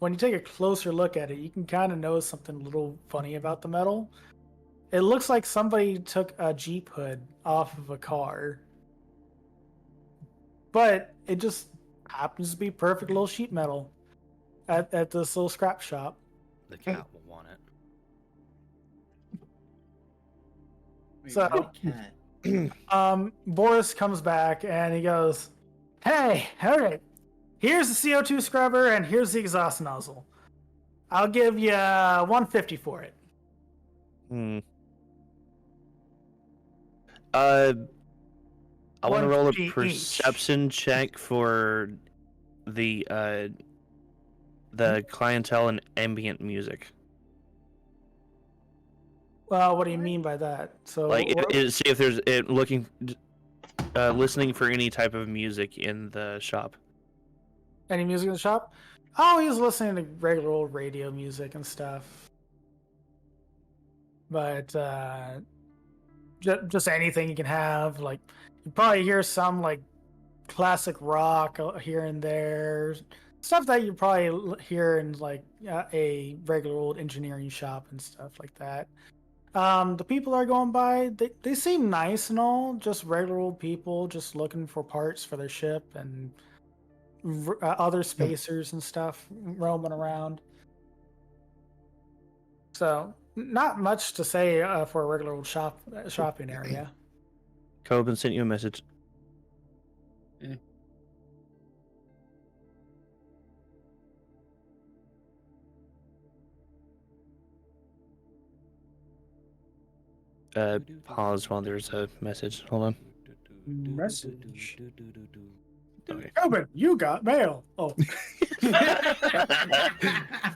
when you take a closer look at it, you can kind of notice something a little funny about the metal. It looks like somebody took a Jeep hood off of a car. But it just happens to be perfect little sheet metal at this little scrap shop. The cat will want it. Wait, So- what cat? Boris comes back and he goes, "Hey, all right, here's the CO2 scrubber and here's the exhaust nozzle. I'll give you 150 for it." Hmm. I want to roll a 150 each. perception check for the clientele and ambient music. Well, what do you mean by that? So, Like, see if there's listening for any type of music in the shop. any music in the shop? Oh, he's listening to regular old radio music and stuff. But just anything you can have. Like, you probably hear some like classic rock here and there, stuff that you probably hear in like a regular old engineering shop and stuff like that. The people that are going by, they seem nice and all, just regular old people just looking for parts for their ship and other spacers and stuff roaming around. So not much to say for a regular old shopping area. Cobin sent you a message. Pause while there's a message. Hold on. Message. Okay. Cobin, you got mail. Oh,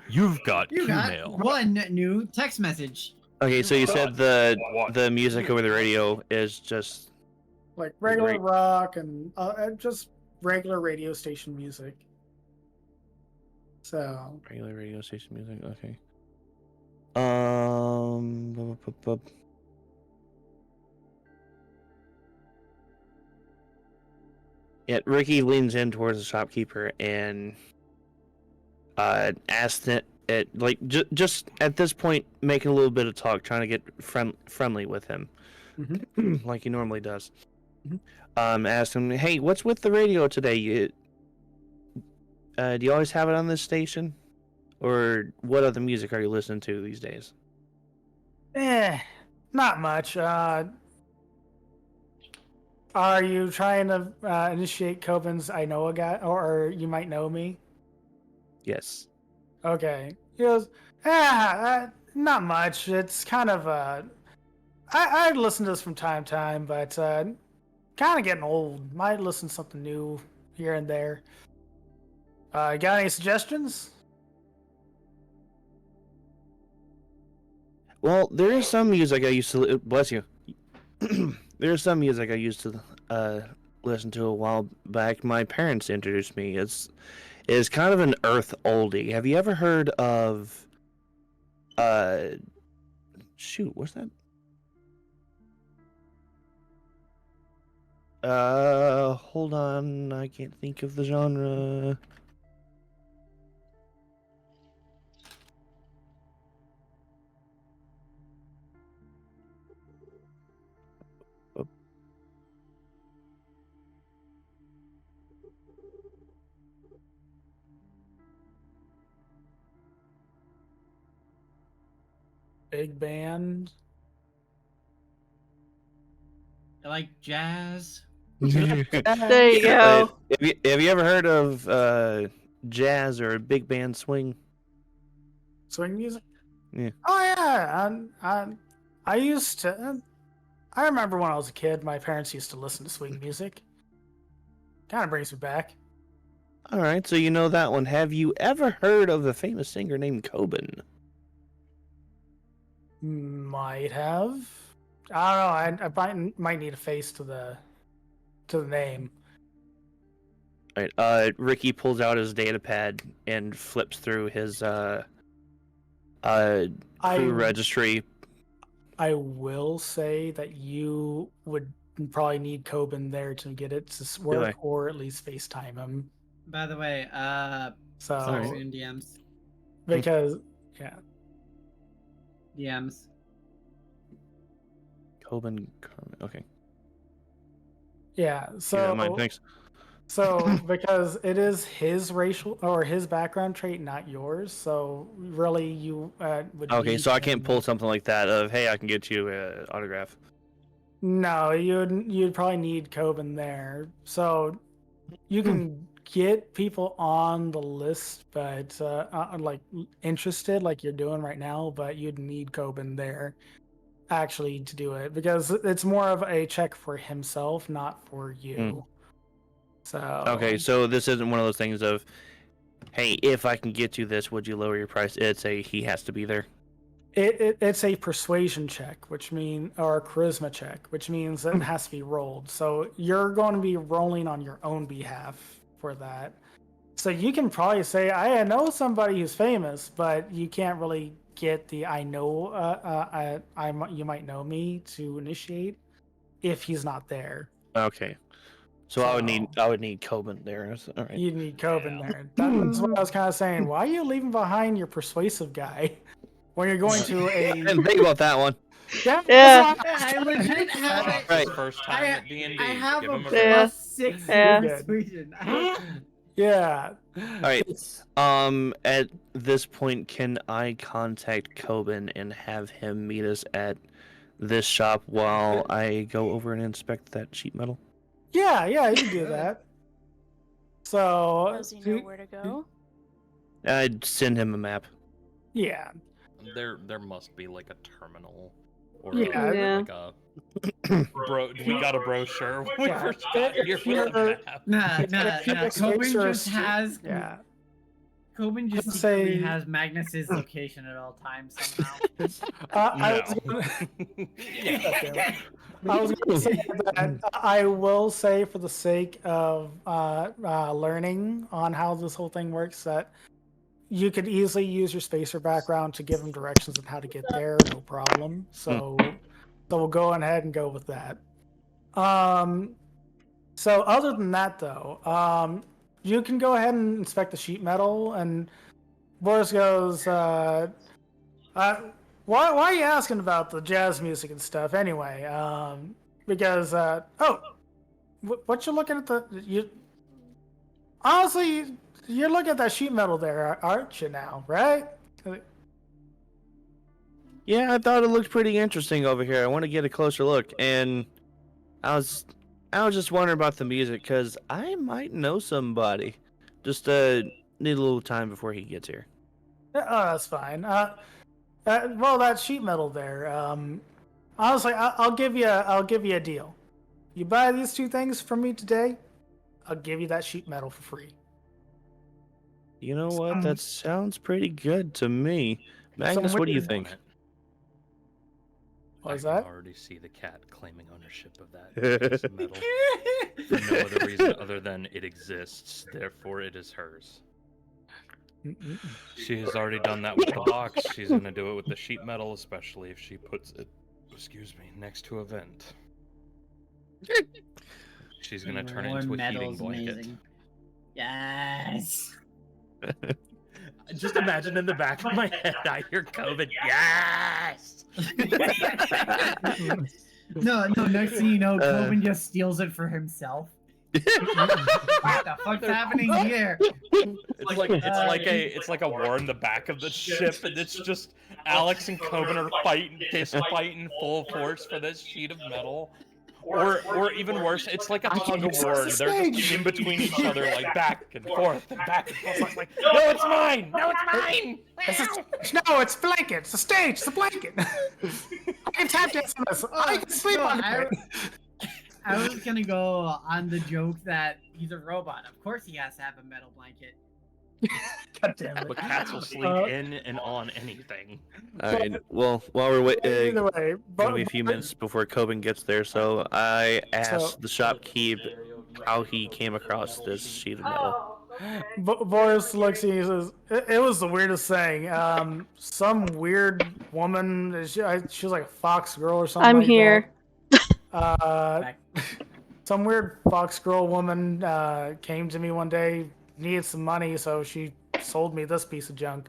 You've got You got email. one new text message. Okay, so you said the music over the radio is just like regular rock and just regular radio station music. So regular radio station music. Okay. Yeah, Ricky leans in towards the shopkeeper and asks it like just at this point making a little bit of talk, trying to get friendly with him, like he normally does. Asked him, "Hey, what's with the radio today? Do you always have it on this station, or what other music are you listening to these days?" Not much. Are you trying to initiate Cobin's I know a guy, or you might know me? Yes. Okay. He goes, not much. It's kind of I listen to this from time to time, but kind of getting old. Might listen to something new here and there. Got any suggestions? Well, there is some music I used to bless you. There's some music I used to listen to a while back. My parents introduced me. It's kind of an earth oldie. Have you ever heard of shoot, what's that? Hold on, I can't think of the genre. Big band. I like jazz. There you go. Have you ever heard of jazz or big band swing? Swing music. Yeah. Oh yeah, I used to. I remember when I was a kid, my parents used to listen to swing music. Kind of brings me back. All right, so you know that one. Have you ever heard of a famous singer named Cobin? Might have. I don't know. I might need a face to the name. All right. Ricky pulls out his data pad and flips through his crew registry. I will say that you would probably need Cobin there to get it to work, or at least FaceTime him. By the way, So sorry, in DMs. because yeah, DMs. Cobin Carmen. Okay. yeah. Keep that So in mind, thanks. So because it is his racial or his background trait, not yours. So really, you would. Okay, need so I can't him. pull something like that of, hey, I can get you an autograph. No, you'd probably need Cobin there. So you can get people on the list, but like interested, like you're doing right now. But you'd need Cobin there actually to do it because it's more of a check for himself, not for you. So Okay, so this isn't one of those things of, hey, if I can get you this, would you lower your price? It's a he has to be there. it's a persuasion check, which mean or a charisma check, which means that it has to be rolled. So you're going to be rolling on your own behalf for that. So you can probably say, I know somebody who's famous, but you can't really get the I know you might know me to initiate if he's not there. Okay. So I would need Cobin there. All right. You'd need Cobin there. That's what I was kind of saying. Why are you leaving behind your persuasive guy when you're going to a? I didn't think about that one. Yeah. Yeah. I legit have it. Right. First time at D&D. I have Give a him a Yeah. +6 Yeah. persuasion. Yeah. All right. At this point, can I contact Cobin and have him meet us at this shop while I go over and inspect that sheet metal? Yeah, you can do that. So Does he know where to go? I'd send him a map. yeah, There must be like a terminal or Yeah. Yeah. like a we got a brochure. When we Yeah. first got here If with a you're- map. Nah. If Cobin you're just has. yeah. Cobin just I'd secretly say- has Magnus's location at all times somehow. I was No. gonna, I was going to say that I will say, for the sake of learning on how this whole thing works, that you could easily use your spacer background to give them directions on how to get there, no problem. So we'll go ahead and go with that. So other than that, though, you can go ahead and inspect the sheet metal, and Boris goes, why are you asking about the jazz music and stuff anyway? Because what you looking at honestly, you're looking at that sheet metal there, aren't you now, right? Yeah, I thought it looked pretty interesting over here. I want to get a closer look, and I was just wondering about the music because I might know somebody. Just need a little time before he gets here. Oh, that's fine. Well, that sheet metal there. Honestly, I'll give you a deal. You buy these two things from me today, I'll give you that sheet metal for free. You know what? That sounds pretty good to me. Magnus, what do you think? What was I that? can already see the cat claiming ownership of that piece of metal for no other reason other than it exists, therefore it is hers. She has already done that with the box. She's going to do it with the sheet metal, especially if she puts it, next to a vent. She's going to turn it into a heating blanket. Amazing. Yes. Just imagine in the back of my head, I hear Cobin, yes! No, next thing you know, Cobin just steals it for himself. What the fuck's happening here? It's like a war in the back of the ship, and it's just Alex and Cobin are fighting full force for this sheet of metal. Or even worse, it's like a tug of war. They're just in between each other, like back and forth and back and forth. Like, no, it's mine! No, it's mine! No, it's blanket. It's the stage. It's the blanket. I can tap dance on this. I can sleep on it. I was gonna go on the joke that he's a robot. Of course he has to have a metal blanket. God damn it. But cats will sleep in and on anything. All right. Well, while we're waiting, Either way, gonna be a few minutes before Cobin gets there, so I asked the shopkeep how he came across this sheet of metal. Boris looks at you and says, it was the weirdest thing. Some weird woman, she was like a fox girl or something I'm like here. that. Some weird fox girl woman came to me one day, needed some money, so she sold me this piece of junk.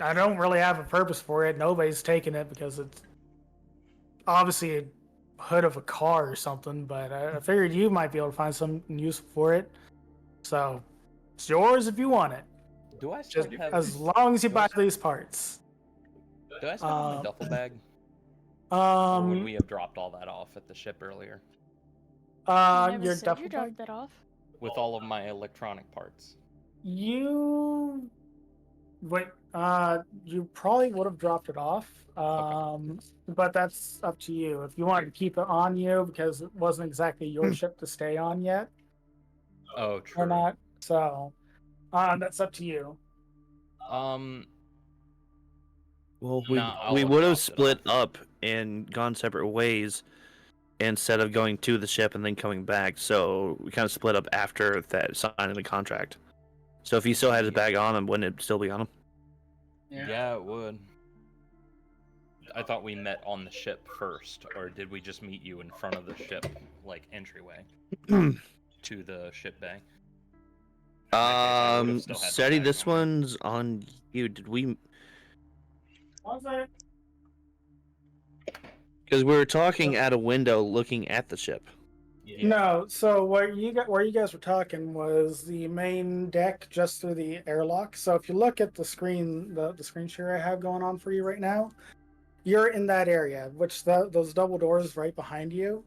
I don't really have a purpose for it. Nobody's taken it because it's obviously a hood of a car or something, but I figured you might be able to find something useful for it. So, it's yours if you want it. Do I still Just have... as long as you buy these parts. Do I still have my duffel bag? Or would we Um, have dropped all that off at the ship earlier? You never your said duffel you bag? dropped that off. With all of my electronic parts. You probably would have dropped it off. But that's up to you. If you wanted to keep it on you because it wasn't exactly your ship to stay on yet Oh, or true. not. So, that's up to you. Well, Nah, we I'll would have drop it split off. up and gone separate ways instead of going to the ship and then coming back. So we kind of split up after that signing the contract. So if he still had his bag on him, wouldn't it still be on him? Yeah, it would. I thought we met on the ship first, or did we just meet you in front of the ship, like entryway to the ship bay? I would've still had my Seti, bag this on me. one's on you. Did we? Because we were talking at a window looking at the ship. Yeah. No, so where you guys were talking was the main deck just through the airlock. So if you look at the screen, the screen share I have going on for you right now, you're in that area, which those double doors right behind you.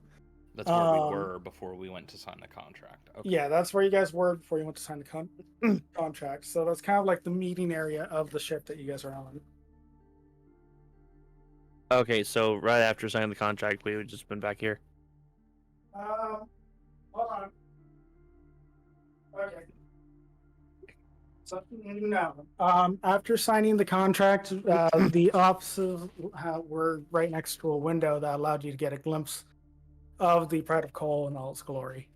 That's where we were before we went to sign the contract. Okay. Yeah, that's where you guys were before you went to sign the contract. So that's kind of like the meeting area of the ship that you guys are on. Okay, so right after signing the contract, we would just been back here. Hold on. Okay. So no. After signing the contract, the offices were right next to a window that allowed you to get a glimpse of the Pride of Coal in all its glory.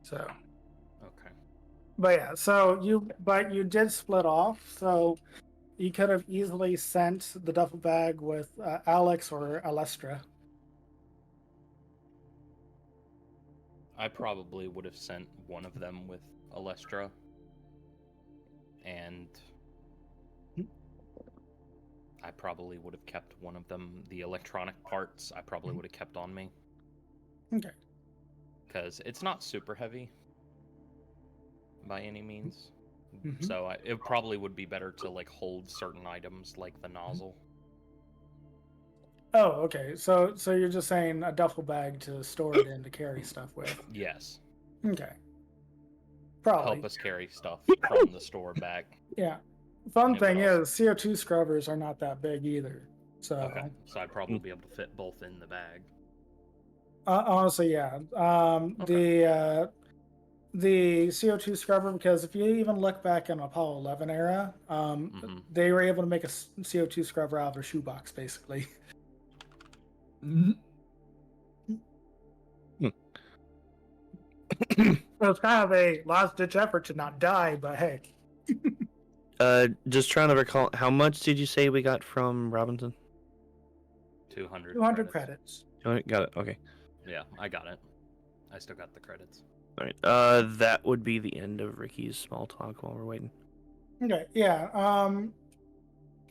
So. Okay. But yeah, so you did split off, so you could have easily sent the duffel bag with Alex or Alestra. I probably would have sent one of them with Alestra. And I probably would have kept one of them. The electronic parts, I probably would have kept on me. Okay. Because it's not super heavy by any means. Mhm. So it probably would be better to like hold certain items like the nozzle. Oh, okay. So you're just saying a duffel bag to store it in to carry stuff with. Yes. Okay. Probably. Help us carry stuff from the store back. Yeah. Fun Yeah, thing but also- is, CO2 scrubbers are not that big either. So Okay. So I'd probably be able to fit both in the bag. honestly, yeah. The CO2 scrubber, because if you even look back in Apollo 11 era, they were able to make a CO2 scrubber out of a shoebox, basically. So it's kind of a last-ditch effort to not die, but hey. Just trying to recall, how much did you say we got from Robinson? 200 credits. Got it. Okay. Yeah, I got it. I still got the credits. All right. That would be the end of Ricky's small talk while we're waiting. Okay, yeah.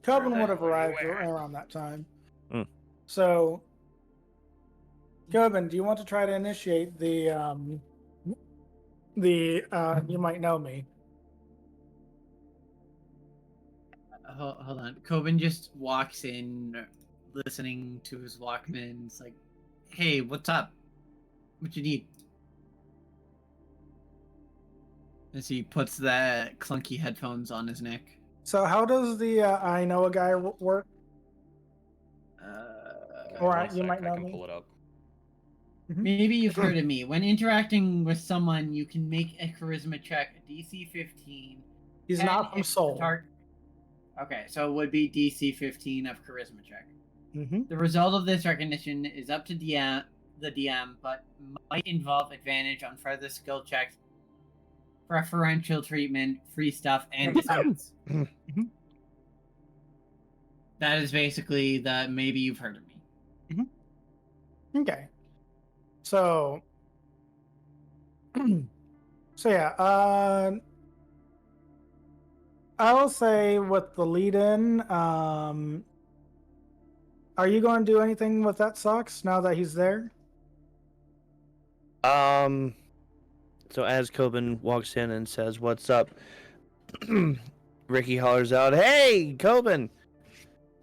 Cobin would have arrived around that time. So, Cobin, do you want to try to initiate the you might know me? hold on. Cobin just walks in, listening to his Walkman. It's like, hey, what's up? What you need? As he puts the clunky headphones on his neck. So how does the I know a guy work? Or One you sec, might I know can me. pull it up. Maybe you've heard of me. When interacting with someone, you can make a charisma check, DC 15. He's and not from if the Seoul. Okay, so it would be DC 15 of charisma check. Mm-hmm. The result of this recognition is up to the DM, but might involve advantage on further skill checks, preferential treatment, free stuff, and discounts. That is basically the maybe you've heard of me. Okay. So yeah, I will say with the lead-in, are you going to do anything with that socks now that he's there? So as Cobin walks in and says, "What's up?" Ricky hollers out, "Hey, Cobin!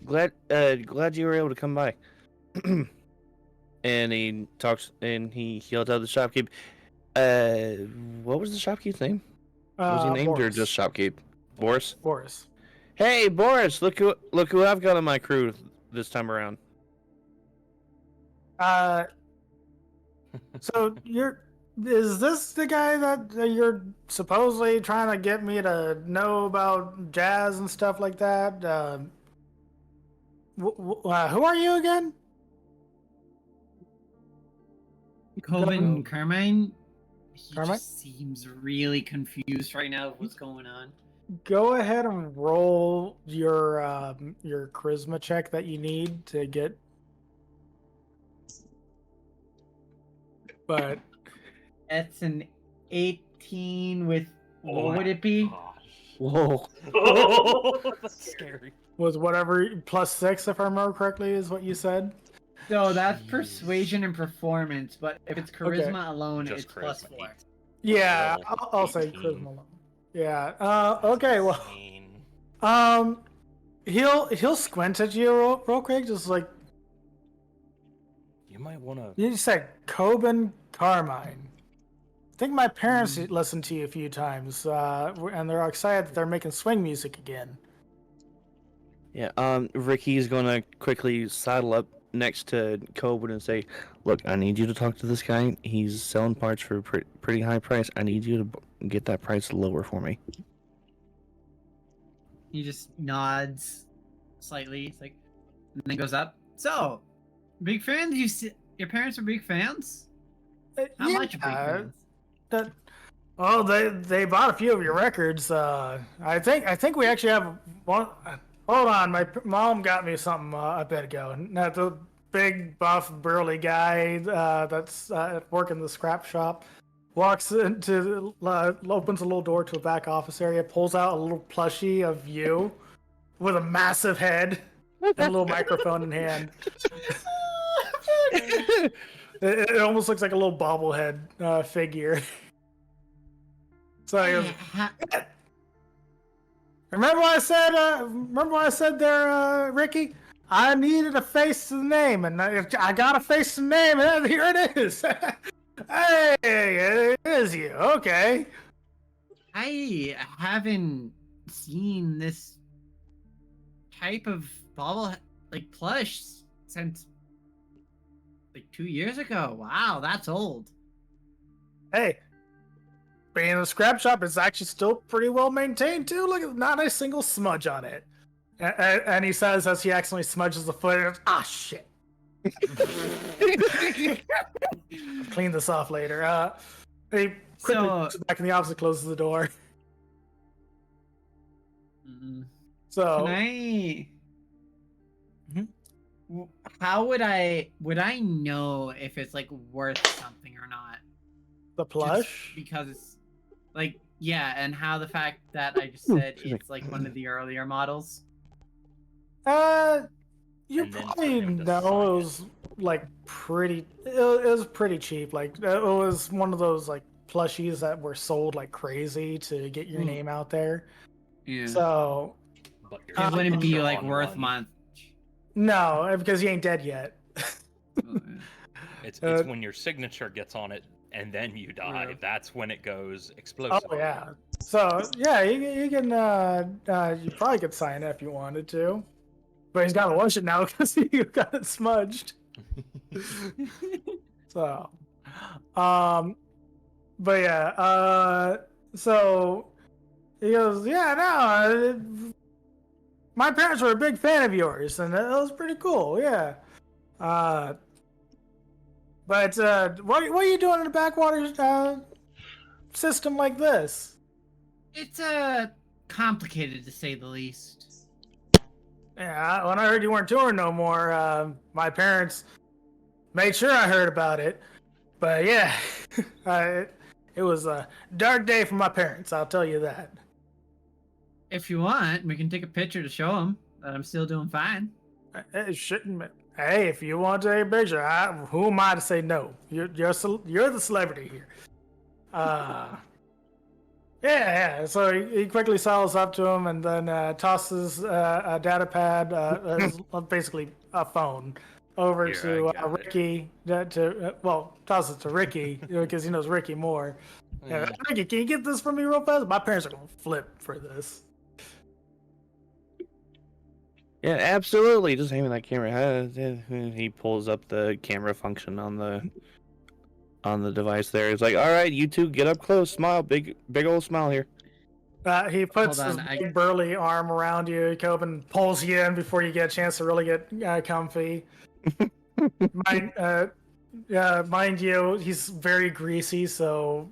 Glad you were able to come by." And he talks and he yells out the shopkeep. What was the shopkeep's name? Was he named or Boris. just shopkeep? Boris. Boris. Hey, Boris! Look who I've got on my crew this time around. So is this the guy that you're supposedly trying to get me to know about jazz and stuff like that? Who are you again? Cobin Carmine, he Carmine? just seems really confused right now of what's going on. Go ahead and roll your charisma check that you need to get. But That's an 18 with what would it be? Whoa! That's scary. was whatever +6, if I remember correctly, is what you said. So that's persuasion and performance, but if it's charisma alone, Just it's +4. charisma. Yeah, Roll I'll say 18. charisma alone. Yeah. Okay. Well, Insane. he'll squint at you real quick, just like You might want to. you said, Cobin Carmine. I think my parents listened to you a few times, and they're excited that they're making swing music again. Yeah. Ricky's gonna quickly saddle up next to Cobin and say, "Look, I need you to talk to this guy. He's selling parts for a pretty high price. I need you to get that price lower for me." He just nods slightly. It's like, and then goes up. So, big fans? Your parents are big fans? How much big fans? They bought a few of your records. I think we actually have one. Hold on, my mom got me something a bit ago. Now, the big buff burly guy that's working the scrap shop walks into opens a little door to a back office area, pulls out a little plushie of you with a massive head and a little microphone in hand. It almost looks like a little bobblehead figure. So he goes, Remember what I said there, Ricky? I needed a face to the name, and I got a face to the name, and here it is. Hey, it is you. Okay. I haven't seen this type of plush since 2 years ago. Wow, that's old. Hey, being in a scrap shop is actually still pretty well maintained too. Look, not a single smudge on it. And he says as he accidentally smudges the foot, shit. Clean this off later. He quickly goes back in the office and closes the door. So Can I? How would I know if it's worth something or not? The plush? Just because it's and how the fact that I just said it's one of the earlier models. You And then probably for him to know sign it was pretty. It was pretty cheap. It was one of those plushies that were sold like crazy to get your name out there. Yeah. So But your It wouldn't be signature like on worth one, much. No, because he ain't dead yet. It's Uh, when your signature gets on it and then you die. Yeah. That's when it goes Oh explosive. yeah. So yeah, you can. You probably could sign it if you wanted to, but he's got to wash it now because you got it smudged. So, but yeah. So he goes, yeah, no. My parents were a big fan of yours, and that was pretty cool. Yeah. But what are you doing in a backwater system like this? It's complicated to say the least. Yeah, when I heard you weren't touring no more, my parents made sure I heard about it. But yeah, it was a dark day for my parents, I'll tell you that. If you want, we can take a picture to show them that I'm still doing fine. It shouldn't. Hey, if you want to take a picture, who am I to say no? You're the celebrity here. Yeah. So he quickly sells up to him and then tosses a data pad, basically a phone, over Here, to I got it. Ricky. Tosses it to Ricky because he knows Ricky more. Yeah, Ricky, can you get this for me real fast? My parents are gonna flip for this. Yeah, absolutely. Just aiming that camera. He pulls up the camera function on the device there. He's like, all right, you two get up close. Smile. Big old smile here. He puts Hold his on, big burly arm around you, Cobin pulls you in before you get a chance to really get comfy. Mind you, he's very greasy, so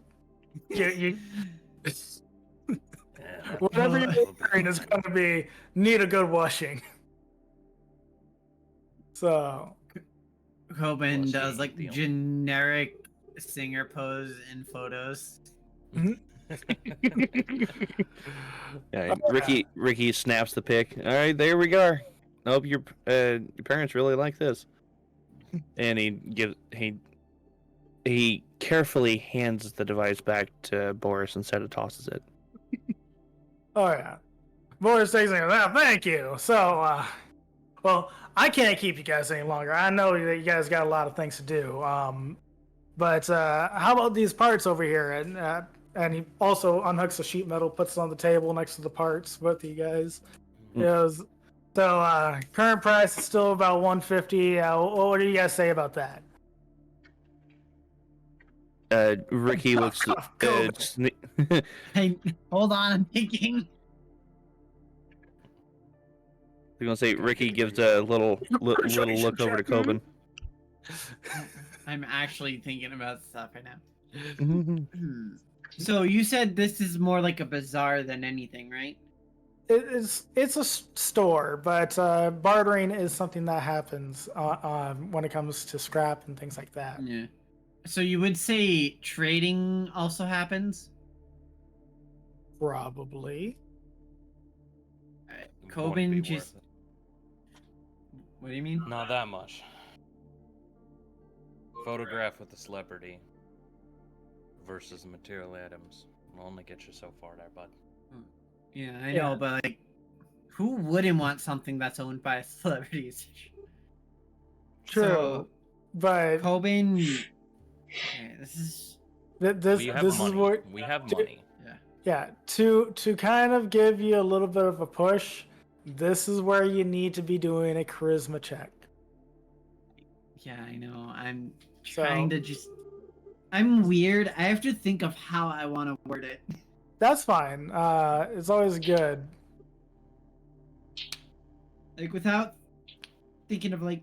you whatever you're wearing is going to need a good washing. So Cobin Plus, does you like deal. generic singer pose in photos. Yeah, Ricky snaps the pic. All right, there we go. I hope your parents really like this. And he carefully hands the device back to Boris instead of tosses it. oh yeah, Boris takes it. Well, thank you. So well, I can't keep you guys any longer. I know that you guys got a lot of things to do. But how about these parts over here? And he also unhooks the sheet metal, puts it on the table next to the parts with you guys. So current price is still about $150. What do you guys say about that? Ricky looks. Hey, hold on, I'm thinking. I'm gonna say Ricky gives a little look over to Cobin. I'm actually thinking about stuff right now. So you said this is more like a bazaar than anything, right? It's a store, but bartering is something that happens when it comes to scrap and things like that. Yeah. So you would say trading also happens? Probably. Wouldn't be Cobin just... worth it. What do you mean? Not that much. Photograph with a celebrity versus material items will only get you so far there, bud. Yeah, I know, but like, who wouldn't want something that's owned by celebrities? True, So, but Cobin, okay, this is We have this money. is what We have money. Yeah, to kind of give you a little bit of a push, this is where you need to be doing a charisma check. Yeah, I know. I'm So- trying to just. I'm weird. I have to think of how I want to word it. That's fine. It's always good. Like, without thinking of, like.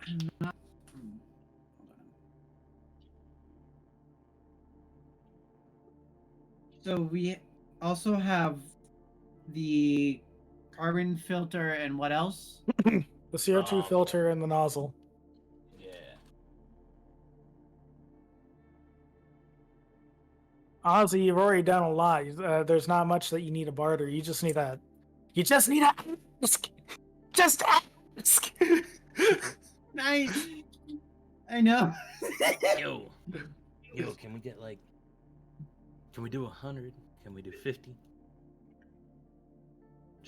I'm not. Hold on. So, we also have the carbon filter and what else? The CO2 filter and the nozzle. Yeah. Honestly, you've already done a lot. There's not much that you need to barter. You just need a ask. Just ask. Nice. I know. Yo, can we get like? Can we do 100? Can we do 50?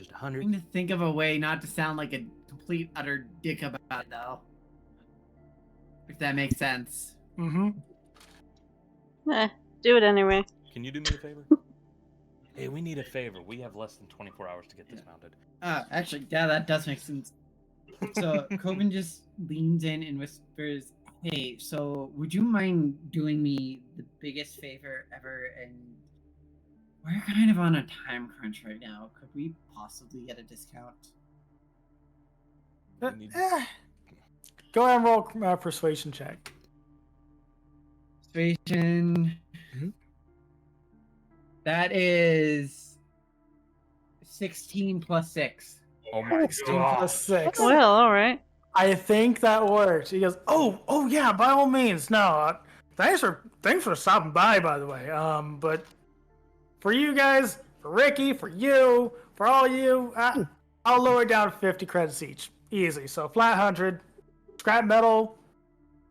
Just 100. trying to think of a way not to sound like a complete utter dick about it, though. If that makes sense. Mm-hmm. Do it anyway. Can you do me a favor? Hey, we need a favor. We have less than 24 hours to get this mounted. Actually, yeah, that does make sense. So Cobin just leans in and whispers, "Hey, so would you mind doing me the biggest favor ever? And we're kind of on a time crunch right now. Could we possibly get a discount?" We need- Go ahead and roll a persuasion check. Persuasion. Mhm. That is 16 plus 6. Oh my 16 god. plus 6. Well, all right. I think that works. He goes, oh yeah, by all means. No, thanks for stopping by the way. But for you guys, for Ricky, for you, for all you, I'll lower it down to 50 credits each. Easy. So flat 100, scrap metal,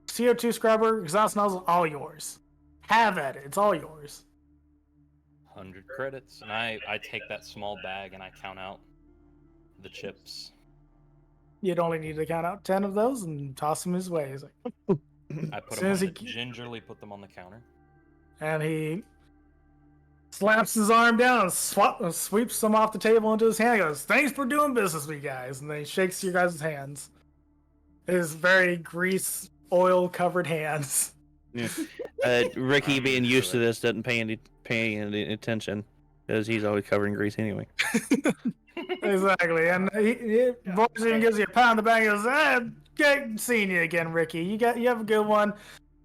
CO2 scrubber, exhaust nozzle, all yours. Have at it. It's all yours. 100 credits. And I take that small bag and I count out the chips. You'd only need to count out 10 of those and toss them his way. He's like, I put As them soon on as gingerly put them on the counter. and he slaps his arm down and sweeps them off the table into his hand. He goes, "Thanks for doing business with you guys." And then he shakes your guys' hands. His very grease, oil-covered hands. Ricky, being used to this, doesn't pay any attention because he's always covered in grease anyway. Exactly. And he Boris even gives you a pat on the back and goes, "Good seeing you again, Ricky. You have a good one.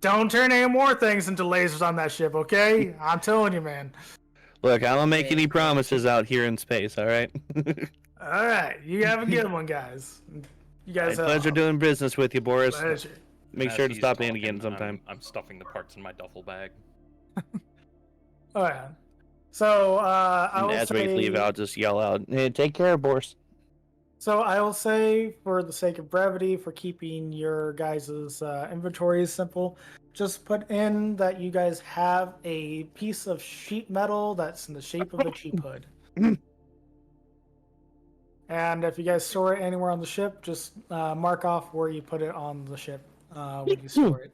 Don't turn any more things into lasers on that ship, okay? I'm telling you, man." Look, I don't make any promises out here in space, all right? All right. You have a good one, guys. You guys have Pleasure doing business with you, Boris. pleasure. Make As sure to he's stop in talking, again sometime. I'm stuffing the parts in my duffel bag. Oh, yeah. So, I And will as say... we leave, I'll just yell out, "Hey, take care, Boris." So I will say, for the sake of brevity, for keeping your guys' inventories simple, just put in that you guys have a piece of sheet metal that's in the shape of a cheap hood. And if you guys store it anywhere on the ship, just mark off where you put it on the ship when you store it.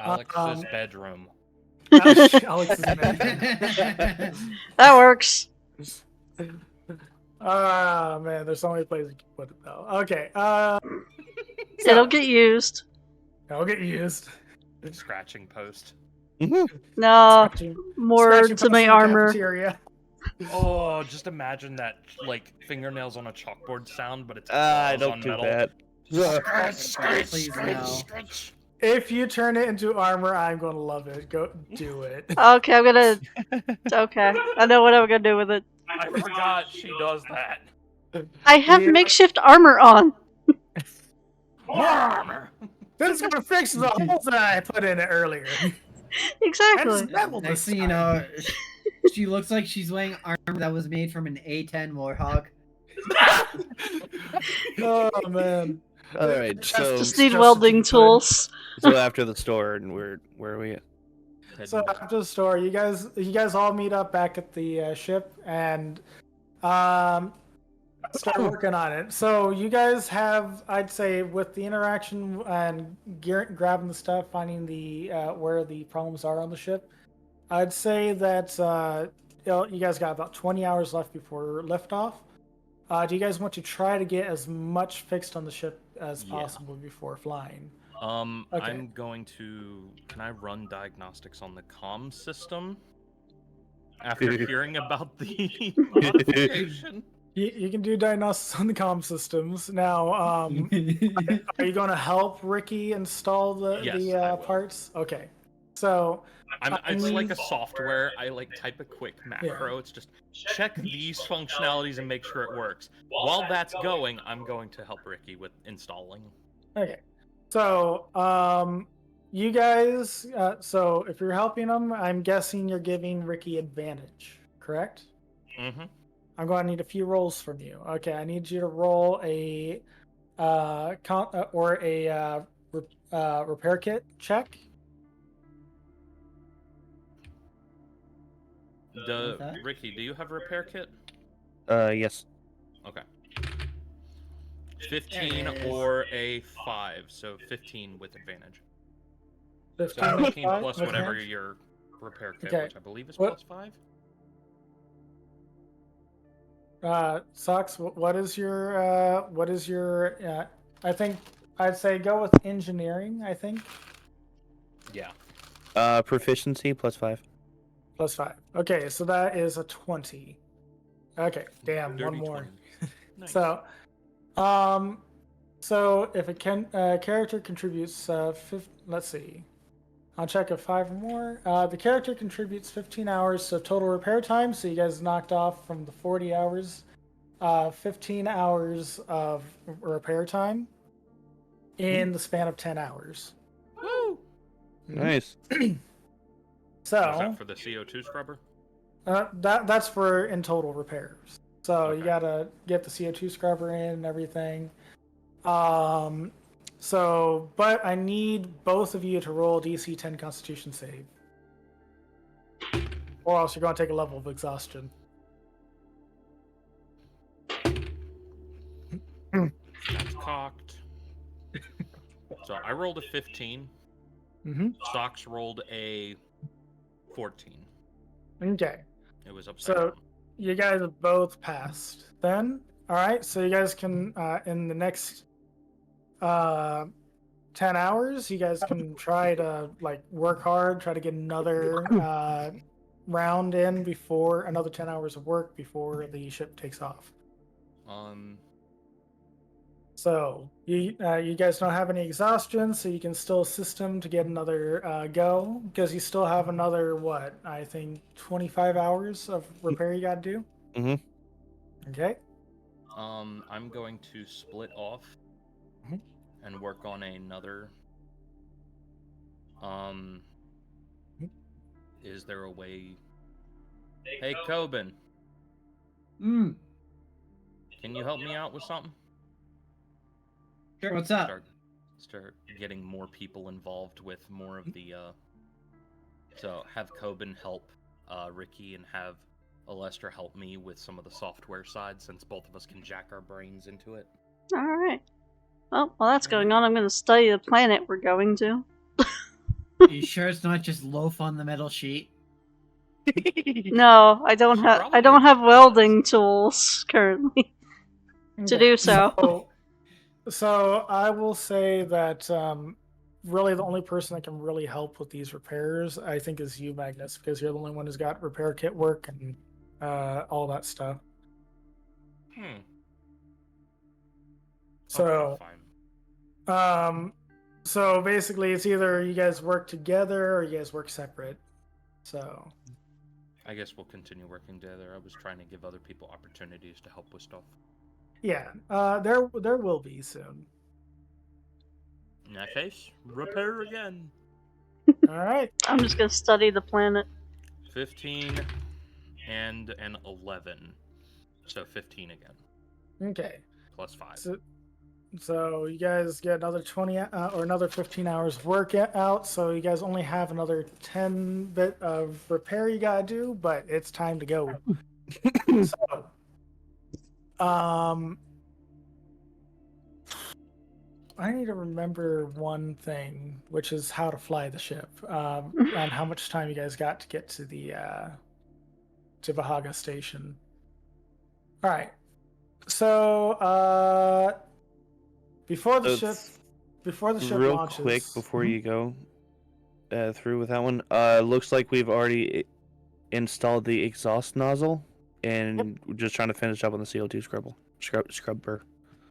Alex's bedroom. Alex's bedroom. That works. Man, there's so many places you can put it though. Okay, It'll get used. it'll get used. Scratching post. No, Scratching- more scratching to post my in the armor. cafeteria. Oh, just imagine that, like, fingernails on a chalkboard sound, but it's I claws don't on do metal. that. Scratch, scratch, Please, scratch, no. scratch. If you turn it into armor, I'm gonna love it. Go do it. Okay, I'm gonna. Okay, I know what I'm gonna do with it. I forgot she does that. I have Yeah. makeshift armor on. More armor. This is gonna fix the holes that I put in it earlier. Exactly. That's metal Next this thing you time. know, she looks like she's wearing armor that was made from an A10 Warhawk. Oh man. All right, so Just need welding tools. after the store, and where are we at? So after the store, you guys all meet up back at the ship and start working on it. So you guys have, I'd say, with the interaction and grabbing the stuff, finding the where the problems are on the ship, I'd say that you guys got about 20 hours left before liftoff. Do you guys want to try to get as much fixed on the ship as Yeah. possible before flying? Okay. I'm going to. Can I run diagnostics on the comm system after hearing about the modification? You can do diagnostics on the comm systems. Now, are you going to help Ricky install Yes, the I will. parts? Okay. So, It's like a software. I like type a quick macro. Yeah. It's just check these functionalities and make sure it works. While that's going, I'm going to help Ricky with installing. okay. So, you guys, so if you're helping him, I'm guessing you're giving Ricky advantage, correct? Mm-hmm. I'm going to need a few rolls from you. Okay, I need you to roll a repair kit check. that? Ricky, do you have a repair kit? Yes. Okay. 15 or a 5, so 15 with advantage. 15 So with 15 five plus with whatever advantage? your repair kit, Okay. which I believe is What- plus 5. Socks, what is your I think I'd say go with engineering, I think. Yeah. Proficiency +5. +5. Okay, so that is a 20. Okay, damn, Dirty one more. 20. Nice. So if a character contributes, let's see, I'll check if 5 or more. The character contributes 15 hours of total repair time, so you guys knocked off from the 40 hours, 15 hours of repair time in the span of 10 hours. Woo! Nice. So Is that for the CO2 scrubber? that's for in total repairs. So you Okay. gotta get the CO2 scrubber in and everything. But I need both of you to roll DC 10 Constitution save, or else you're gonna take a level of exhaustion. That's cocked. So I rolled a 15. Mm-hmm. Socks rolled a 14. Okay. It was upside So down. you guys have both passed. Then, all right. So you guys can in the next 10 hours, you guys can try to work hard, try to get another round in before another 10 hours of work before the ship takes off. So you guys don't have any exhaustion, so you can still assist him to get another go, because you still have another I think 25 hours of repair you got to do. Mhm. Okay. I'm going to split off Mhm. and work on another. Is there a way? Hey, Cobin, Mm. can you help me out with something? Sure. What's up? Start getting more people involved with more of the. So have Cobin help Ricky and have Alestra help me with some of the software side, since both of us can jack our brains into it. All right. Well, while that's going on, I'm going to study the planet we're going to. Are you sure it's not just loaf on the metal sheet? No, I don't have. I don't have welding tools currently to do so. So I will say that really the only person that can really help with these repairs, I think, is you, Magnus, because you're the only one who's got repair kit work and all that stuff. So, Okay, fine. So basically, it's either you guys work together or you guys work separate. So I guess we'll continue working together. I was trying to give other people opportunities to help with stuff. yeah, there will be soon. In that case, repair again. All right. I'm just going to study the planet. 15 and an 11. So 15 again. Okay. Plus 5. So you guys get another 20 or another 15 hours of work out. So you guys only have another 10 bit of repair you gotta do, but it's time to go. So, I need to remember one thing, which is how to fly the ship, and how much time you guys got to get to the to Bahaga Station. All right. So before the ship real launches, quick before you go through with that one, looks like we've already installed the exhaust nozzle, and we're just trying to finish up on the CO2 scrubber.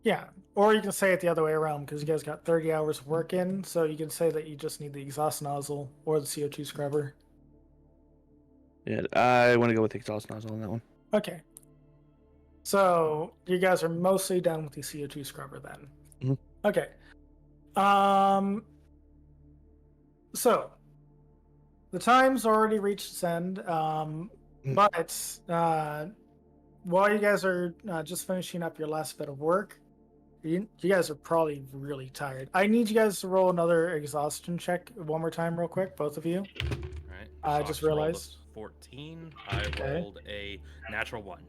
Yeah, or you can say it the other way around, because you guys got 30 hours of work in, so you can say that you just need the exhaust nozzle or the CO2 scrubber. Yeah, I want to go with the exhaust nozzle on that one. Okay. So you guys are mostly done with the CO2 scrubber then. Mhm. Okay. So the time's already reached its end, but while you guys are just finishing up your last bit of work, you guys are probably really tired. I need you guys to roll another exhaustion check one more time, real quick, both of you. All right. I just realized. Rolled a 14. I rolled a natural 1.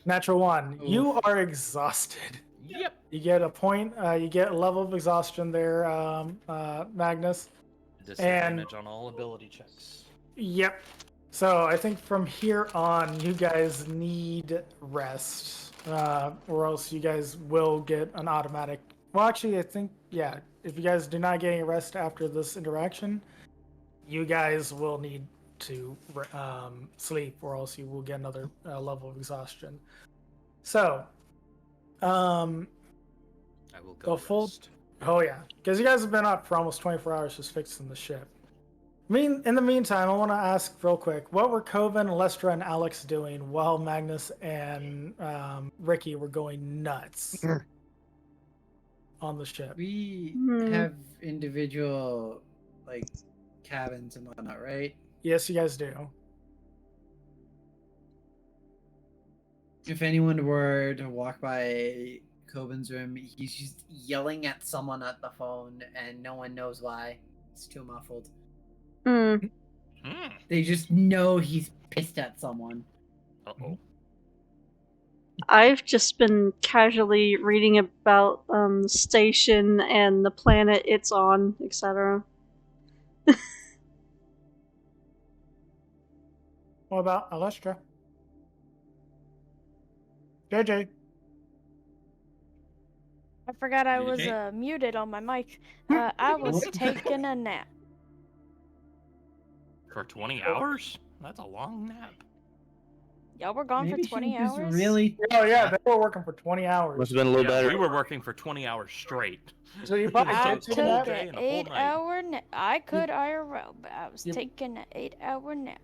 Natural 1. You are exhausted. Yep. You get a point. You get a level of exhaustion there, Magnus. Disadvantage on all ability checks. Yep. So I think from here on, you guys need rest, or else you guys will get an automatic. Well, actually, I think if you guys do not get any rest after this interaction, you guys will need to sleep, or else you will get another level of exhaustion. So, I will go rest. Oh yeah, because you guys have been up for almost 24 hours just fixing the ship. In the meantime, I want to ask real quick, what were Cobin, Lestra, and Alex doing while Magnus and Ricky were going nuts on the ship? We have individual, like, cabins and whatnot, right? Yes, you guys do. If anyone were to walk by Cobin's room, he's just yelling at someone at the phone, and no one knows why. It's too muffled. They just know he's pissed at someone. Uh-oh. I've just been casually reading about the station and the planet it's on, etc. What about Alestra? JJ? I forgot I was Okay. muted on my mic. I was taking a nap. For 20 hours? That's a long nap. Y'all were gone Maybe for 20 she was hours? really. Oh yeah, they were working for 20 hours. Must have been a little better. We were working for 20 hours straight. So you probably I took took a nap. day an and a whole 8-hour nap. I could IRL, but I was You- taking an 8-hour nap.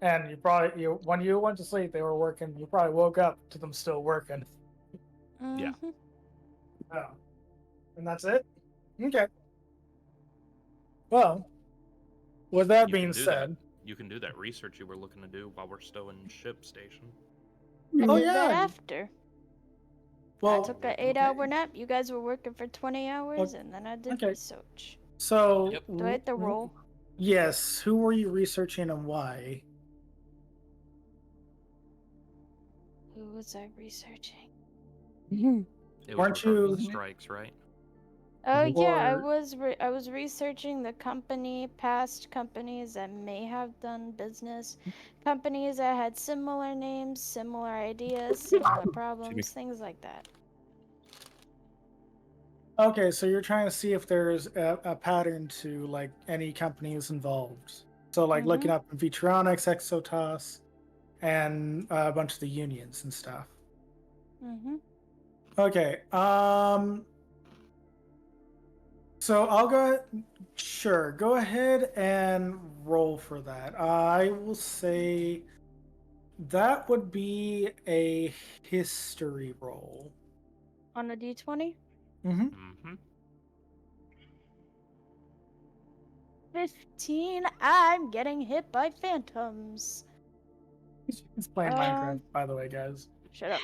And when you went to sleep, they were working. You probably woke up to them still working. Yeah. Mhm. Oh. And that's it? Okay. Well, with that You being can do said, You can do that research you were looking to do while we're still in ship station. I Oh, did that yeah. after. well, I took an 8-hour nap. You guys were working for 20 hours, Oh, and then I did okay. research. so Yep. Do I hit the roll? Yes. Who were you researching and why? Who was I researching? It was Weren't regarding you- the strikes, right? Oh yeah, Or- I was researching the past companies that may have done business, companies that had similar names, similar ideas, similar problems, things like that. Okay, so you're trying to see if there's a pattern to like any companies involved. So like looking up Vitronics, Exotos, and a bunch of the unions and stuff. Mhm. Okay. So I'll go. Sure, go ahead and roll for that. I will say that would be a history roll. On a D20? Mm-hmm. Mm-hmm. 15. I'm getting hit by phantoms. He's playing Minecraft, by the way, guys. Shut up.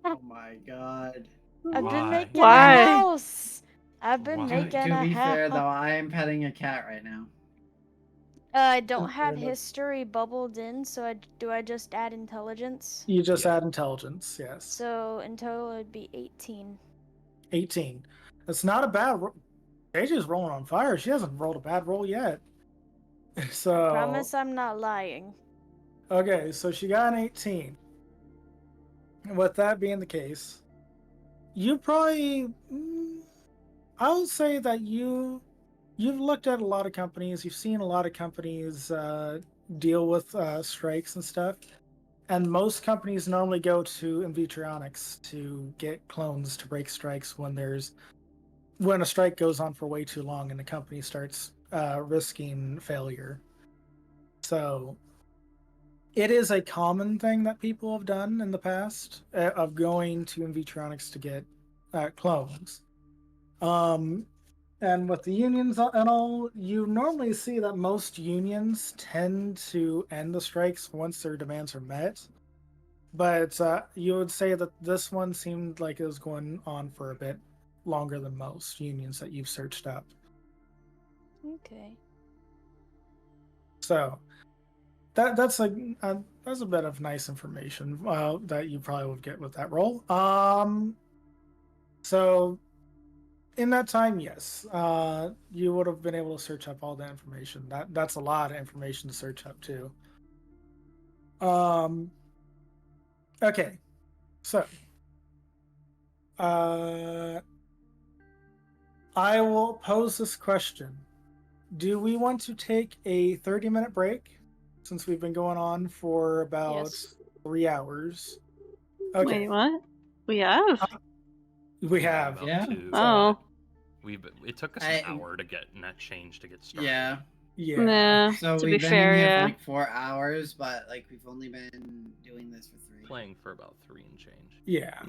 Oh my god. I've been Why? making Why? a house. I've been Why? making To a be fair, though, house. I am petting a cat right now. I don't have fair enough. history bubbled in, so do I just add intelligence? You just Yeah. add intelligence, yes. So in total it'd be 18. 18. That's not a bad roll. AJ's rolling on fire. She hasn't rolled a bad roll yet. So Promise I'm not lying. okay, so she got an 18. With that being the case, you probably I would say that you've looked at a lot of companies, you've seen a lot of companies deal with strikes and stuff. And most companies normally go to Invitronics to get clones to break strikes when a strike goes on for way too long and the company starts risking failure. So it is a common thing that people have done in the past of going to Invitronics to get clones. And with the unions and all, you normally see that most unions tend to end the strikes once their demands are met. But you would say that this one seemed like it was going on for a bit longer than most unions that you've searched up. Okay. So, that's a bit of nice information that you probably would get with that roll. So in that time, yes, you would have been able to search up all the information. That's a lot of information to search up too. Okay, so I will pose this question. Do we want to take a 30-minute break since we've been going on for about Yes. 3 hours? Okay. Wait, what? We have? We have. About Yeah. 2, Oh. but it took us an hour to get in that change to get started. Yeah. Yeah. Nah, So to we've be been fair, in here yeah. for like 4 hours, but like we've only been doing this for 3. Playing for about 3 and change, Yeah.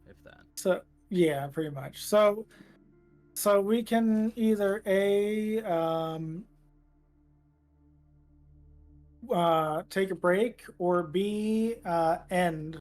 if that. So yeah, pretty much. So we can either take a break or B end